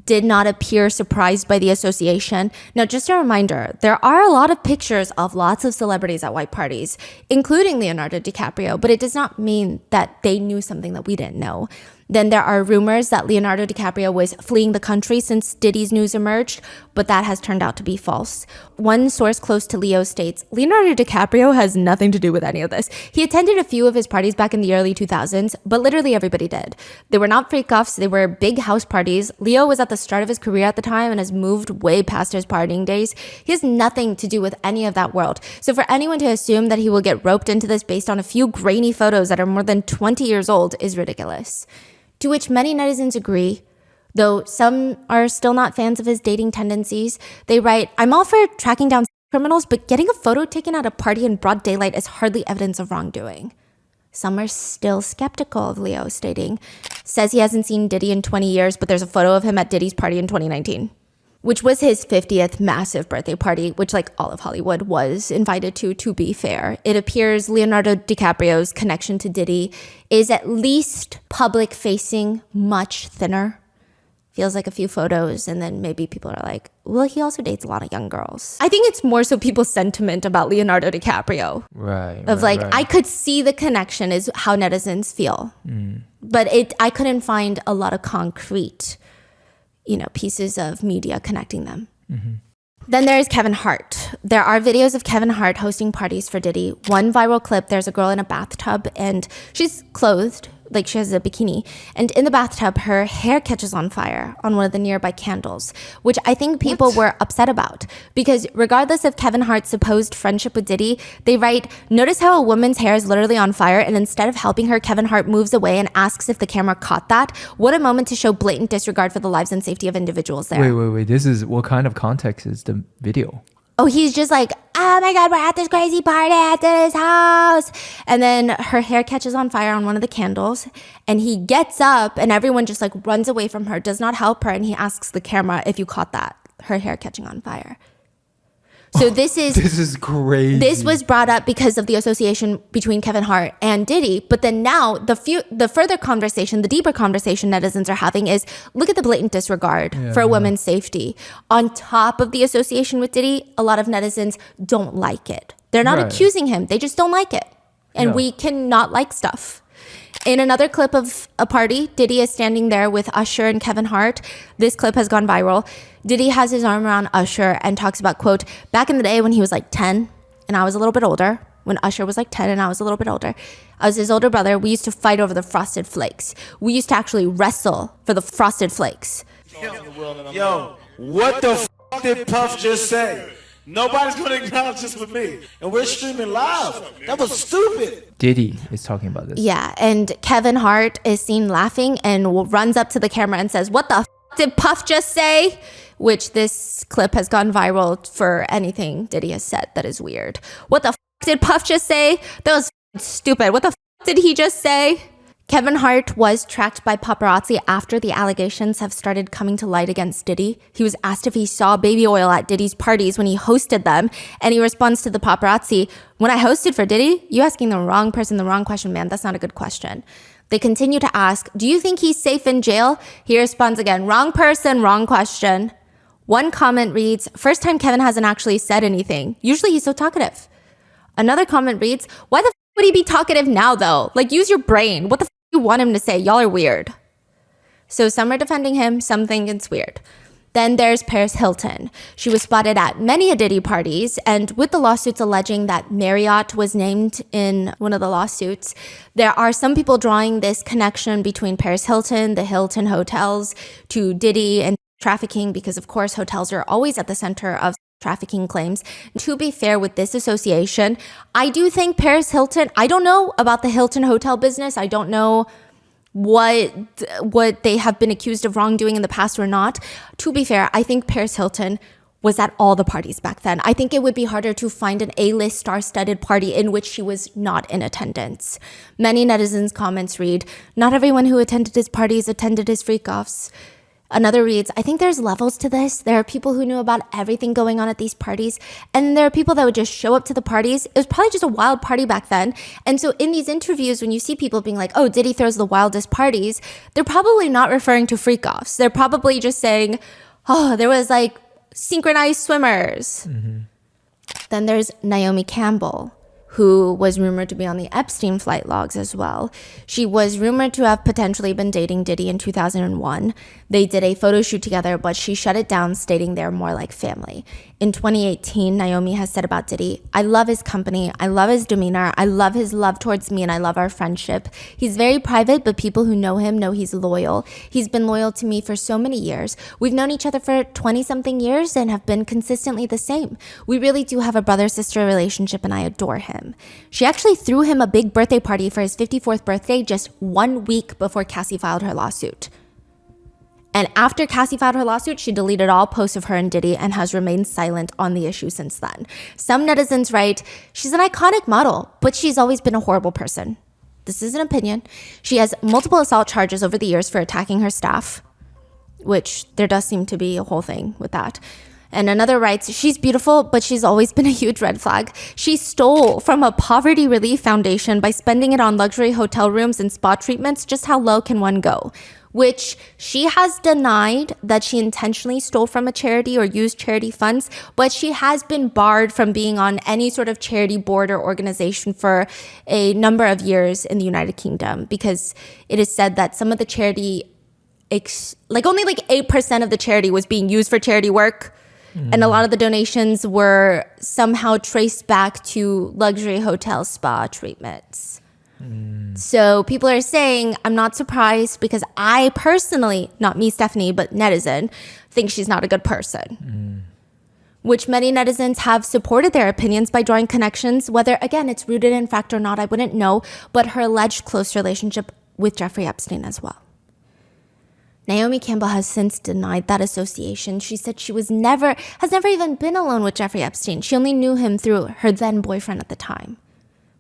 did not appear surprised by the association. Now, just a reminder, there are a lot of pictures of lots of celebrities at white parties, including Leonardo DiCaprio, but it does not mean that they knew something that we didn't know. Then there are rumors that Leonardo DiCaprio was fleeing the country since Diddy's news emerged, but that has turned out to be false. One source close to Leo states, Leonardo DiCaprio has nothing to do with any of this. He attended a few of his parties back in the early 2000s, but literally everybody did. They were not freak-offs, they were big house parties. Leo was at the start of his career at the time and has moved way past his partying days. He has nothing to do with any of that world. So for anyone to assume that he will get roped into this based on a few grainy photos that are more than 20 years old is ridiculous. To which many netizens agree, though some are still not fans of his dating tendencies. They write, I'm all for tracking down criminals, but getting a photo taken at a party in broad daylight is hardly evidence of wrongdoing. Some are still skeptical of Leo, stating, says he hasn't seen Diddy in 20 years, but there's a photo of him at Diddy's party in 2019, which was his 50th massive birthday party, which like all of Hollywood was invited to be fair. It appears Leonardo DiCaprio's connection to Diddy is at least public facing, much thinner. Feels like a few photos, and then maybe people are like, well, he also dates a lot of young girls. I think it's more so people's sentiment about Leonardo DiCaprio. Right. I could see the connection is how netizens feel. But I couldn't find a lot of concrete, pieces of media connecting them. Then there's Kevin Hart. There are videos of Kevin Hart hosting parties for Diddy. One viral clip, there's a girl in a bathtub and she's clothed, like she has a bikini. And in the bathtub, her hair catches on fire on one of the nearby candles, which I think people were upset about. Because regardless of Kevin Hart's supposed friendship with Diddy, they write, notice how a woman's hair is literally on fire, and instead of helping her, Kevin Hart moves away and asks if the camera caught that. What a moment to show blatant disregard for the lives and safety of individuals there. Wait. This is, what kind of context is the video? Oh, he's just like, oh my God, we're at this crazy party at this house. And then her hair catches on fire on one of the candles. And he gets up and everyone just like runs away from her, does not help her. And he asks the camera if you caught that, her hair catching on fire. So this is crazy. This was brought up because of the association between Kevin Hart and Diddy. But then now the further conversation, the deeper conversation netizens are having is, look at the blatant disregard for a woman's safety. On top of the association with Diddy, a lot of netizens don't like it. They're not accusing him. They just don't like it. And we cannot like stuff. In another clip of a party, Diddy is standing there with Usher and Kevin Hart. This clip has gone viral. Diddy has his arm around Usher and talks about, quote, back in the day when he was like 10 and I was a little bit older, when Usher was like 10 and I was a little bit older, I was his older brother. We used to fight over the Frosted Flakes. We used to actually wrestle for the Frosted Flakes. Yo, what the f*** did Puff just say? Nobody's going to acknowledge this with me. And we're streaming live. That was stupid. Diddy is talking about this. Yeah, and Kevin Hart is seen laughing and runs up to the camera and says, what the f*** did Puff just say? Which this clip has gone viral for anything Diddy has said that is weird. What the f*** did Puff just say? That was stupid. What the f*** did he just say? Kevin Hart was tracked by paparazzi after the allegations have started coming to light against Diddy. He was asked if he saw baby oil at Diddy's parties when he hosted them, and he responds to the paparazzi, when I hosted for Diddy? You asking the wrong person the wrong question, man. That's not a good question. They continue to ask, do you think he's safe in jail? He responds again, wrong person, wrong question. One comment reads, first time Kevin hasn't actually said anything. Usually he's so talkative. Another comment reads, why the f*** would he be talkative now though? Like, use your brain. What the f*** you want him to say? Y'all are weird. So some are defending him, some think it's weird. Then there's Paris Hilton. She was spotted at many a Diddy parties, and with the lawsuits alleging that Marriott was named in one of the lawsuits, there are some people drawing this connection between Paris Hilton, the Hilton hotels, to Diddy and trafficking, because of course hotels are always at the center of trafficking claims. To be fair with this association, I do think Paris Hilton, I don't know about the Hilton hotel business. I don't know what they have been accused of wrongdoing in the past or not. To be fair, I think Paris Hilton was at all the parties back then. I think it would be harder to find an A-list star-studded party in which she was not in attendance. Many netizens' comments read, "Not everyone who attended his parties attended his freak-offs." Another reads, "I think there's levels to this. There are people who knew about everything going on at these parties, and there are people that would just show up to the parties. It was probably just a wild party back then. And so in these interviews, when you see people being like, oh, Diddy throws the wildest parties, they're probably not referring to freak-offs. They're probably just saying, oh, there was like synchronized swimmers." Then there's Naomi Campbell, who was rumored to be on the Epstein flight logs as well. She was rumored to have potentially been dating Diddy in 2001. They did a photo shoot together, but she shut it down, stating they're more like family. In 2018, Naomi has said about Diddy, "I love his company, I love his demeanor, I love his love towards me, and I love our friendship. He's very private, but people who know him know he's loyal. He's been loyal to me for so many years. We've known each other for 20-something years and have been consistently the same. We really do have a brother-sister relationship, and I adore him." She actually threw him a big birthday party for his 54th birthday just 1 week before Cassie filed her lawsuit. And after Cassie filed her lawsuit, she deleted all posts of her and Diddy and has remained silent on the issue since then. Some netizens write, "She's an iconic model, but she's always been a horrible person." This is an opinion. She has multiple assault charges over the years for attacking her staff, which there does seem to be a whole thing with that. And another writes, "She's beautiful, but she's always been a huge red flag. She stole from a poverty relief foundation by spending it on luxury hotel rooms and spa treatments. Just how low can one go?" Which she has denied that she intentionally stole from a charity or used charity funds, but she has been barred from being on any sort of charity board or organization for a number of years in the United Kingdom, because it is said that some of the charity, only 8% of the charity was being used for charity work. And a lot of the donations were somehow traced back to luxury hotel spa treatments. So people are saying, I'm not surprised, because I personally, not me, Stephanie, but netizen, think she's not a good person. Which many netizens have supported their opinions by drawing connections, whether, again, it's rooted in fact or not, I wouldn't know, but her alleged close relationship with Jeffrey Epstein as well. Naomi Campbell has since denied that association. She said she has never even been alone with Jeffrey Epstein. She only knew him through her then boyfriend at the time.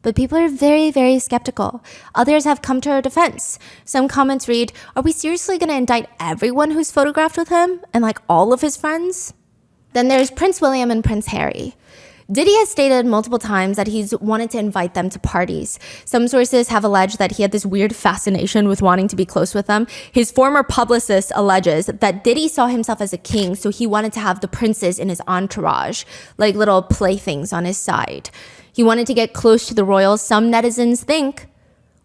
But people are very, very skeptical. Others have come to her defense. Some comments read, "Are we seriously going to indict everyone who's photographed with him and all of his friends?" Then there's Prince William and Prince Harry. Diddy has stated multiple times that he's wanted to invite them to parties. Some sources have alleged that he had this weird fascination with wanting to be close with them. His former publicist alleges that Diddy saw himself as a king, so he wanted to have the princes in his entourage, like little playthings on his side. He wanted to get close to the royals. Some netizens think,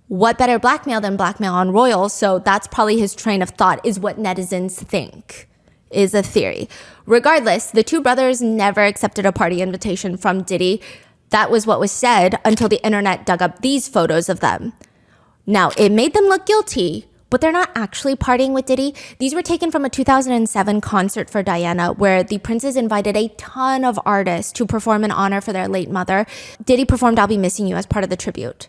what better blackmail than blackmail on royals? So that's probably his train of thought, is what netizens think, is a theory. Regardless, the two brothers never accepted a party invitation from Diddy. That was what was said until the internet dug up these photos of them. Now, it made them look guilty, but they're not actually partying with Diddy. These were taken from a 2007 concert for Diana, where the princes invited a ton of artists to perform in honor for their late mother. Diddy performed I'll Be Missing You as part of the tribute.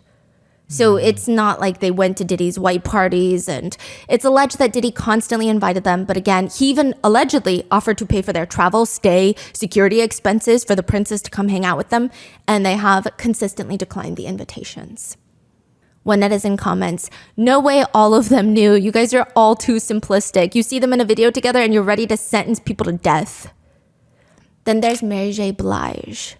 So it's not like they went to Diddy's white parties, and it's alleged that Diddy constantly invited them. But again, he even allegedly offered to pay for their travel, stay, security expenses for the princes to come hang out with them. And they have consistently declined the invitations. One netizen comments, "No way all of them knew. You guys are all too simplistic. You see them in a video together and you're ready to sentence people to death." Then there's Mary J. Blige,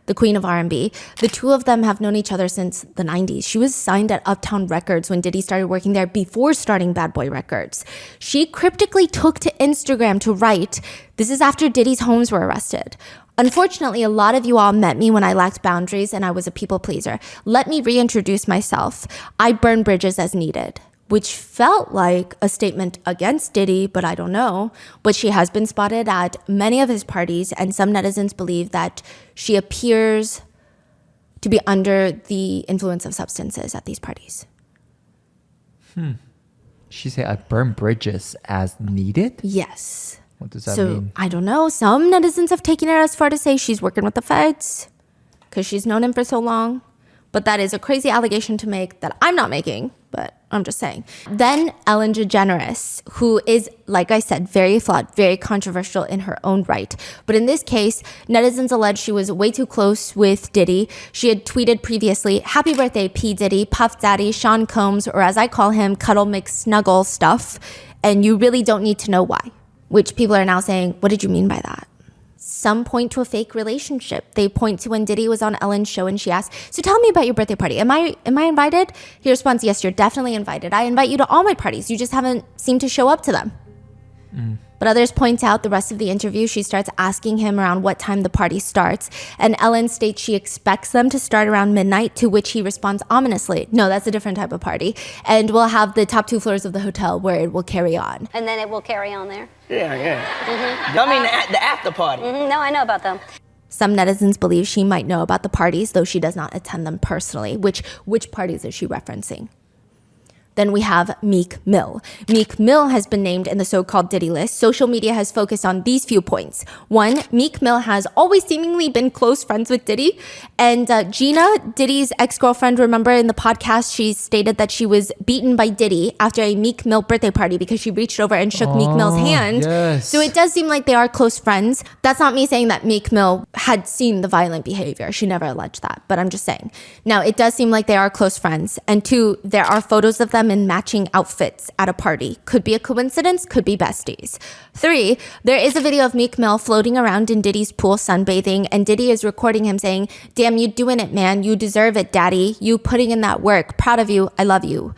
the queen of R&B. The two of them have known each other since the 90s. She was signed at Uptown Records when Diddy started working there before starting Bad Boy Records. She cryptically took to Instagram to write, "This is after Diddy's homes were arrested. Unfortunately, a lot of you all met me when I lacked boundaries and I was a people pleaser. Let me reintroduce myself. I burn bridges as needed." Which felt like a statement against Diddy, but I don't know. But she has been spotted at many of his parties, and some netizens believe that she appears to be under the influence of substances at these parties. She said, "I burn bridges as needed"? Yes. What does that mean? I don't know. Some netizens have taken it as far to say she's working with the feds because she's known him for so long. But that is a crazy allegation to make that I'm not making, but I'm just saying. Then Ellen DeGeneres, who is, like I said, very flawed, very controversial in her own right. But in this case, netizens allege she was way too close with Diddy. She had tweeted previously, "Happy birthday, P. Diddy, Puff Daddy, Sean Combs," or as I call him, Cuddle McSnuggle stuff. And you really don't need to know why. Which people are now saying, what did you mean by that? Some point to a fake relationship. They point to when Diddy was on Ellen's show and she asked, "So tell me about your birthday party. Am I invited?" He responds, "Yes, you're definitely invited. I invite you to all my parties. You just haven't seemed to show up to them." But others point out the rest of the interview, she starts asking him around what time the party starts. And Ellen states she expects them to start around midnight, to which he responds ominously, "No, that's a different type of party. And we'll have the top 2 floors of the hotel where it will carry on." And then it will carry on there? Yeah. Mm-hmm. I mean the after party. Mm-hmm. No, I know about them. Some netizens believe she might know about the parties, though she does not attend them personally. Which parties is she referencing? Then we have Meek Mill. Meek Mill has been named in the so-called Diddy list. Social media has focused on these few points. 1, Meek Mill has always seemingly been close friends with Diddy. And Gina, Diddy's ex-girlfriend, remember in the podcast, she stated that she was beaten by Diddy after a Meek Mill birthday party because she reached over and shook Meek Mill's hand. Yes. So it does seem like they are close friends. That's not me saying that Meek Mill had seen the violent behavior. She never alleged that, but I'm just saying. Now, it does seem like they are close friends. And 2, there are photos of them in matching outfits at a party. Could be a coincidence, could be besties. 3, there is a video of Meek Mill floating around in Diddy's pool sunbathing, and Diddy is recording him saying, "Damn, you doing it, man. You deserve it, daddy. You putting in that work. Proud of you. I love you."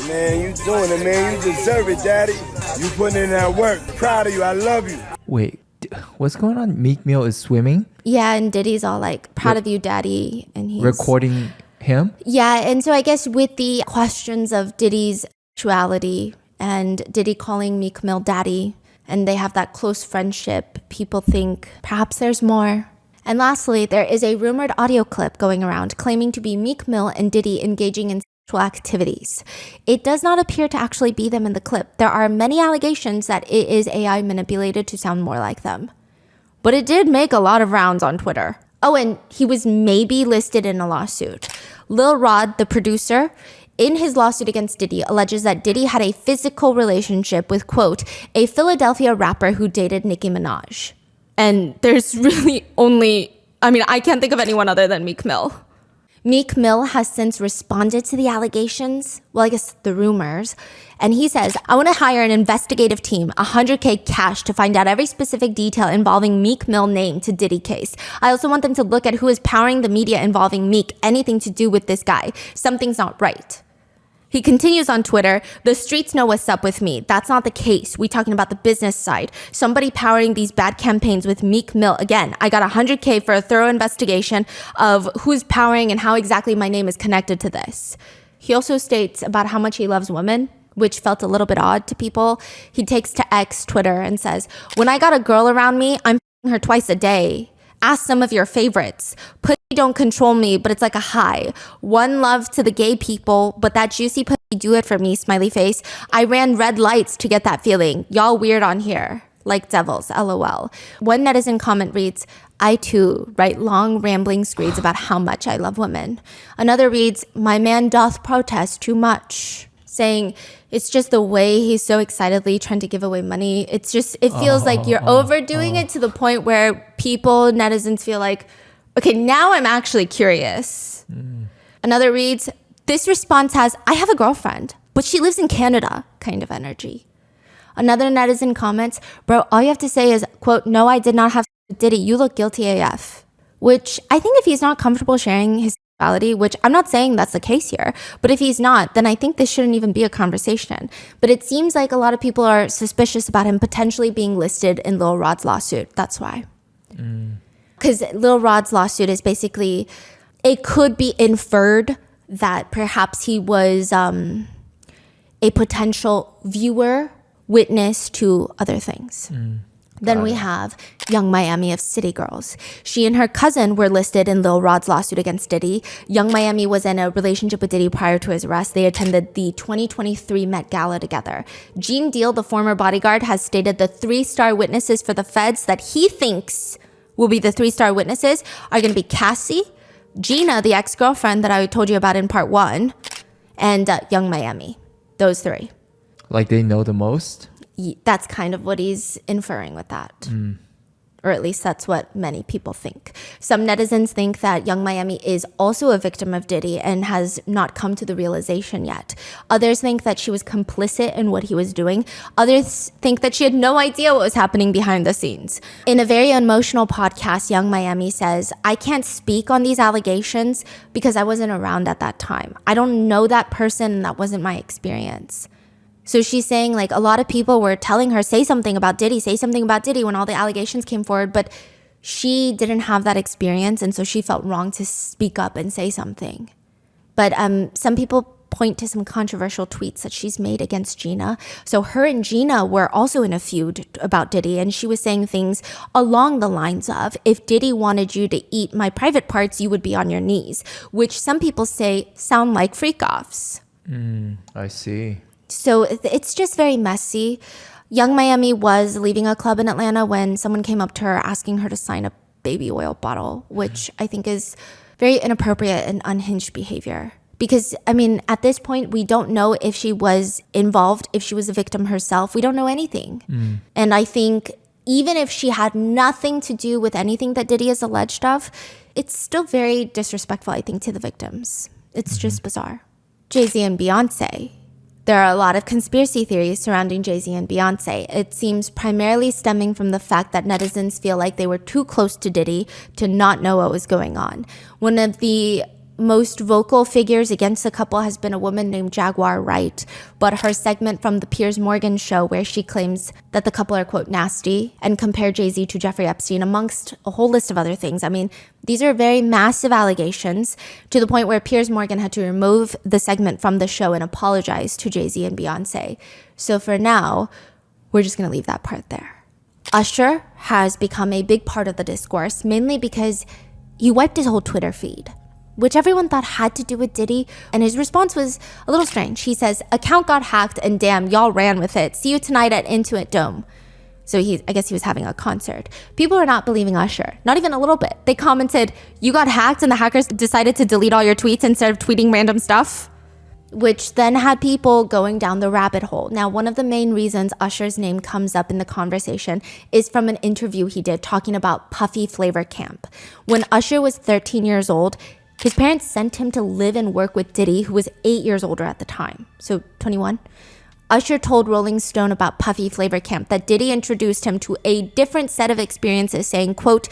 Man, you doing it, man. You deserve it, daddy. You putting in that work. Proud of you. I love you. Wait, what's going on? Meek Mill is swimming? Yeah, and Diddy's all like, "Proud of you, daddy." And he's recording him? Yeah, and so I guess with the questions of Diddy's sexuality and Diddy calling Meek Mill daddy, and they have that close friendship, people think perhaps there's more. And lastly, there is a rumored audio clip going around claiming to be Meek Mill and Diddy engaging in sexual activities. It does not appear to actually be them in the clip. There are many allegations that it is AI manipulated to sound more like them. But it did make a lot of rounds on Twitter. Oh, and he was maybe listed in a lawsuit. Lil Rod, the producer, in his lawsuit against Diddy, alleges that Diddy had a physical relationship with, quote, "a Philadelphia rapper who dated Nicki Minaj." And there's really only, I can't think of anyone other than Meek Mill. Meek Mill has since responded to the allegations, well, I guess the rumors, and he says, "I want to hire an investigative team, $100K cash to find out every specific detail involving Meek Mill name to Diddy case. I also want them to look at who is powering the media involving Meek, anything to do with this guy. Something's not right." He continues on Twitter, "The streets know what's up with me. That's not the case. We talking about the business side. Somebody powering these bad campaigns with Meek Mill. Again, I got $100K for a thorough investigation of who's powering and how exactly my name is connected to this." He also states about how much he loves women, which felt a little bit odd to people. He takes to X, Twitter, and says, "When I got a girl around me, I'm f***ing her twice a day. Ask some of your favorites. Pussy don't control me, but it's like a high. One love to the gay people, but that juicy pussy do it for me, smiley face. I ran red lights to get that feeling. Y'all weird on here. Like devils, LOL." One netizen comment reads, "I too write long rambling screeds about how much I love women." Another reads, "My man doth protest too much," saying it's just the way he's so excitedly trying to give away money. It feels like you're overdoing it to the point where people, netizens feel like, okay, now I'm actually curious. Another reads, "This response has, I have a girlfriend, but she lives in Canada," kind of energy. Another netizen comments, "Bro, all you have to say is, quote, no, I did not have sex with Diddy. You look guilty AF." Which I think if he's not comfortable sharing his sexuality, which I'm not saying that's the case here, but if he's not, then I think this shouldn't even be a conversation. But it seems like a lot of people are suspicious about him potentially being listed in Lil Rod's lawsuit. That's why. Because Lil Rod's lawsuit is basically, it could be inferred that perhaps he was a potential viewer, witness to other things. Then we have Young Miami of City Girls. She and her cousin were listed in Lil Rod's lawsuit against Diddy. Young Miami was in a relationship with Diddy prior to his arrest. They attended the 2023 Met Gala together. Gene Deal, the former bodyguard, has stated the 3-star witnesses for the feds that he thinks will be the 3-star witnesses are going to be Cassie, Gina, the ex-girlfriend that I told you about in part 1, and Young Miami. Those three. Like they know the most? That's kind of what he's inferring with that. Or at least that's what many people think. Some netizens think that Young Miami is also a victim of Diddy and has not come to the realization yet. Others think that she was complicit in what he was doing. Others think that she had no idea what was happening behind the scenes. In a very emotional podcast, Young Miami says, I can't speak on these allegations because I wasn't around at that time. I don't know that person, and that wasn't my experience. So she's saying, like, a lot of people were telling her, say something about Diddy when all the allegations came forward, but she didn't have that experience, and so she felt wrong to speak up and say something. But some people point to some controversial tweets that she's made against Gina. So her and Gina were also in a feud about Diddy, and she was saying things along the lines of, if Diddy wanted you to eat my private parts, you would be on your knees, which some people say sound like freak-offs. I see. So it's just very messy. Young Miami was leaving a club in Atlanta when someone came up to her asking her to sign a baby oil bottle, which I think is very inappropriate and unhinged behavior. Because, I mean, at this point, we don't know if she was involved, if she was a victim herself. We don't know anything. And I think even if she had nothing to do with anything that Diddy is alleged of, it's still very disrespectful, I think, to the victims. It's just bizarre. Jay-Z and Beyonce. There are a lot of conspiracy theories surrounding Jay-Z and Beyonce. It seems primarily stemming from the fact that netizens feel like they were too close to Diddy to not know what was going on. One of the most vocal figures against the couple has been a woman named Jaguar Wright, but her segment from the Piers Morgan show where she claims that the couple are, quote, nasty and compare Jay-Z to Jeffrey Epstein amongst a whole list of other things. I mean, these are very massive allegations to the point where Piers Morgan had to remove the segment from the show and apologize to Jay-Z and Beyonce. So for now, we're just going to leave that part there. Usher has become a big part of the discourse, mainly because he wiped his whole Twitter feed, which everyone thought had to do with Diddy. And his response was a little strange. He says, account got hacked and damn, y'all ran with it. See you tonight at Intuit Dome. So I guess he was having a concert. People are not believing Usher, not even a little bit. They commented, you got hacked and the hackers decided to delete all your tweets instead of tweeting random stuff, which then had people going down the rabbit hole. Now, one of the main reasons Usher's name comes up in the conversation is from an interview he did talking about Puffy Flavor Camp. When Usher was 13 years old, his parents sent him to live and work with Diddy, who was 8 years older at the time, so 21. Usher told Rolling Stone about Puffy Flavor Camp that Diddy introduced him to a different set of experiences, saying, quote,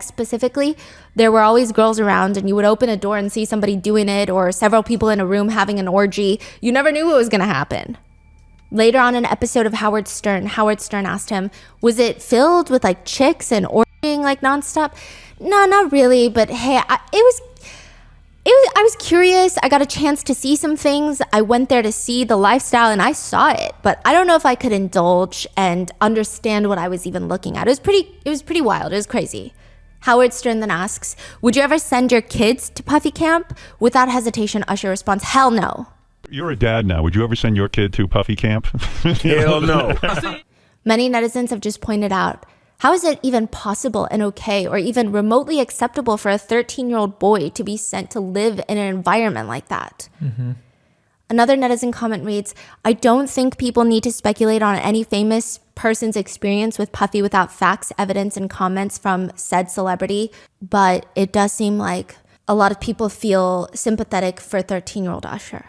specifically, there were always girls around and you would open a door and see somebody doing it or several people in a room having an orgy. You never knew what was going to happen. Later on in an episode of Howard Stern asked him, was it filled with like chicks and orgying like nonstop? No, not really, but hey, I was curious. I got a chance to see some things. I went there to see the lifestyle and I saw it, but I don't know if I could indulge and understand what I was even looking at. It was pretty wild. It was crazy. Howard Stern then asks, would you ever send your kids to Puffy Camp? Without hesitation, Usher responds, hell no. You're a dad now. Would you ever send your kid to Puffy Camp? Hell no. Many netizens have just pointed out, how is it even possible and okay or even remotely acceptable for a 13-year-old boy to be sent to live in an environment like that? Another netizen comment reads, I don't think people need to speculate on any famous person's experience with Puffy without facts, evidence, and comments from said celebrity, but it does seem like a lot of people feel sympathetic for 13-year-old Usher.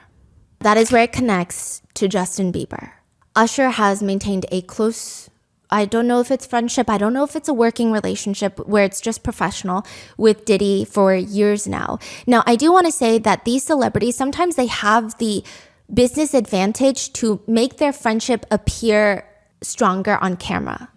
That is where it connects to Justin Bieber. Usher has maintained a close, I don't know if it's friendship, I don't know if it's a working relationship where it's just professional with Diddy for years now. Now, I do want to say that these celebrities, sometimes they have the business advantage to make their friendship appear stronger on camera.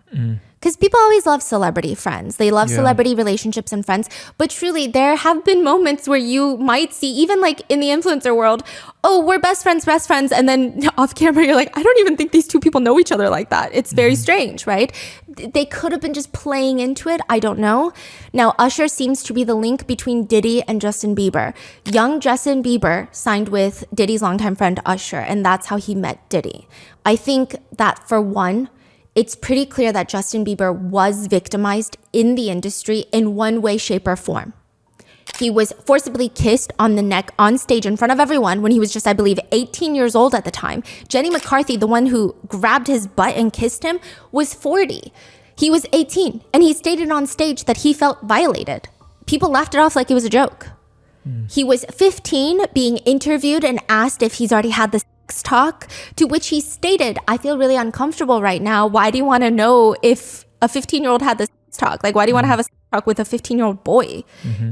Because people always love celebrity friends. They love celebrity relationships and friends. But truly, there have been moments where you might see, even like in the influencer world, oh, we're best friends. And then off camera, you're like, I don't even think these two people know each other like that. It's very strange, right? They could have been just playing into it. I don't know. Now, Usher seems to be the link between Diddy and Justin Bieber. Young Justin Bieber signed with Diddy's longtime friend Usher, and that's how he met Diddy. I think that for one, it's pretty clear that Justin Bieber was victimized in the industry in one way, shape, or form. He was forcibly kissed on the neck on stage in front of everyone when he was just, I believe, 18 years old at the time. Jenny McCarthy, the one who grabbed his butt and kissed him, was 40. He was 18, and he stated on stage that he felt violated. People laughed it off like it was a joke. He was 15, being interviewed and asked if he's already had the sex talk, to which he stated, I feel really uncomfortable right now. Why do you want to know if a 15-year-old had the sex talk? Like, why do you want to have a sex talk with a 15-year-old boy?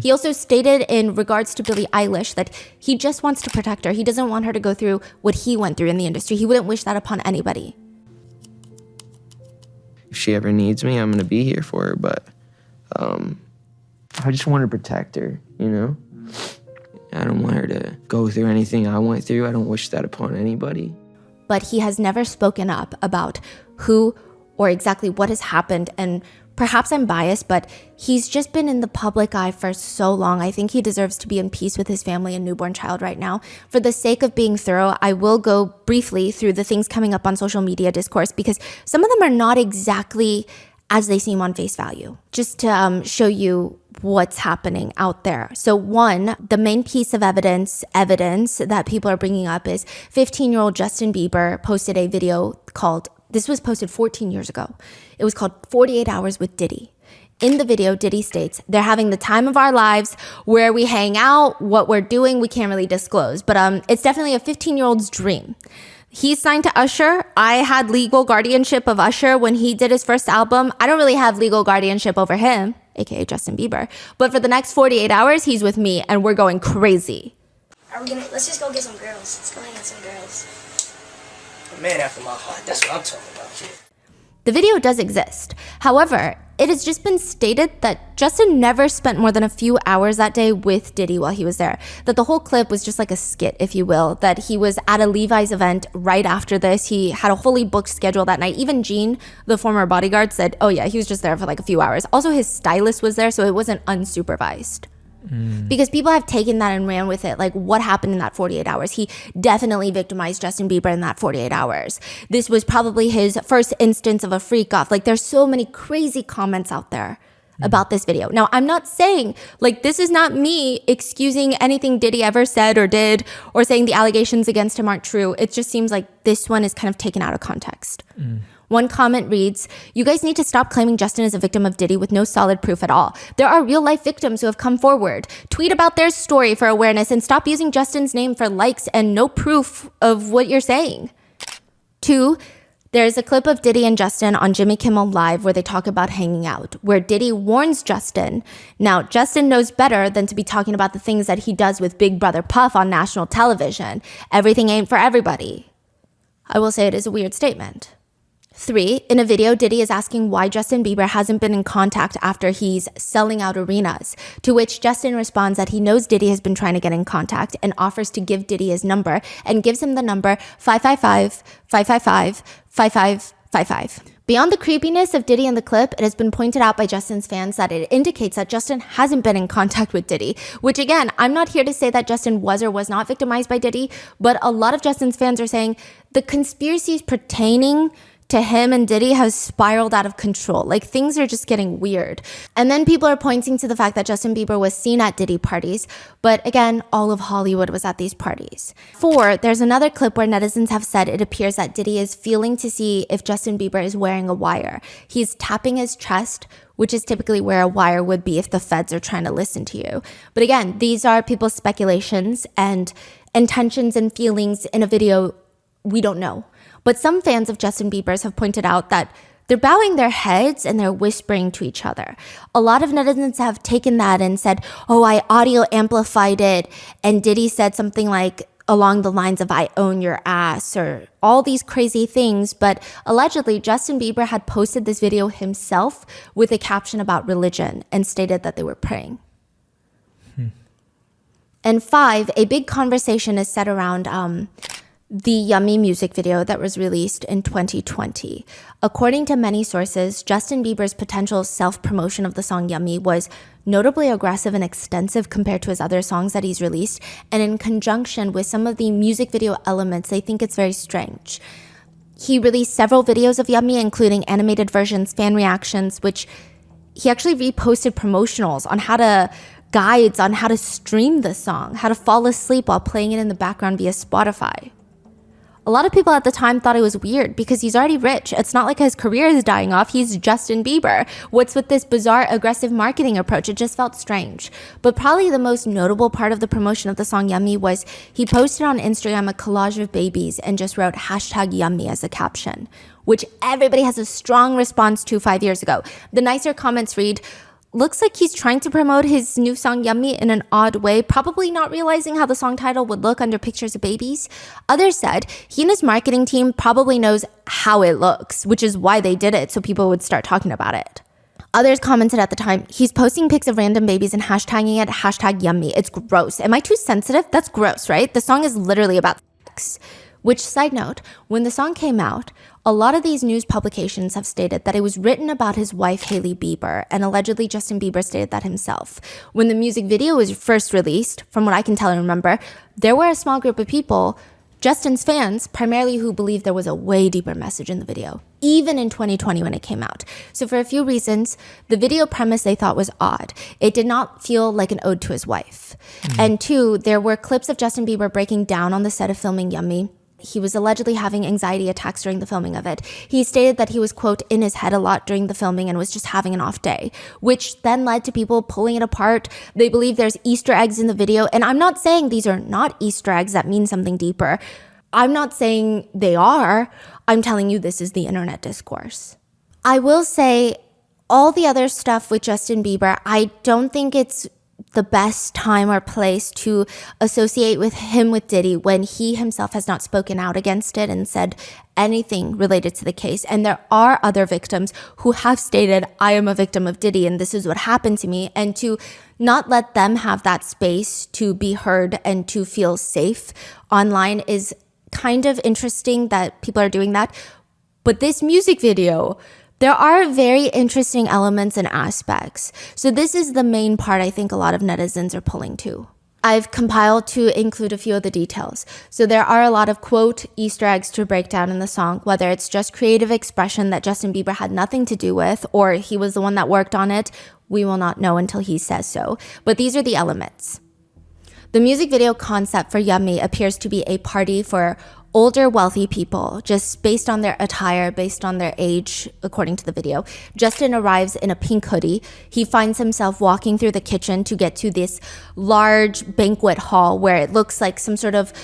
He also stated in regards to Billie Eilish that he just wants to protect her. He doesn't want her to go through what he went through in the industry. He wouldn't wish that upon anybody. If she ever needs me, I'm going to be here for her, but I just want to protect her, you know? I don't want her to go through anything I went through. I don't wish that upon anybody. But he has never spoken up about who or exactly what has happened. And perhaps I'm biased, but he's just been in the public eye for so long. I think he deserves to be in peace with his family and newborn child right now. For the sake of being thorough, I will go briefly through the things coming up on social media discourse, because some of them are not exactly as they seem on face value, just to show you what's happening out there. So one, the main piece of evidence that people are bringing up is 15-year-old Justin Bieber posted a video called, this was posted 14 years ago. It was called 48 Hours with Diddy. In the video, Diddy states, they're having the time of our lives, where we hang out, what we're doing, we can't really disclose. But it's definitely a 15-year-old's dream. He's signed to Usher. I had legal guardianship of Usher when he did his first album. I don't really have legal guardianship over him, aka Justin Bieber. But for the next 48 hours, he's with me and we're going crazy. Let's just go get some girls. Let's go hang out with some girls. A man after my heart. That's what I'm talking about. The video does exist. However, it has just been stated that Justin never spent more than a few hours that day with Diddy while he was there. That the whole clip was just like a skit, if you will. That he was at a Levi's event right after this. He had a fully booked schedule that night. Even Gene, the former bodyguard, said, oh yeah, he was just there for like a few hours. Also, his stylist was there, so it wasn't unsupervised. Because people have taken that and ran with it. Like, what happened in that 48 hours? He definitely victimized Justin Bieber in that 48 hours. This was probably his first instance of a freak-off. Like, there's so many crazy comments out there about this video. Now, I'm not saying, like, this is not me excusing anything Diddy ever said or did, or saying the allegations against him aren't true. It just seems like this one is kind of taken out of context. One comment reads, you guys need to stop claiming Justin is a victim of Diddy with no solid proof at all. There are real life victims who have come forward. Tweet about their story for awareness and stop using Justin's name for likes and no proof of what you're saying. 2, there's a clip of Diddy and Justin on Jimmy Kimmel Live where they talk about hanging out, where Diddy warns Justin. Now, Justin knows better than to be talking about the things that he does with Big Brother Puff on national television. Everything ain't for everybody. I will say it is a weird statement. 3, in a video, Diddy is asking why Justin Bieber hasn't been in contact after he's selling out arenas, to which Justin responds that he knows Diddy has been trying to get in contact and offers to give Diddy his number and gives him the number 555-555-5555. Beyond the creepiness of Diddy in the clip, it has been pointed out by Justin's fans that it indicates that Justin hasn't been in contact with Diddy, which again, I'm not here to say that Justin was or was not victimized by Diddy, but a lot of Justin's fans are saying the conspiracies pertaining to him and Diddy has spiraled out of control. Like, things are just getting weird. And then people are pointing to the fact that Justin Bieber was seen at Diddy parties. But again, all of Hollywood was at these parties. 4, there's another clip where netizens have said it appears that Diddy is feeling to see if Justin Bieber is wearing a wire. He's tapping his chest, which is typically where a wire would be if the feds are trying to listen to you. But again, these are people's speculations and intentions and feelings in a video we don't know. But some fans of Justin Bieber's have pointed out that they're bowing their heads and they're whispering to each other. A lot of netizens have taken that and said, oh, I audio amplified it. And Diddy said something like along the lines of, I own your ass, or all these crazy things. But allegedly, Justin Bieber had posted this video himself with a caption about religion and stated that they were praying. And 5, a big conversation is set around the Yummy music video that was released in 2020. According to many sources, Justin Bieber's potential self-promotion of the song Yummy was notably aggressive and extensive compared to his other songs that he's released, and in conjunction with some of the music video elements, they think it's very strange. He released several videos of Yummy, including animated versions, fan reactions, which he actually reposted promotionals on how to guides on how to stream the song, how to fall asleep while playing it in the background via Spotify. A lot of people at the time thought it was weird because he's already rich. It's not like his career is dying off. He's Justin Bieber. What's with this bizarre, aggressive marketing approach? It just felt strange. But probably the most notable part of the promotion of the song Yummy was he posted on Instagram a collage of babies and just wrote #Yummy as a caption, which everybody has a strong response to 5 years ago. The nicer comments read, looks like he's trying to promote his new song Yummy in an odd way, probably not realizing how the song title would look under pictures of babies. Others said he and his marketing team probably knows how it looks, which is why they did it, so people would start talking about it. Others commented at the time, he's posting pics of random babies and hashtagging it #Yummy. It's gross. Am I too sensitive? That's gross, right? The song is literally about sex. Which, side note, when the song came out, a lot of these news publications have stated that it was written about his wife, Hailey Bieber, and allegedly Justin Bieber stated that himself. When the music video was first released, from what I can tell and remember, there were a small group of people, Justin's fans, primarily who believed there was a way deeper message in the video, even in 2020 when it came out. So for a few reasons, the video premise they thought was odd. It did not feel like an ode to his wife. And two, there were clips of Justin Bieber breaking down on the set of filming Yummy. He was allegedly having anxiety attacks during the filming of it. He stated that he was, quote, in his head a lot during the filming and was just having an off day, which then led to people pulling it apart. They believe there's Easter eggs in the video. And I'm not saying these are not Easter eggs that mean something deeper. I'm not saying they are. I'm telling you this is the internet discourse. I will say all the other stuff with Justin Bieber, I don't think it's the best time or place to associate with him with Diddy when he himself has not spoken out against it and said anything related to the case. And there are other victims who have stated, I am a victim of Diddy and this is what happened to me. And to not let them have that space to be heard and to feel safe online is kind of interesting that people are doing that. But this music video, there are very interesting elements and aspects. So this is the main part I think a lot of netizens are pulling to. I've compiled to include a few of the details. So there are a lot of, quote, Easter eggs to break down in the song, whether it's just creative expression that Justin Bieber had nothing to do with, or he was the one that worked on it. We will not know until he says so. But these are the elements. The music video concept for Yummy appears to be a party for older, wealthy people, just based on their attire, based on their age, according to the video. Justin arrives in a pink hoodie. He finds himself walking through the kitchen to get to this large banquet hall where it looks like some sort of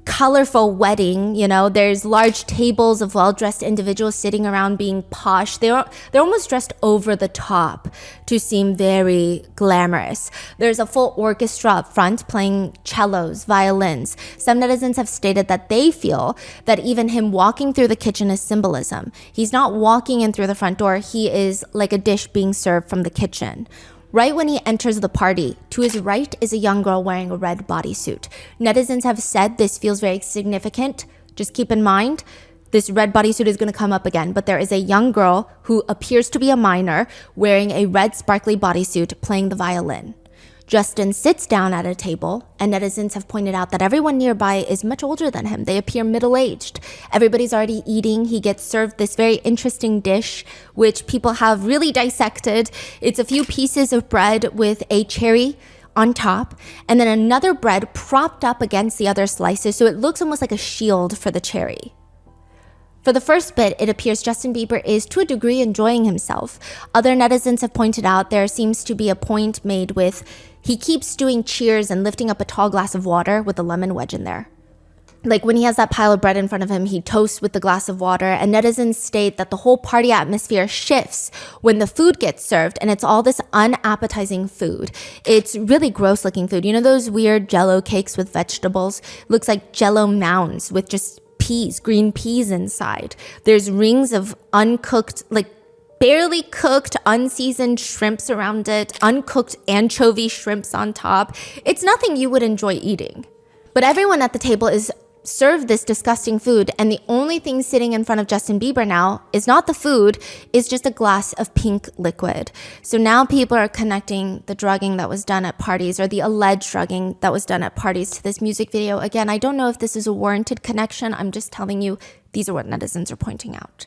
colorful wedding. You know, there's large tables of well-dressed individuals sitting around being posh. They're almost dressed over the top to seem very glamorous. There's a full orchestra up front playing cellos, violins. Some netizens have stated that they feel that even him walking through the kitchen is symbolism. He's not walking in through the front door. He is like a dish being served from the kitchen. Right when he enters the party, to his right is a young girl wearing a red bodysuit. Netizens have said this feels very significant. Just keep in mind, this red bodysuit is going to come up again, but there is a young girl who appears to be a minor wearing a red sparkly bodysuit playing the violin. Justin sits down at a table, and netizens have pointed out that everyone nearby is much older than him. They appear middle-aged. Everybody's already eating. He gets served this very interesting dish, which people have really dissected. It's a few pieces of bread with a cherry on top, and then another bread propped up against the other slices, so it looks almost like a shield for the cherry. For the first bit, it appears Justin Bieber is, to a degree, enjoying himself. Other netizens have pointed out there seems to be a point made with he keeps doing cheers and lifting up a tall glass of water with a lemon wedge in there. Like when he has that pile of bread in front of him, he toasts with the glass of water, and netizens state that the whole party atmosphere shifts when the food gets served, and it's all this unappetizing food. It's really gross looking food. You know those weird Jell-O cakes with vegetables? Looks like Jell-O mounds with just peas, green peas inside. There's rings of uncooked, like barely cooked, unseasoned shrimps around it, uncooked anchovy shrimps on top. It's nothing you would enjoy eating. But everyone at the table is served this disgusting food, and the only thing sitting in front of Justin Bieber now is not the food, is just a glass of pink liquid. So now people are connecting the drugging that was done at parties, or the alleged drugging that was done at parties, to this music video. Again, I don't know if this is a warranted connection. I'm just telling you, these are what netizens are pointing out.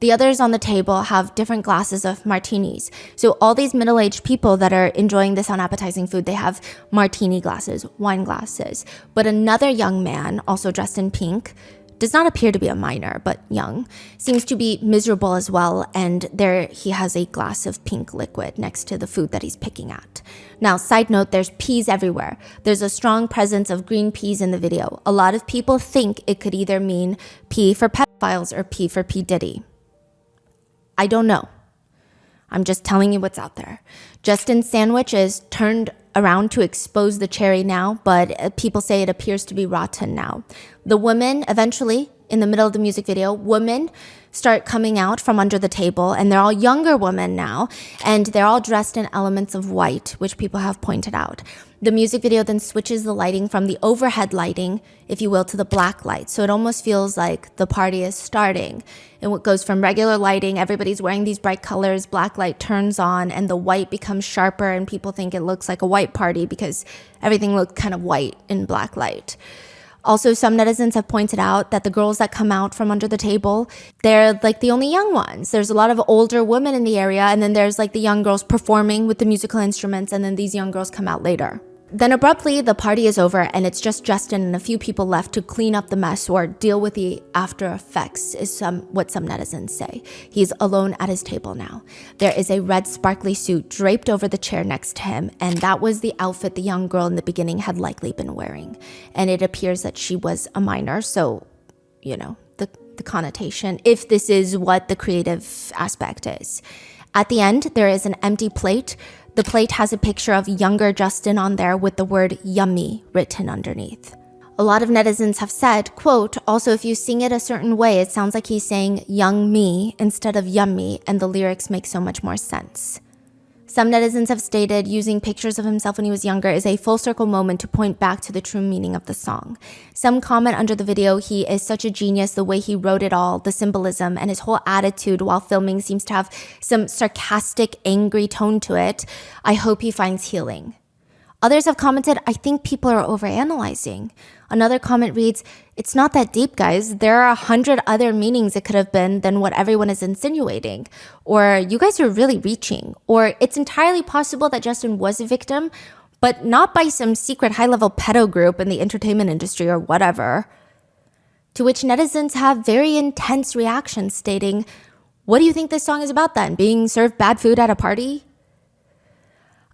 The others on the table have different glasses of martinis. So all these middle-aged people that are enjoying this unappetizing food, they have martini glasses, wine glasses. But another young man, also dressed in pink, does not appear to be a minor, but young, seems to be miserable as well, and there he has a glass of pink liquid next to the food that he's picking at. Now, side note, there's peas everywhere. There's a strong presence of green peas in the video. A lot of people think it could either mean P for pedophiles or P for P. Diddy. I don't know. I'm just telling you what's out there. Justin's sandwich is turned around to expose the cherry now, but people say it appears to be rotten now. The women, eventually, in the middle of the music video, women start coming out from under the table, and they're all younger women now, and they're all dressed in elements of white, which people have pointed out. The music video then switches the lighting from the overhead lighting, if you will, to the black light. So it almost feels like the party is starting. And what goes from regular lighting, everybody's wearing these bright colors, black light turns on, and the white becomes sharper, and people think it looks like a white party because everything looks kind of white in black light. Also, some netizens have pointed out that the girls that come out from under the table, they're like the only young ones. There's a lot of older women in the area, and then there's like the young girls performing with the musical instruments, and then these young girls come out later. Then abruptly, the party is over, and it's just Justin and a few people left to clean up the mess or deal with the after effects, is what some netizens say. He's alone at his table now. There is a red sparkly suit draped over the chair next to him, and that was the outfit the young girl in the beginning had likely been wearing. And it appears that she was a minor, so, you know, the connotation, if this is what the creative aspect is. At the end, there is an empty plate. The plate has a picture of younger Justin on there with the word yummy written underneath. A lot of netizens have said, quote, also if you sing it a certain way, it sounds like he's saying young me instead of yummy, and the lyrics make so much more sense. Some netizens have stated using pictures of himself when he was younger is a full circle moment to point back to the true meaning of the song. Some comment under the video, he is such a genius, the way he wrote it all, the symbolism, and his whole attitude while filming seems to have some sarcastic, angry tone to it. I hope he finds healing. Others have commented, I think people are overanalyzing. Another comment reads, it's not that deep, guys. There are 100 other meanings it could have been than what everyone is insinuating. Or you guys are really reaching. Or it's entirely possible that Justin was a victim, but not by some secret high-level pedo group in the entertainment industry or whatever. To which netizens have very intense reactions stating, what do you think this song is about then? Being served bad food at a party?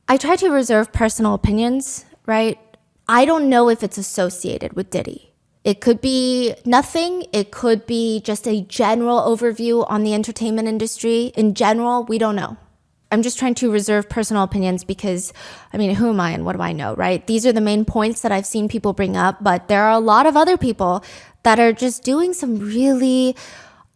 I try to reserve personal opinions, right? I don't know if it's associated with Diddy. It could be nothing. It could be just a general overview on the entertainment industry. In general, we don't know. I'm just trying to reserve personal opinions because, I mean, who am I and what do I know, right? These are the main points that I've seen people bring up, but there are a lot of other people that are just doing some really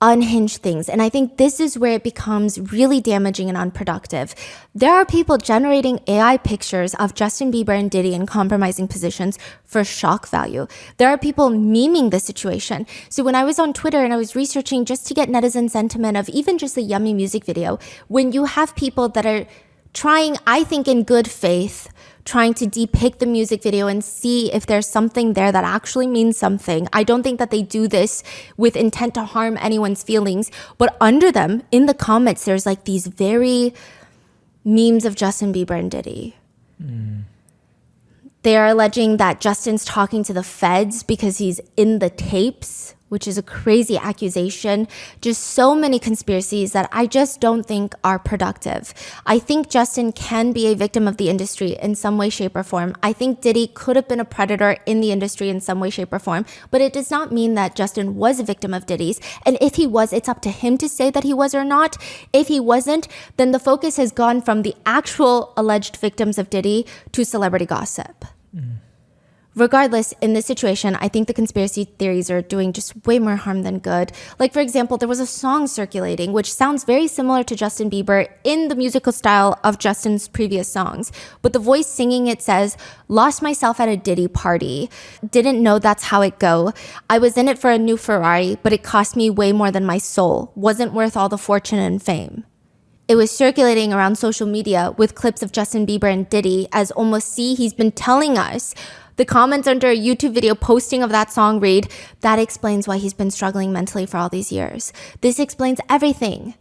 unhinged things. And I think this is where it becomes really damaging and unproductive. There are people generating AI pictures of Justin Bieber and Diddy in compromising positions for shock value. There are people memeing the situation. So when I was on Twitter and I was researching just to get netizen sentiment of even just the yummy music video, when you have people that are trying, I think in good faith, trying to depict the music video and see if there's something there that actually means something. I don't think that they do this with intent to harm anyone's feelings, but under them, in the comments, there's like these very memes of Justin Bieber and Diddy. They are alleging that Justin's talking to the feds because he's in the tapes, which is a crazy accusation. Just so many conspiracies that I just don't think are productive. I think Justin can be a victim of the industry in some way, shape, or form. I think Diddy could have been a predator in the industry in some way, shape, or form, but it does not mean that Justin was a victim of Diddy's. And if he was, it's up to him to say that he was or not. If he wasn't, then the focus has gone from the actual alleged victims of Diddy to celebrity gossip. Regardless, in this situation, I think the conspiracy theories are doing just way more harm than good. Like, for example, there was a song circulating, which sounds very similar to Justin Bieber in the musical style of Justin's previous songs. But the voice singing it says, lost myself at a Diddy party. Didn't know that's how it go. I was in it for a new Ferrari, but it cost me way more than my soul. Wasn't worth all the fortune and fame. It was circulating around social media with clips of Justin Bieber and Diddy as almost, see, he's been telling us The comments under a YouTube video posting of that song read, "That explains why he's been struggling mentally for all these years. This explains everything."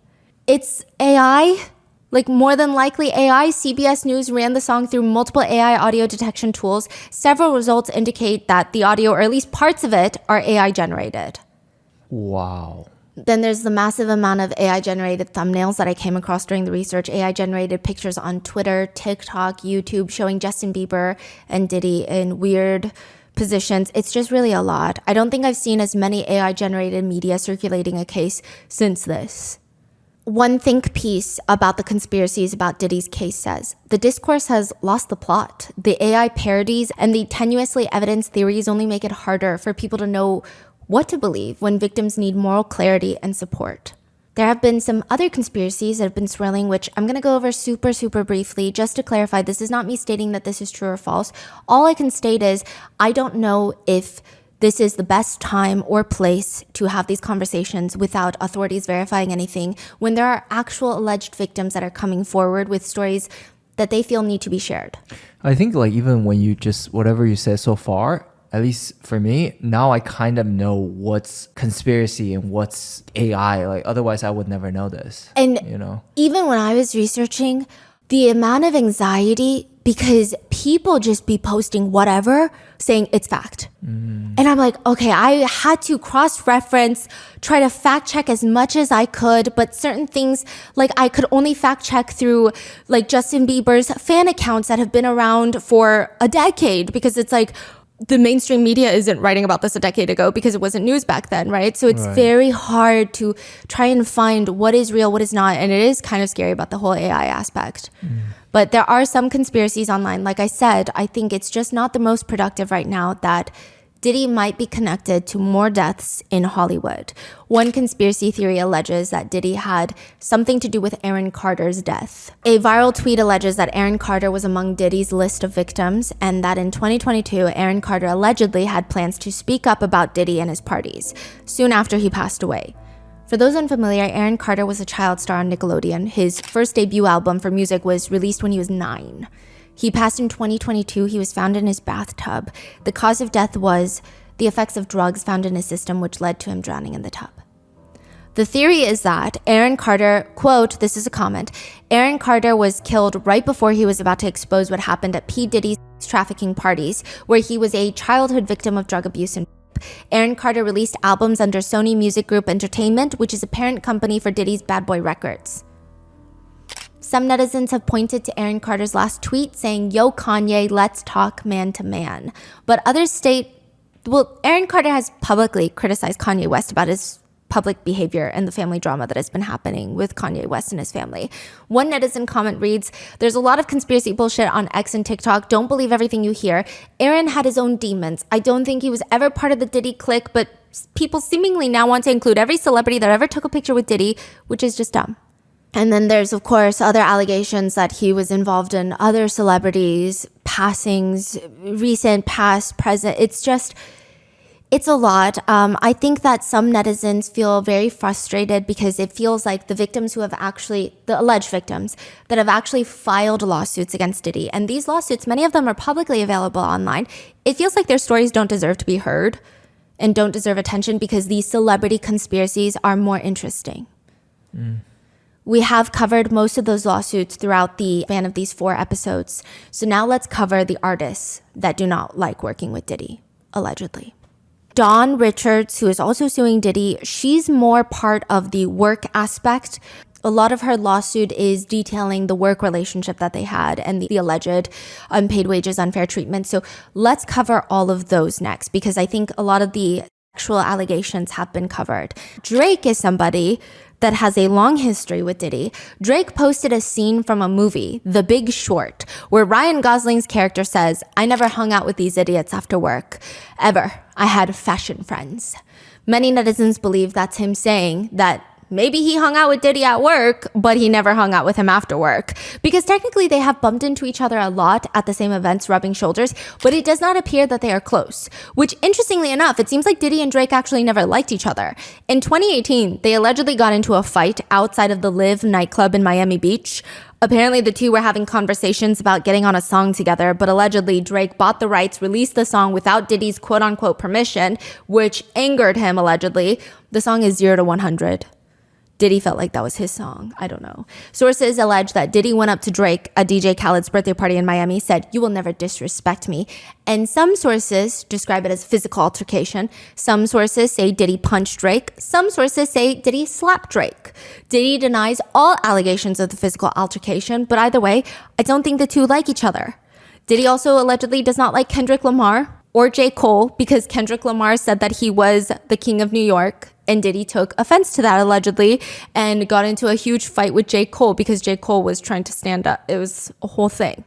It's AI. Like, more than likely AI. CBS News ran the song through multiple AI audio detection tools. Several results indicate that the audio, or at least parts of it, are AI generated. Wow. Then there's the massive amount of AI generated thumbnails that I came across during the research. AI generated pictures on Twitter, TikTok, YouTube showing Justin Bieber and Diddy in weird positions. It's just really a lot. I don't think I've seen as many AI generated media circulating a case since this. One think piece about the conspiracies about Diddy's case says, the discourse has lost the plot. The AI parodies and the tenuously evidence theories only make it harder for people to know what to believe when victims need moral clarity and support. There have been some other conspiracies that have been swirling, which I'm going to go over super briefly. Just to clarify, this is not me stating that this is true or false. All I can state is I don't know if this is the best time or place to have these conversations without authorities verifying anything when there are actual alleged victims that are coming forward with stories that they feel need to be shared. I think like even when you just, whatever you said so far, at least for me, now I kind of know what's conspiracy and what's AI. Like otherwise I would never know this. And you know, even when I was researching, the amount of anxiety because people just be posting whatever saying it's fact. And I'm like, okay, I had to cross-reference, try to fact check as much as I could, but certain things like I could only fact check through like Justin Bieber's fan accounts that have been around for a decade because it's like, the mainstream media isn't writing about this a decade ago because it wasn't news back then, right? So it's very hard to try and find what is real, what is not. And it is kind of scary about the whole AI aspect. But there are some conspiracies online. Like I said, I think it's just not the most productive right now that Diddy might be connected to more deaths in Hollywood. One conspiracy theory alleges that Diddy had something to do with Aaron Carter's death. A viral tweet alleges that Aaron Carter was among Diddy's list of victims and that in 2022, Aaron Carter allegedly had plans to speak up about Diddy and his parties, soon after he passed away. For those unfamiliar, Aaron Carter was a child star on Nickelodeon. His first debut album for music was released when he was 9. He passed in 2022. He was found in his bathtub. The cause of death was the effects of drugs found in his system, which led to him drowning in the tub. The theory is that Aaron Carter, quote, this is a comment, Aaron Carter was killed right before he was about to expose what happened at P. Diddy's trafficking parties, where he was a childhood victim of drug abuse and Aaron Carter released albums under Sony Music Group Entertainment, which is a parent company for Diddy's Bad Boy Records. Some netizens have pointed to Aaron Carter's last tweet saying, "Yo, Kanye, let's talk man to man." But others state, well, Aaron Carter has publicly criticized Kanye West about his public behavior and the family drama that has been happening with Kanye West and his family. One netizen comment reads, "There's a lot of conspiracy bullshit on X and TikTok. Don't believe everything you hear. Aaron had his own demons. I don't think he was ever part of the Diddy clique, but people seemingly now want to include every celebrity that ever took a picture with Diddy, which is just dumb." And then there's, of course, other allegations that he was involved in other celebrities, passings, recent, past, present. It's a lot. I think that some netizens feel very frustrated because it feels like the victims who have actually, the alleged victims that have actually filed lawsuits against Diddy, and these lawsuits, many of them are publicly available online, it feels like their stories don't deserve to be heard and don't deserve attention because these celebrity conspiracies are more interesting. We have covered most of those lawsuits throughout the span of these 4 episodes. So now let's cover the artists that do not like working with Diddy, allegedly. Dawn Richards, who is also suing Diddy, she's more part of the work aspect. A lot of her lawsuit is detailing the work relationship that they had and the alleged unpaid wages, unfair treatment. So let's cover all of those next because I think a lot of the actual allegations have been covered. Drake is somebody that has a long history with Diddy. Drake posted a scene from a movie, The Big Short, where Ryan Gosling's character says, "I never hung out with these idiots after work. Ever. I had fashion friends." Many netizens believe that's him saying that maybe he hung out with Diddy at work, but he never hung out with him after work. Because technically they have bumped into each other a lot at the same events, rubbing shoulders, but it does not appear that they are close. Which, interestingly enough, it seems like Diddy and Drake actually never liked each other. In 2018, they allegedly got into a fight outside of the Live nightclub in Miami Beach. Apparently, the two were having conversations about getting on a song together, but allegedly Drake bought the rights, released the song without Diddy's quote-unquote permission, which angered him, allegedly. The song is 0 to 100. Diddy felt like that was his song. I don't know. Sources allege that Diddy went up to Drake at DJ Khaled's birthday party in Miami, said, "You will never disrespect me." And some sources describe it as physical altercation. Some sources say Diddy punched Drake. Some sources say Diddy slapped Drake. Diddy denies all allegations of the physical altercation, but either way, I don't think the two like each other. Diddy also allegedly does not like Kendrick Lamar or J. Cole because Kendrick Lamar said that he was the king of New York. And Diddy took offense to that, allegedly, and got into a huge fight with J. Cole because J. Cole was trying to stand up. It was a whole thing.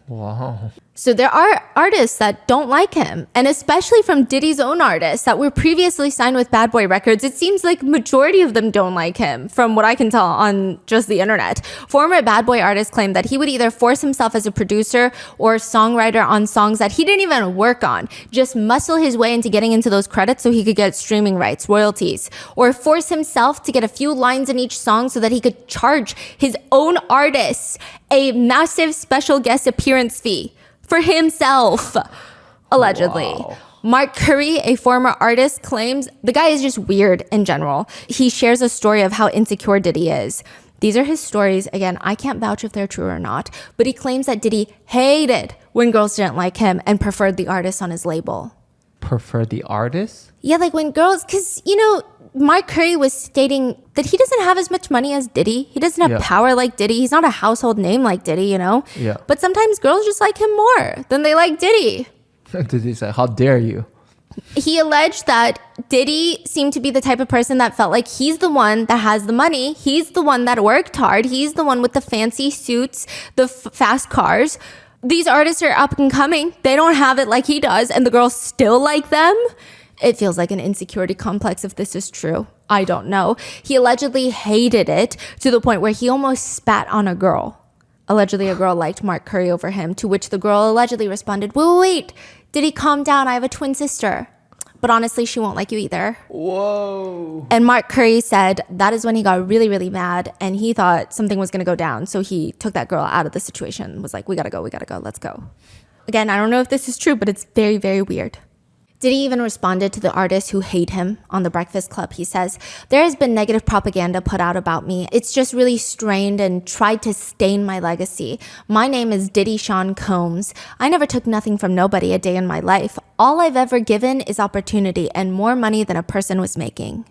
Wow. So there are artists that don't like him, and especially from Diddy's own artists that were previously signed with Bad Boy Records. It seems like majority of them don't like him, from what I can tell on just the internet. Former Bad Boy artists claim that he would either force himself as a producer or songwriter on songs that he didn't even work on, just muscle his way into getting into those credits so he could get streaming rights, royalties, or force himself to get a few lines in each song so that he could charge his own artists a massive special guest appearance fee for himself, allegedly. Wow. Mark Curry, a former artist, claims the guy is just weird in general. He shares a story of how insecure Diddy is. These are his stories. Again, I can't vouch if they're true or not, but he claims that Diddy hated when girls didn't like him and preferred the artist on his label. Prefer the artist? Yeah, like when girls, because, you know, Mark Curry was stating that he doesn't have as much money as Diddy. He doesn't have power like Diddy. He's not a household name like Diddy, you know? Yeah. But sometimes girls just like him more than they like Diddy. Diddy said, "How dare you?" He alleged that Diddy seemed to be the type of person that felt like he's the one that has the money. He's the one that worked hard. He's the one with the fancy suits, the fast cars. These artists are up and coming. They don't have it like he does, and the girls still like them. It feels like an insecurity complex if this is true. I don't know. He allegedly hated it to the point where he almost spat on a girl. Allegedly, a girl liked Mark Curry over him, to which the girl allegedly responded, wait, Diddy, calm down. I have a twin sister. But honestly, she won't like you either. Whoa. And Mark Curry said that is when he got really, really mad and he thought something was going to go down. So he took that girl out of the situation, was like, we got to go, let's go. Again, I don't know if this is true, but it's very, very weird. Diddy even responded to the artists who hate him on The Breakfast Club. He says, "There has been negative propaganda put out about me. It's just really strained and tried to stain my legacy. My name is Diddy Sean Combs. I never took nothing from nobody a day in my life. All I've ever given is opportunity and more money than a person was making."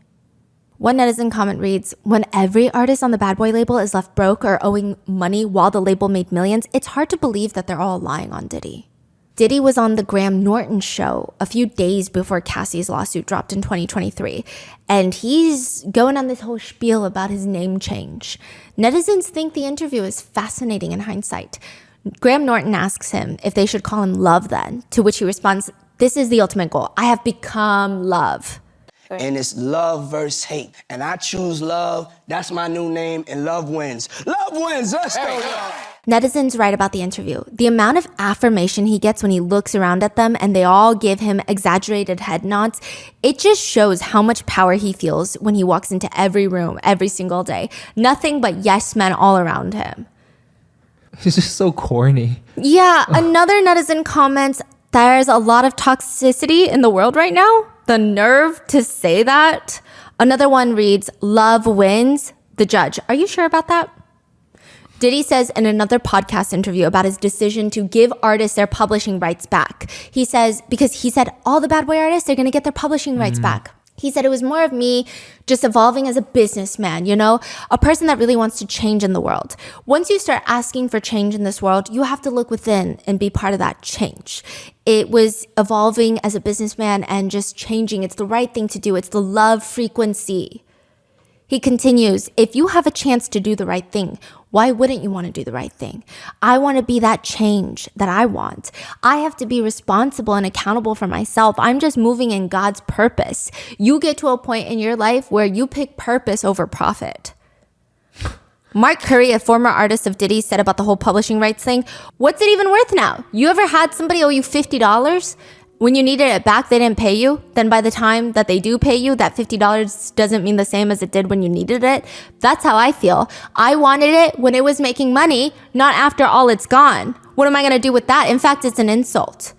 One netizen comment reads, "When every artist on the Bad Boy label is left broke or owing money while the label made millions, it's hard to believe that they're all lying on Diddy." Diddy was on the Graham Norton show a few days before Cassie's lawsuit dropped in 2023, and he's going on this whole spiel about his name change. Netizens think the interview is fascinating in hindsight. Graham Norton asks him if they should call him Love then, to which he responds, "This is the ultimate goal. I have become Love." And it's love versus hate. And I choose love. That's my new name, and love wins. Love wins. Let's go, y'all. Netizens write about the interview. The amount of affirmation he gets when he looks around at them and they all give him exaggerated head nods, it just shows how much power he feels when he walks into every room every single day. Nothing but yes men all around him. He's just so corny. Yeah, another netizen comments, "There's a lot of toxicity in the world right now." The nerve to say that. Another one reads, "Love wins." The judge, are you sure about that? Diddy says in another podcast interview about his decision to give artists their publishing rights back. He says, because he said all the Bad Boy artists, they're going to get their publishing rights back. He said it was more of me just evolving as a businessman, you know, a person that really wants to change in the world. Once you start asking for change in this world, you have to look within and be part of that change. It was evolving as a businessman and just changing. It's the right thing to do. It's the love frequency. He continues, if you have a chance to do the right thing, why wouldn't you want to do the right thing? I want to be that change that I want. I have to be responsible and accountable for myself. I'm just moving in God's purpose. You get to a point in your life where you pick purpose over profit. Mark Curry, a former artist of Diddy, said about the whole publishing rights thing, what's it even worth now? You ever had somebody owe you $50? When you needed it back, they didn't pay you. Then by the time that they do pay you, that $50 doesn't mean the same as it did when you needed it. That's how I feel. I wanted it when it was making money, not after all it's gone. What am I going to do with that? In fact, it's an insult.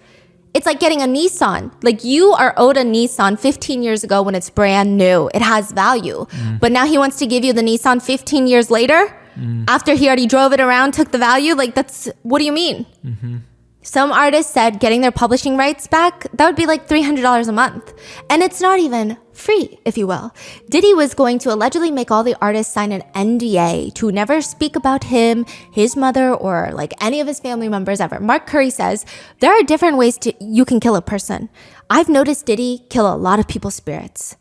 It's like getting a Nissan. Like, you are owed a Nissan 15 years ago when it's brand new. It has value. But now he wants to give you the Nissan 15 years later after he already drove it around, took the value. Like, what do you mean? Some artists said getting their publishing rights back, that would be like $300 a month. And it's not even free, if you will. Diddy was going to allegedly make all the artists sign an NDA to never speak about him, his mother, or like any of his family members ever. Mark Curry says, there are different ways you can kill a person. I've noticed Diddy kill a lot of people's spirits.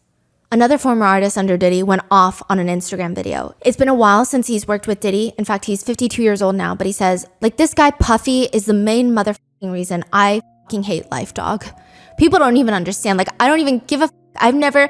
Another former artist under Diddy went off on an Instagram video. It's been a while since he's worked with Diddy. In fact, he's 52 years old now, but he says, like, this guy Puffy is the main motherfucking reason I fucking hate life, dog. People don't even understand. Like, I don't even give a f. I've never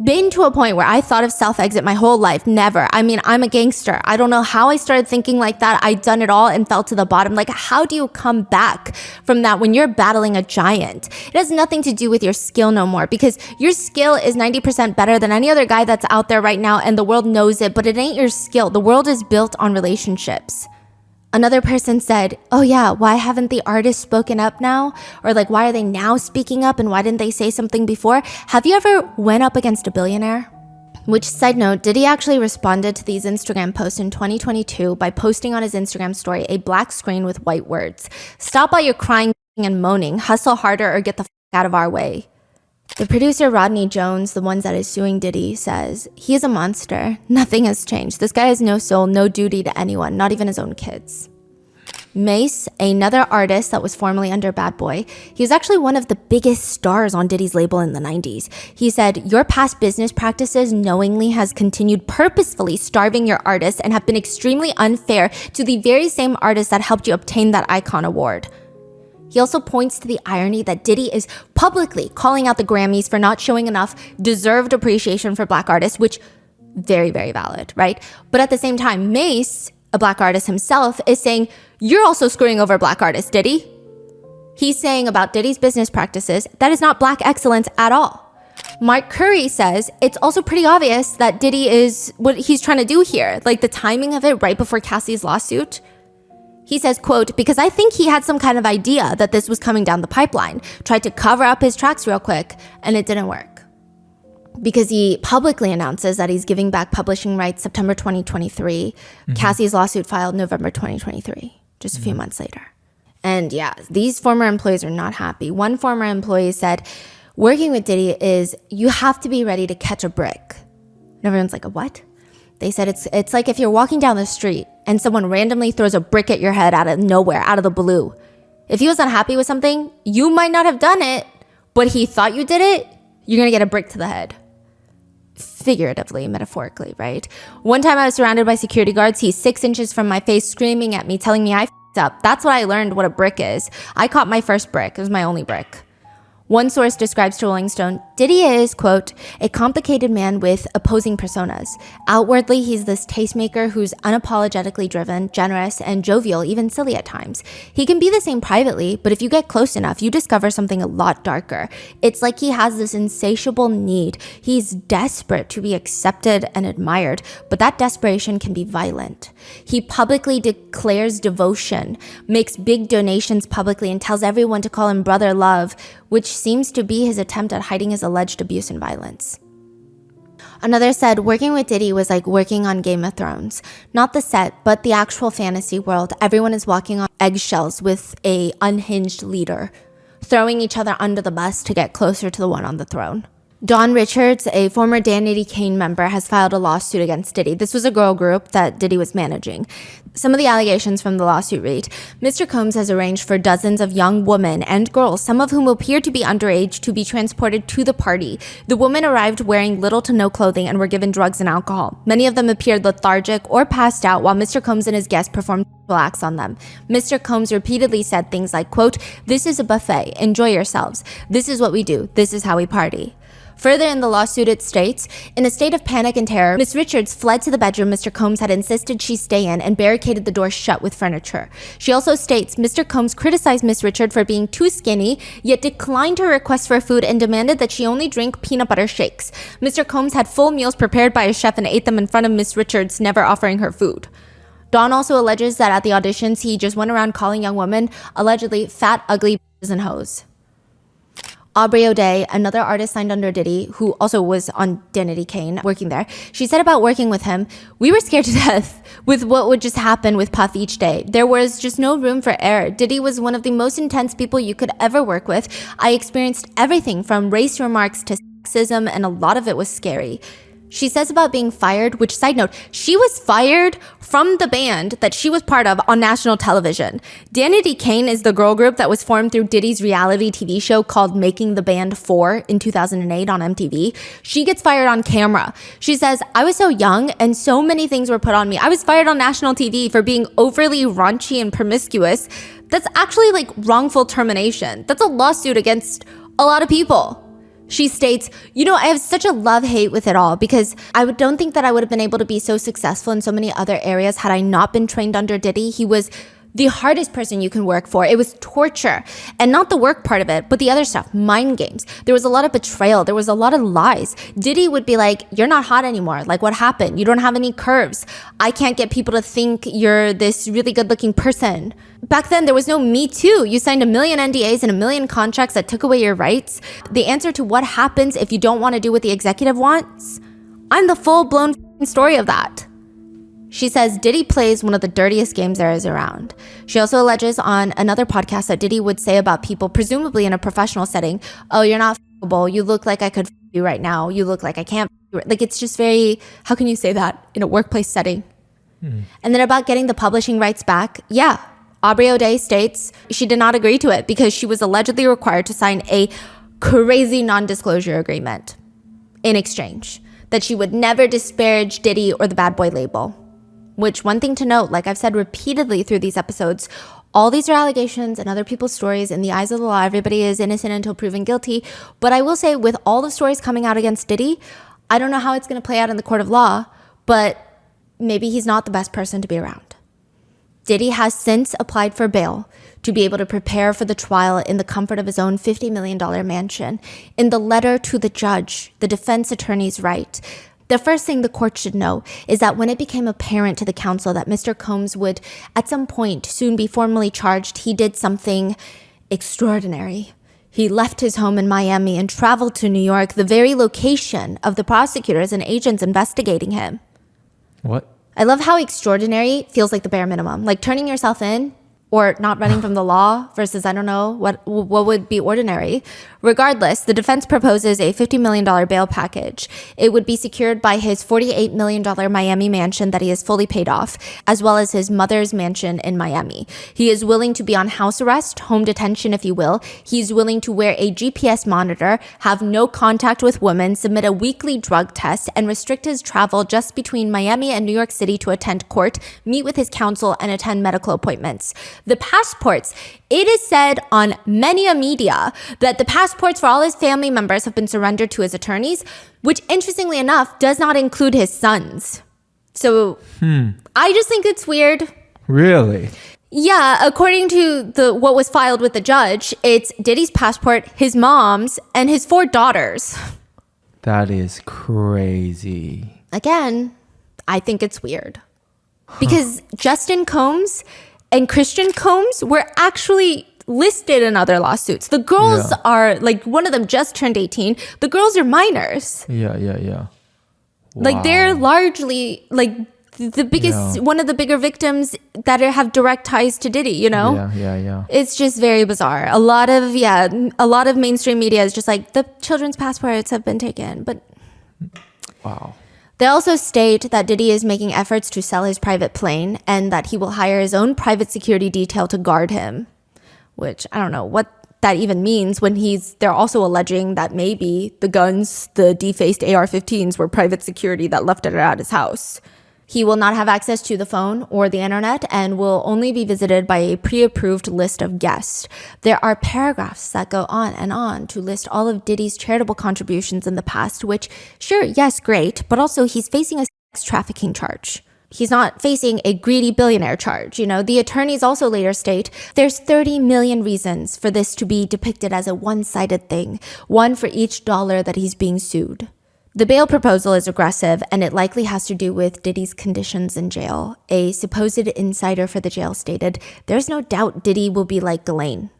been to a point where I thought of self-exit my whole life. Never. I mean, I'm a gangster. I don't know how I started thinking like that. I'd done it all and fell to the bottom. Like, how do you come back from that when you're battling a giant? It has nothing to do with your skill no more, because your skill is 90% better than any other guy that's out there right now, and the world knows it, but it ain't your skill. The world is built on relationships. Another person said, oh yeah, why haven't the artists spoken up now? Or like, why are they now speaking up and why didn't they say something before? Have you ever went up against a billionaire? Which, side note, Diddy actually responded to these Instagram posts in 2022 by posting on his Instagram story a black screen with white words. Stop all your crying and moaning, hustle harder or get the f out of our way. The producer Rodney Jones, the one that is suing Diddy, says, he is a monster. Nothing has changed. This guy has no soul, no duty to anyone, not even his own kids. Mace, another artist that was formerly under Bad Boy, he was actually one of the biggest stars on Diddy's label in the 90s. He said, your past business practices knowingly has continued purposefully starving your artists and have been extremely unfair to the very same artists that helped you obtain that Icon Award. He also points to the irony that Diddy is publicly calling out the Grammys for not showing enough deserved appreciation for black artists, which very, very valid, right? But at the same time, Mace, a black artist himself, is saying, you're also screwing over black artists, Diddy. He's saying about Diddy's business practices, that is not black excellence at all. Mark Curry says it's also pretty obvious that Diddy is what he's trying to do here, like the timing of it right before Cassie's lawsuit. He says, quote, because I think he had some kind of idea that this was coming down the pipeline, tried to cover up his tracks real quick, and it didn't work. Because he publicly announces that he's giving back publishing rights September 2023. Cassie's lawsuit filed November 2023, just a few months later. And yeah, these former employees are not happy. One former employee said, working with Diddy is you have to be ready to catch a brick. And everyone's like, a what? They said it's like if you're walking down the street and someone randomly throws a brick at your head out of nowhere, out of the blue. If he was unhappy with something, you might not have done it, but he thought you did it, you're going to get a brick to the head. Figuratively, metaphorically, right? One time I was surrounded by security guards. He's 6 inches from my face, screaming at me, telling me I f***ed up. That's what I learned what a brick is. I caught my first brick. It was my only brick. One source describes to Rolling Stone, Diddy is, quote, a complicated man with opposing personas. Outwardly, he's this tastemaker who's unapologetically driven, generous, and jovial, even silly at times. He can be the same privately, but if you get close enough, you discover something a lot darker. It's like he has this insatiable need. He's desperate to be accepted and admired, but that desperation can be violent. He publicly declares devotion, makes big donations publicly, and tells everyone to call him Brother Love, which seems to be his attempt at hiding his alleged abuse and violence. Another said, working with Diddy was like working on Game of Thrones. Not the set, but the actual fantasy world. Everyone is walking on eggshells with a unhinged leader, throwing each other under the bus to get closer to the one on the throne. Dawn Richards, a former Danity Kane member, has filed a lawsuit against Diddy. This was a girl group that Diddy was managing. Some of the allegations from the lawsuit read, Mr. Combs has arranged for dozens of young women and girls, some of whom appeared to be underage, to be transported to the party. The women arrived wearing little to no clothing and were given drugs and alcohol. Many of them appeared lethargic or passed out while Mr. Combs and his guests performed sexual acts on them. Mr. Combs repeatedly said things like, quote, "This is a buffet. Enjoy yourselves. This is what we do. This is how we party." Further in the lawsuit, it states, in a state of panic and terror, Ms. Richards fled to the bedroom Mr. Combs had insisted she stay in and barricaded the door shut with furniture. She also states Mr. Combs criticized Ms. Richards for being too skinny, yet declined her request for food and demanded that she only drink peanut butter shakes. Mr. Combs had full meals prepared by a chef and ate them in front of Ms. Richards, never offering her food. Dawn also alleges that at the auditions, he just went around calling young women, allegedly fat, ugly bitches and hoes. Aubrey O'Day, another artist signed under Diddy, who also was on Danity Kane, working there, she said about working with him, "We were scared to death with what would just happen with Puff each day. There was just no room for error. Diddy was one of the most intense people you could ever work with. I experienced everything from race remarks to sexism, and a lot of it was scary." She says about being fired, which, side note, she was fired from the band that she was part of on national television. Danity Kane is the girl group that was formed through Diddy's reality TV show called Making the Band 4 in 2008 on MTV. She gets fired on camera. She says, "I was so young and so many things were put on me. I was fired on national TV for being overly raunchy and promiscuous." That's actually like wrongful termination. That's a lawsuit against a lot of people. She states, I have such a love-hate with it all because I don't think that I would have been able to be so successful in so many other areas had I not been trained under Diddy. He was the hardest person you can work for. It was torture, and not the work part of it, but the other stuff, mind games. There was a lot of betrayal. There was a lot of lies. Diddy would be like, "You're not hot anymore. Like, what happened? You don't have any curves. I can't get people to think you're this really good-looking person." Back then, there was no Me Too. You signed a million NDAs and a million contracts that took away your rights. The answer to what happens if you don't want to do what the executive wants? I'm the full-blown story of that. She says Diddy plays one of the dirtiest games there is around. She also alleges on another podcast that Diddy would say about people, presumably in a professional setting, "Oh, you're not f***able. You look like I could f*** you right now. You look like I can't f*** you." Like, it's just very, how can you say that in a workplace setting? And then about getting the publishing rights back, yeah. Aubrey O'Day states she did not agree to it because she was allegedly required to sign a crazy non-disclosure agreement in exchange, that she would never disparage Diddy or the Bad Boy label. Which, one thing to note, like I've said repeatedly through these episodes, all these are allegations and other people's stories. In the eyes of the law, everybody is innocent until proven guilty. But I will say, with all the stories coming out against Diddy, I don't know how it's going to play out in the court of law, but maybe he's not the best person to be around. Diddy has since applied for bail to be able to prepare for the trial in the comfort of his own $50 million mansion. In the letter to the judge, the defense attorneys write, "The first thing the court should know is that when it became apparent to the counsel that Mr. Combs would at some point soon be formally charged, he did something extraordinary. He left his home in Miami and traveled to New York, the very location of the prosecutors and agents investigating him." What? I love how extraordinary feels like the bare minimum. Like turning yourself in or not running from the law versus, I don't know, what would be ordinary. Regardless, the defense proposes a $50 million bail package. It would be secured by his $48 million Miami mansion that he has fully paid off, as well as his mother's mansion in Miami. He is willing to be on house arrest, home detention, if you will. He's willing to wear a GPS monitor, have no contact with women, submit a weekly drug test, and restrict his travel just between Miami and New York City to attend court, meet with his counsel, and attend medical appointments. The passports, it is said on many a media that the passports for all his family members have been surrendered to his attorneys, which interestingly enough does not include his sons. So I just think it's weird. Really? Yeah, according to what was filed with the judge, it's Diddy's passport, his mom's, and his 4 daughters. That is crazy. Again, I think it's weird. Because Justin Combs and Christian Combs were actually listed in other lawsuits. The girls are, like, one of them just turned 18. The girls are minors. Yeah. Like, they're largely, like, the biggest, one of the bigger victims that have direct ties to Diddy, you know? Yeah. It's just very bizarre. A lot of mainstream media is just like, the children's passports have been taken. But wow. They also state that Diddy is making efforts to sell his private plane and that he will hire his own private security detail to guard him, which I don't know what that even means when they're also alleging that maybe the guns, the defaced AR-15s, were private security that left it at his house. He will not have access to the phone or the internet and will only be visited by a pre-approved list of guests. There are paragraphs that go on and on to list all of Diddy's charitable contributions in the past, which, sure, yes, great, but also he's facing a sex trafficking charge. He's not facing a greedy billionaire charge. You know, the attorneys also later state there's 30 million reasons for this to be depicted as a one-sided thing, one for each dollar that he's being sued. The bail proposal is aggressive, and it likely has to do with Diddy's conditions in jail. A supposed insider for the jail stated, "There's no doubt Diddy will be like Ghislaine.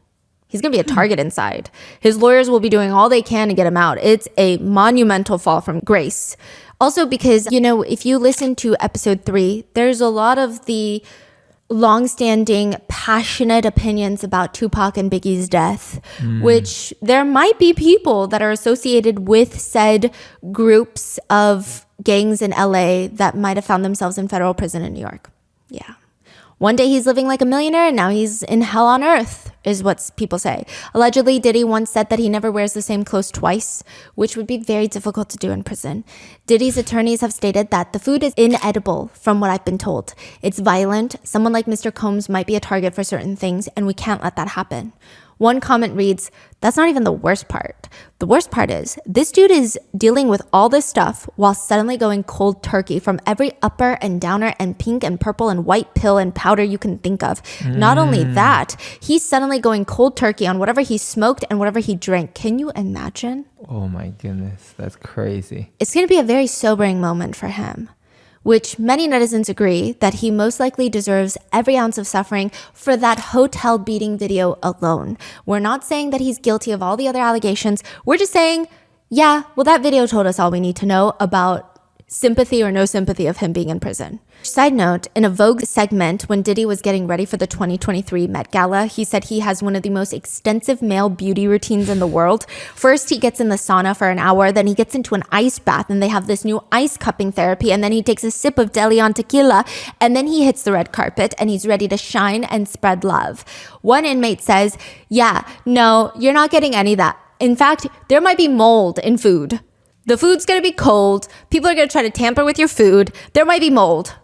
He's going to be a target inside. His lawyers will be doing all they can to get him out. It's a monumental fall from grace." Also because, you know, if you listen to episode 3, there's a lot of the long-standing, passionate opinions about Tupac and Biggie's death, which there might be people that are associated with said groups of gangs in LA that might have found themselves in federal prison in New York. Yeah. One day he's living like a millionaire and now he's in hell on earth, is what people say. Allegedly, Diddy once said that he never wears the same clothes twice, which would be very difficult to do in prison. Diddy's attorneys have stated that the food is inedible, from what I've been told. It's violent. Someone like Mr. Combs might be a target for certain things, and we can't let that happen. One comment reads, "That's not even the worst part. The worst part is this dude is dealing with all this stuff while suddenly going cold turkey from every upper and downer and pink and purple and white pill and powder you can think of. Not only that, he's suddenly going cold turkey on whatever he smoked and whatever he drank. Can you imagine?" Oh my goodness, that's crazy. It's going to be a very sobering moment for him, which many netizens agree that he most likely deserves every ounce of suffering for that hotel beating video alone. We're not saying that he's guilty of all the other allegations. We're just saying, yeah, well, that video told us all we need to know about sympathy or no sympathy of him being in prison. Side note, in a Vogue segment when Diddy was getting ready for the 2023 Met Gala, he said he has one of the most extensive male beauty routines in the world. First, he gets in the sauna for an hour, then he gets into an ice bath, and they have this new ice cupping therapy, and then he takes a sip of De Leon tequila, and then he hits the red carpet, and he's ready to shine and spread love. One inmate says, "Yeah, no, you're not getting any of that. In fact, there might be mold in food. The food's going to be cold. People are going to try to tamper with your food. There might be mold."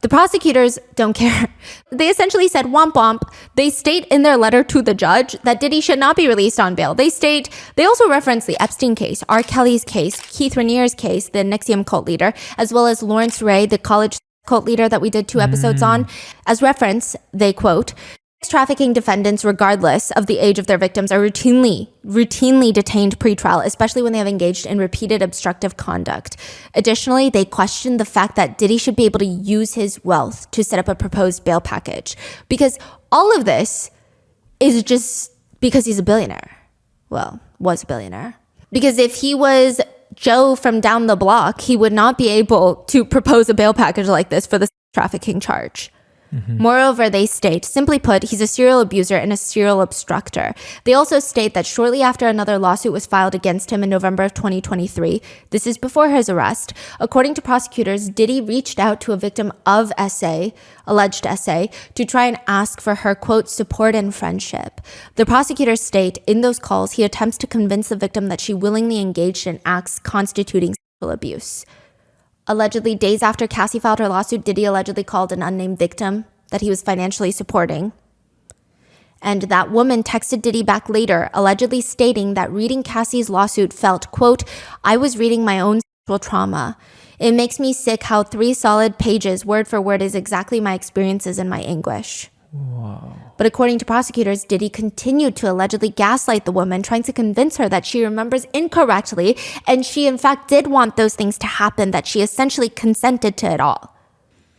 The prosecutors don't care. They essentially said womp womp. They state in their letter to the judge that Diddy should not be released on bail. They also reference the Epstein case, R. Kelly's case, Keith Raniere's case, the NXIVM cult leader, as well as Lawrence Ray, the college cult leader that we did 2 episodes on. As reference, they quote, "Sex trafficking defendants, regardless of the age of their victims, are routinely detained pre-trial, especially when they have engaged in repeated obstructive conduct. Additionally, they questioned the fact that Diddy should be able to use his wealth to set up a proposed bail package. Because all of this is just because he's a billionaire. Well, was a billionaire. Because if he was Joe from down the block, he would not be able to propose a bail package like this for the trafficking charge. Moreover, they state, simply put, he's a serial abuser and a serial obstructor. They also state that shortly after another lawsuit was filed against him in November of 2023, this is before his arrest, according to prosecutors, Diddy reached out to a victim of alleged SA, to try and ask for her, quote, support and friendship. The prosecutors state, in those calls, he attempts to convince the victim that she willingly engaged in acts constituting sexual abuse. Allegedly, days after Cassie filed her lawsuit, Diddy allegedly called an unnamed victim that he was financially supporting. And that woman texted Diddy back later, allegedly stating that reading Cassie's lawsuit felt, quote, "I was reading my own sexual trauma. It makes me sick how 3 solid pages, word for word, is exactly my experiences and my anguish." Wow. But according to prosecutors, Diddy continued to allegedly gaslight the woman, trying to convince her that she remembers incorrectly, and she in fact did want those things to happen, that she essentially consented to it all.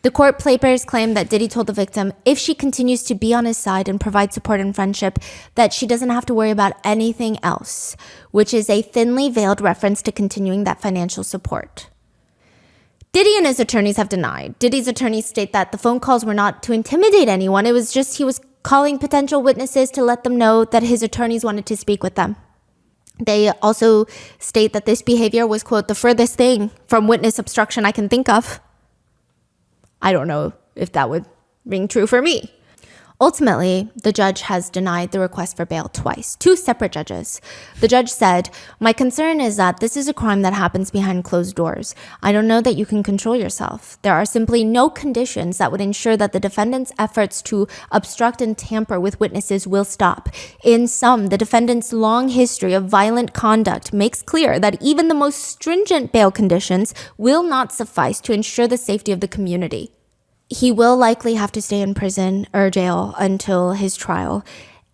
The court papers claim that Diddy told the victim, if she continues to be on his side and provide support and friendship, that she doesn't have to worry about anything else, which is a thinly veiled reference to continuing that financial support. Diddy and his attorneys have denied. Diddy's attorneys state that the phone calls were not to intimidate anyone. It was just he was calling potential witnesses to let them know that his attorneys wanted to speak with them. They also state that this behavior was, quote, the furthest thing from witness obstruction I can think of. I don't know if that would ring true for me. Ultimately, the judge has denied the request for bail twice, 2 separate judges. The judge said, "My concern is that this is a crime that happens behind closed doors. I don't know that you can control yourself. There are simply no conditions that would ensure that the defendant's efforts to obstruct and tamper with witnesses will stop. In sum, the defendant's long history of violent conduct makes clear that even the most stringent bail conditions will not suffice to ensure the safety of the community." He will likely have to stay in prison or jail until his trial.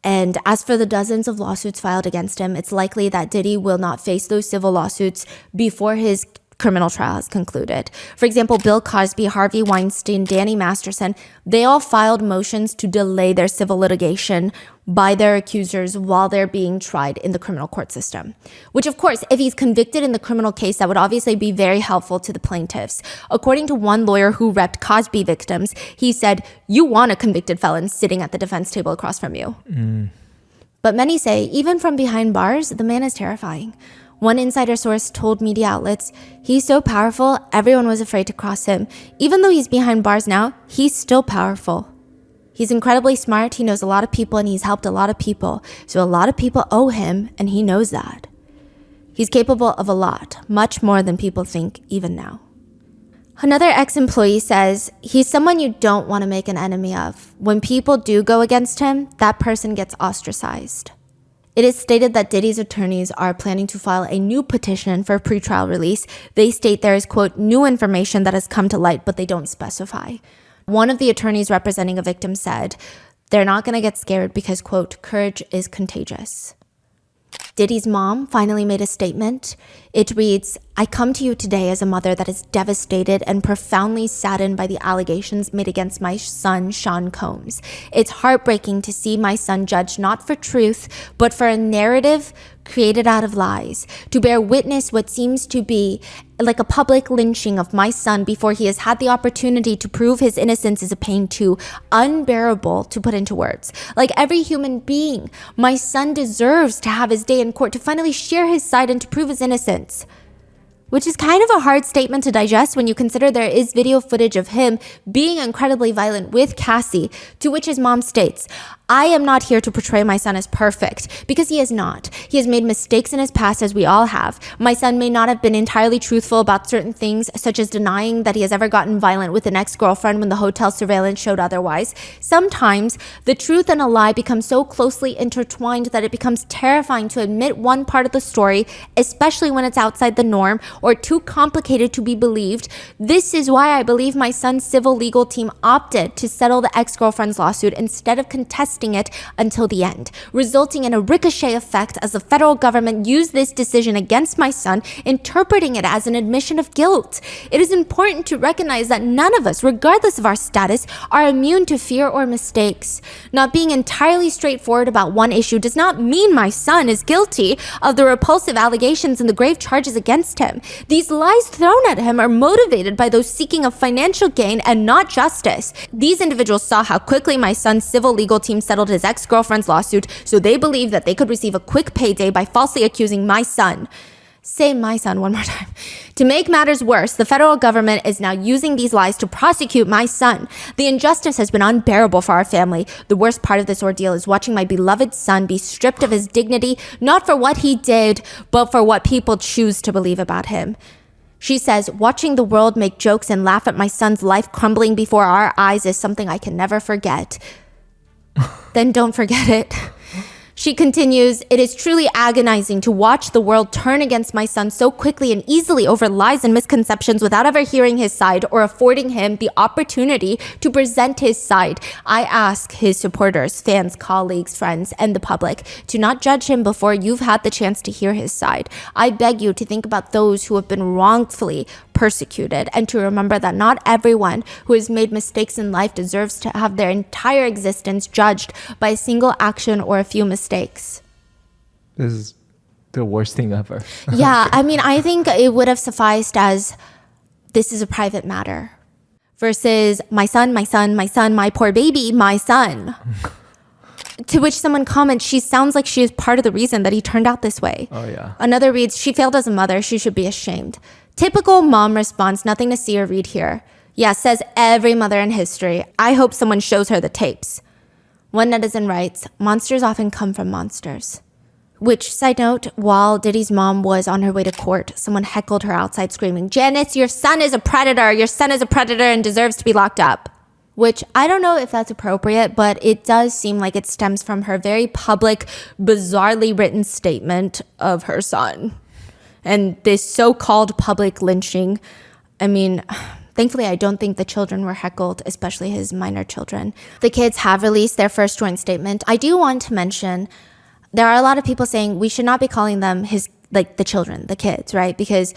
And as for the dozens of lawsuits filed against him, it's likely that Diddy will not face those civil lawsuits before his criminal trial has concluded. For example, Bill Cosby, Harvey Weinstein, Danny Masterson, they all filed motions to delay their civil litigation by their accusers while they're being tried in the criminal court system. Which, of course, if he's convicted in the criminal case, that would obviously be very helpful to the plaintiffs. According to one lawyer who repped Cosby victims, he said, "You want a convicted felon sitting at the defense table across from you." But many say, even from behind bars, the man is terrifying. One insider source told media outlets, "He's so powerful, everyone was afraid to cross him. Even though he's behind bars now, he's still powerful. He's incredibly smart, he knows a lot of people, and he's helped a lot of people. So a lot of people owe him, and he knows that. He's capable of a lot, much more than people think even now." Another ex-employee says, "He's someone you don't want to make an enemy of. When people do go against him, that person gets ostracized." It is stated that Diddy's attorneys are planning to file a new petition for pretrial release. They state there is, quote, "new information that has come to light," but they don't specify. One of the attorneys representing a victim said, they're not going to get scared because, quote, "courage is contagious." Diddy's mom finally made a statement. It reads, "I come to you today as a mother that is devastated and profoundly saddened by the allegations made against my son, Sean Combs. It's heartbreaking to see my son judged not for truth, but for a narrative created out of lies, to bear witness what seems to be like a public lynching of my son before he has had the opportunity to prove his innocence is a pain too unbearable to put into words. Like every human being, my son deserves to have his day in court, to finally share his side and to prove his innocence." Which is kind of a hard statement to digest when you consider there is video footage of him being incredibly violent with Cassie, to which his mom states, "I am not here to portray my son as perfect," because he is not. He has made mistakes in his past, as we all have. My son may not have been entirely truthful about certain things, such as denying that he has ever gotten violent with an ex-girlfriend when the hotel surveillance showed otherwise. Sometimes the truth and a lie become so closely intertwined that it becomes terrifying to admit one part of the story, especially when it's outside the norm or too complicated to be believed. This is why I believe my son's civil legal team opted to settle the ex-girlfriend's lawsuit instead of contesting it until the end, resulting in a ricochet effect as the federal government used this decision against my son, interpreting it as an admission of guilt. It is important to recognize that none of us, regardless of our status, are immune to fear or mistakes. Not being entirely straightforward about one issue does not mean my son is guilty of the repulsive allegations and the grave charges against him. These lies thrown at him are motivated by those seeking a financial gain and not justice. These individuals saw how quickly my son's civil legal team settled his ex-girlfriend's lawsuit, so they believed that they could receive a quick payday by falsely accusing my son. Say my son one more time. To make matters worse, the federal government is now using these lies to prosecute my son. The injustice has been unbearable for our family. The worst part of this ordeal is watching my beloved son be stripped of his dignity, not for what he did, but for what people choose to believe about him." She says, "Watching the world make jokes and laugh at my son's life crumbling before our eyes is something I can never forget." Then don't forget it. She continues, "It is truly agonizing to watch the world turn against my son so quickly and easily over lies and misconceptions without ever hearing his side or affording him the opportunity to present his side. I ask his supporters, fans, colleagues, friends, and the public to not judge him before you've had the chance to hear his side. I beg you to think about those who have been wrongfully persecuted and to remember that not everyone who has made mistakes in life deserves to have their entire existence judged by a single action or a few mistakes." This is the worst thing ever. Yeah, I mean, I think it would have sufficed as this is a private matter. Versus my son, my son, my son, my poor baby, my son. To which someone comments, she sounds like she is part of the reason that he turned out this way. Oh, yeah. Another reads, she failed as a mother. She should be ashamed. Typical mom response, nothing to see or read here. Yeah, says every mother in history. I hope someone shows her the tapes. One netizen writes, monsters often come from monsters. Which, side note, while Diddy's mom was on her way to court, someone heckled her outside screaming, Janice, your son is a predator. Your son is a predator and deserves to be locked up. Which I don't know if that's appropriate, but it does seem like it stems from her very public, bizarrely written statement of her son. And this so-called public lynching. I mean, thankfully, I don't think the children were heckled, especially his minor children. The kids have released their first joint statement. I do want to mention, there are a lot of people saying we should not be calling them the children, the kids, right? Because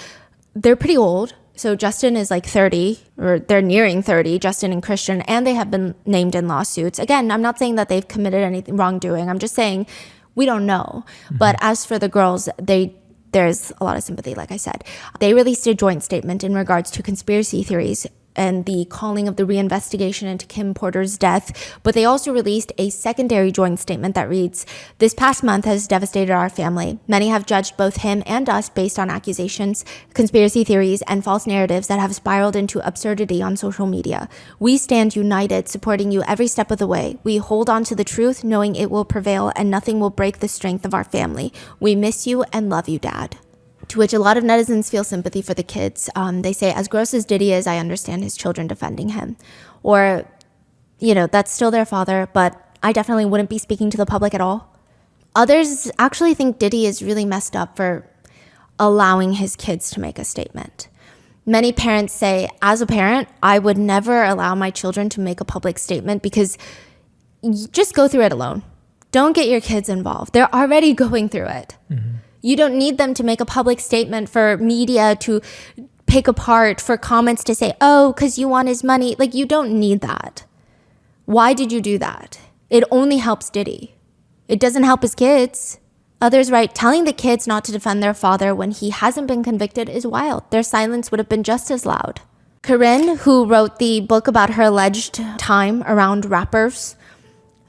they're pretty old. So Justin is like 30, or they're nearing 30, Justin and Christian, and they have been named in lawsuits. Again, I'm not saying that they've committed anything wrongdoing. I'm just saying we don't know. But as for the girls, there's a lot of sympathy, like I said. They released a joint statement in regards to conspiracy theories and the calling of the reinvestigation into Kim Porter's death. But they also released a secondary joint statement that reads, this past month has devastated our family. Many have judged both him and us based on accusations, conspiracy theories, and false narratives that have spiraled into absurdity on social media. We stand united, supporting you every step of the way. We hold on to the truth, knowing it will prevail and nothing will break the strength of our family. We miss you and love you, Dad. To which a lot of netizens feel sympathy for the kids. They say, as gross as Diddy is, I understand his children defending him. Or, that's still their father, but I definitely wouldn't be speaking to the public at all. Others actually think Diddy is really messed up for allowing his kids to make a statement. Many parents say, as a parent, I would never allow my children to make a public statement because just go through it alone. Don't get your kids involved. They're already going through it. Mm-hmm. You don't need them to make a public statement for media to pick apart, for comments to say, oh, because you want his money. Like, you don't need that. Why did you do that? It only helps Diddy. It doesn't help his kids. Others write, telling the kids not to defend their father when he hasn't been convicted is wild. Their silence would have been just as loud. Karine, who wrote the book about her alleged time around rappers,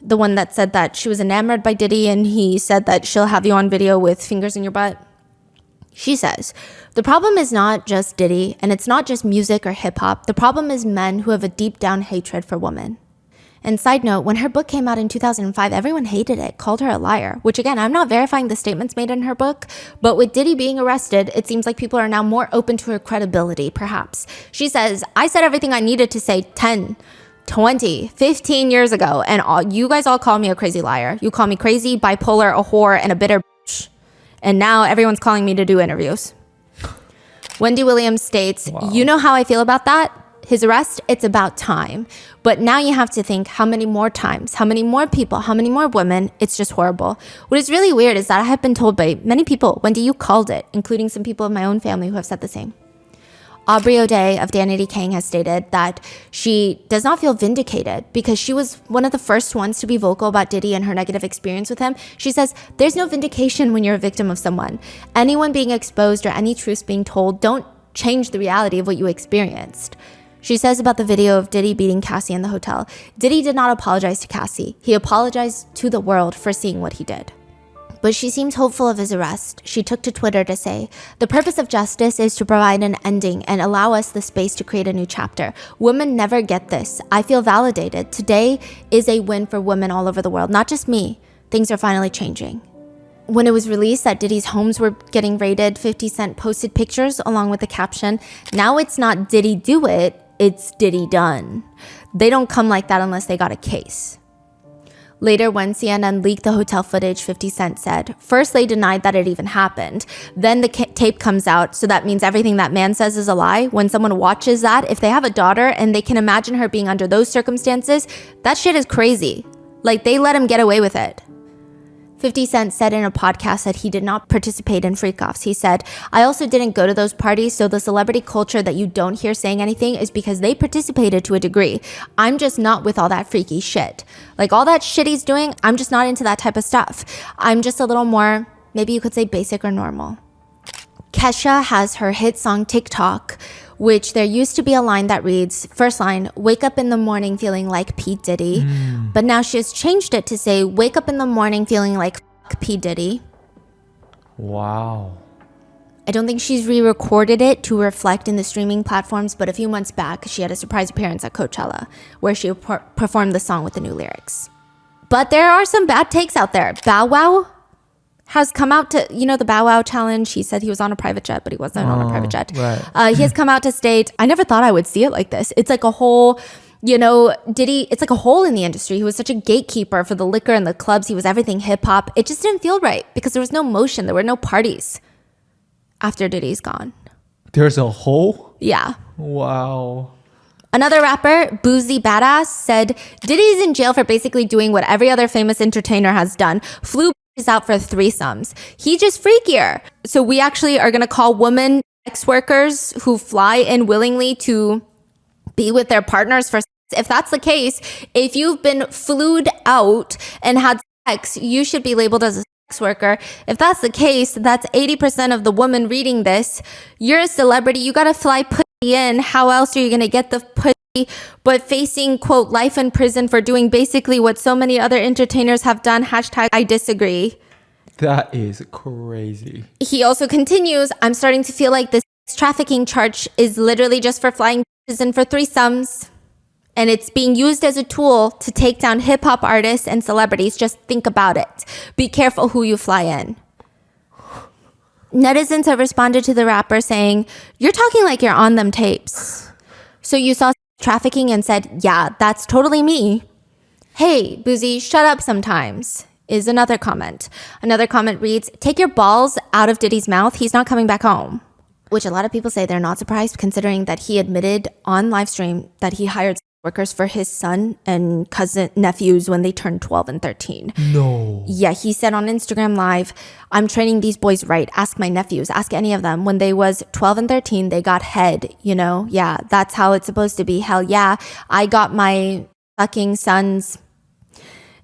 the one that said that she was enamored by Diddy and he said that she'll have you on video with fingers in your butt. She says, the problem is not just Diddy and it's not just music or hip hop. The problem is men who have a deep down hatred for women. And side note, when her book came out in 2005, everyone hated it, called her a liar, which again, I'm not verifying the statements made in her book, but with Diddy being arrested, it seems like people are now more open to her credibility, perhaps. She says, I said everything I needed to say 10, 20, 15 years ago, and you guys all call me a crazy liar. You call me crazy, bipolar, a whore, and a bitter bitch. And now everyone's calling me to do interviews. Wendy Williams states, You know how I feel about that? His arrest, it's about time. But now you have to think, how many more times, how many more people, how many more women? It's just horrible. What is really weird is that I have been told by many people, Wendy, you called it, including some people in my own family who have said the same. Aubrey O'Day of Danity Kang has stated that she does not feel vindicated because she was one of the first ones to be vocal about Diddy and her negative experience with him. She says, there's no vindication when you're a victim of someone. Anyone being exposed or any truths being told don't change the reality of what you experienced. She says about the video of Diddy beating Cassie in the hotel, Diddy did not apologize to Cassie. He apologized to the world for seeing what he did. But she seems hopeful of his arrest. She took to Twitter to say, the purpose of justice is to provide an ending and allow us the space to create a new chapter. Women never get this. I feel validated. Today is a win for women all over the world, not just me. Things are finally changing. When it was released that Diddy's homes were getting raided, 50 Cent posted pictures along with the caption, now it's not Diddy do it, it's Diddy done. They don't come like that unless they got a case. Later, when CNN leaked the hotel footage, 50 Cent said, first they denied that it even happened. Then the tape comes out, so that means everything that man says is a lie. When someone watches that, if they have a daughter and they can imagine her being under those circumstances, that shit is crazy. Like, they let him get away with it. 50 Cent said in a podcast that he did not participate in Freakoffs. He said, I also didn't go to those parties, so the celebrity culture that you don't hear saying anything is because they participated to a degree. I'm just not with all that freaky shit. Like, all that shit he's doing, I'm just not into that type of stuff. I'm just a little more, maybe you could say basic or normal. Kesha has her hit song TikTok, which there used to be a line that reads, first line, wake up in the morning feeling like P. Diddy. But now she has changed it to say, wake up in the morning feeling like P. Diddy. Wow. I don't think she's re-recorded it to reflect in the streaming platforms, but a few months back, she had a surprise appearance at Coachella where she performed the song with the new lyrics. But there are some bad takes out there. Bow Wow has come out to, the Bow Wow challenge. He said he was on a private jet, but he wasn't on a private jet. Right. He has come out to state, I never thought I would see it like this. It's like a whole, Diddy, it's like a hole in the industry. He was such a gatekeeper for the liquor and the clubs. He was everything hip hop. It just didn't feel right because there was no motion. There were no parties after Diddy's gone. There's a hole? Yeah. Wow. Another rapper, Boozy Badass, said Diddy's in jail for basically doing what every other famous entertainer has done. Flew out for threesomes. He just freakier. So we actually are going to call women sex workers who fly in willingly to be with their partners for sex. If that's the case, if you've been flued out and had sex, you should be labeled as a worker. If that's the case, that's 80% of the women reading this. You're a celebrity. You got to fly pussy in. How else are you going to get the pussy but facing, quote, life in prison for doing basically what so many other entertainers have done? Hashtag I disagree. That is crazy. He also continues, I'm starting to feel like this trafficking charge is literally just for flying in for threesomes. And it's being used as a tool to take down hip-hop artists and celebrities. Just think about it. Be careful who you fly in. Netizens have responded to the rapper saying, you're talking like you're on them tapes. So you saw trafficking and said, yeah, that's totally me. Hey, Boozy, shut up sometimes, is another comment. Another comment reads, take your balls out of Diddy's mouth. He's not coming back home. Which a lot of people say they're not surprised considering that he admitted on live stream that he hired workers for his son and nephews when they turned 12 and 13. No. Yeah, he said on Instagram Live, I'm training these boys right. Ask my nephews, ask any of them. When they was 12 and 13, they got head, Yeah, that's how it's supposed to be. Hell yeah, I got my fucking sons.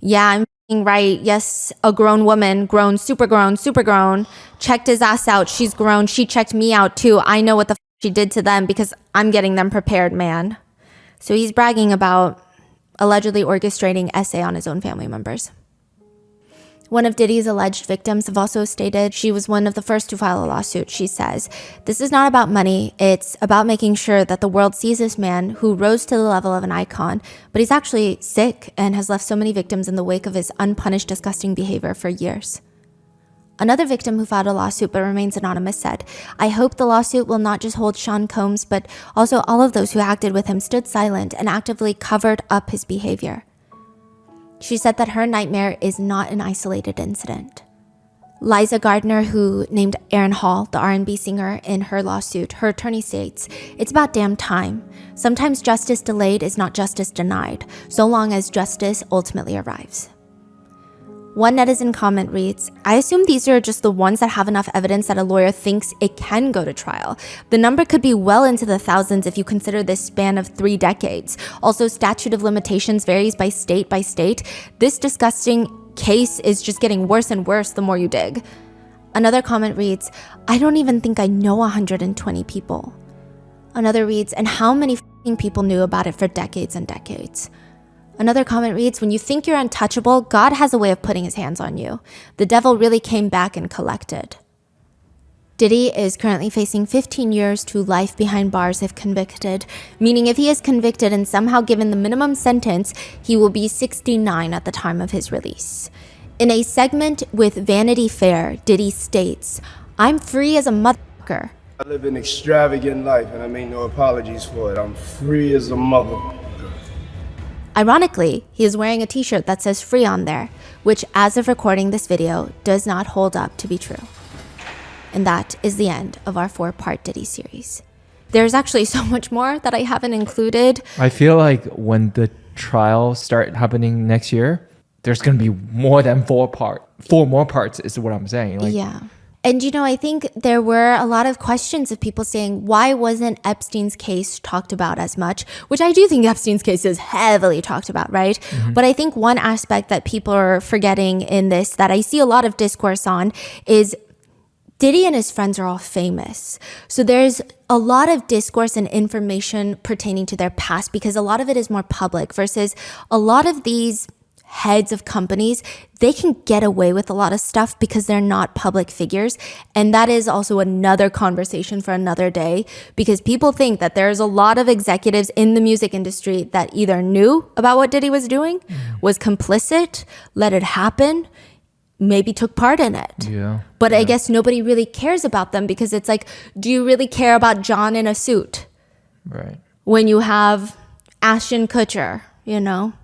Yeah, I'm fucking right. Yes, a grown woman, super grown, checked his ass out. She's grown. She checked me out too. I know what the she did to them because I'm getting them prepared, man. So he's bragging about allegedly orchestrating essay on his own family members. One of Diddy's alleged victims have also stated she was one of the first to file a lawsuit. She says, this is not about money. It's about making sure that the world sees this man who rose to the level of an icon, but he's actually sick and has left so many victims in the wake of his unpunished, disgusting behavior for years. Another victim who filed a lawsuit but remains anonymous said, I hope the lawsuit will not just hold Sean Combs, but also all of those who acted with him stood silent and actively covered up his behavior. She said that her nightmare is not an isolated incident. Liza Gardner, who named Aaron Hall, the R&B singer, in her lawsuit, her attorney states, it's about damn time. Sometimes justice delayed is not justice denied, so long as justice ultimately arrives. One netizen comment reads, I assume these are just the ones that have enough evidence that a lawyer thinks it can go to trial. The number could be well into the thousands if you consider this span of 3 decades. Also, statute of limitations varies by state. This disgusting case is just getting worse and worse the more you dig. Another comment reads, I don't even think I know 120 people. Another reads, and how many f***ing people knew about it for decades and decades. Another comment reads, when you think you're untouchable, God has a way of putting his hands on you. The devil really came back and collected. Diddy is currently facing 15 years to life behind bars if convicted, meaning if he is convicted and somehow given the minimum sentence, he will be 69 at the time of his release. In a segment with Vanity Fair, Diddy states, I'm free as a motherfucker. I live an extravagant life and I make no apologies for it. I'm free as a motherfucker. Ironically, he is wearing a t-shirt that says free on there, which as of recording this video does not hold up to be true. And that is the end of our 4-part Diddy series. There's actually so much more that I haven't included. I feel like when the trials start happening next year, there's going to be more than 4 more parts is what I'm saying. Yeah. And, I think there were a lot of questions of people saying, why wasn't Epstein's case talked about as much? Which I do think Epstein's case is heavily talked about, right? Mm-hmm. But I think one aspect that people are forgetting in this that I see a lot of discourse on is Diddy and his friends are all famous. So there's a lot of discourse and information pertaining to their past because a lot of it is more public versus a lot of these heads of companies, they can get away with a lot of stuff because they're not public figures. And that is also another conversation for another day because people think that there's a lot of executives in the music industry that either knew about what Diddy was doing, was complicit, let it happen, maybe took part in it. Yeah. But I guess nobody really cares about them because it's like, do you really care about John in a suit? Right. When you have Ashton Kutcher, you know?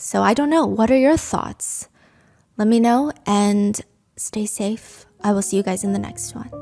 So I don't know. What are your thoughts? Let me know and stay safe. I will see you guys in the next one.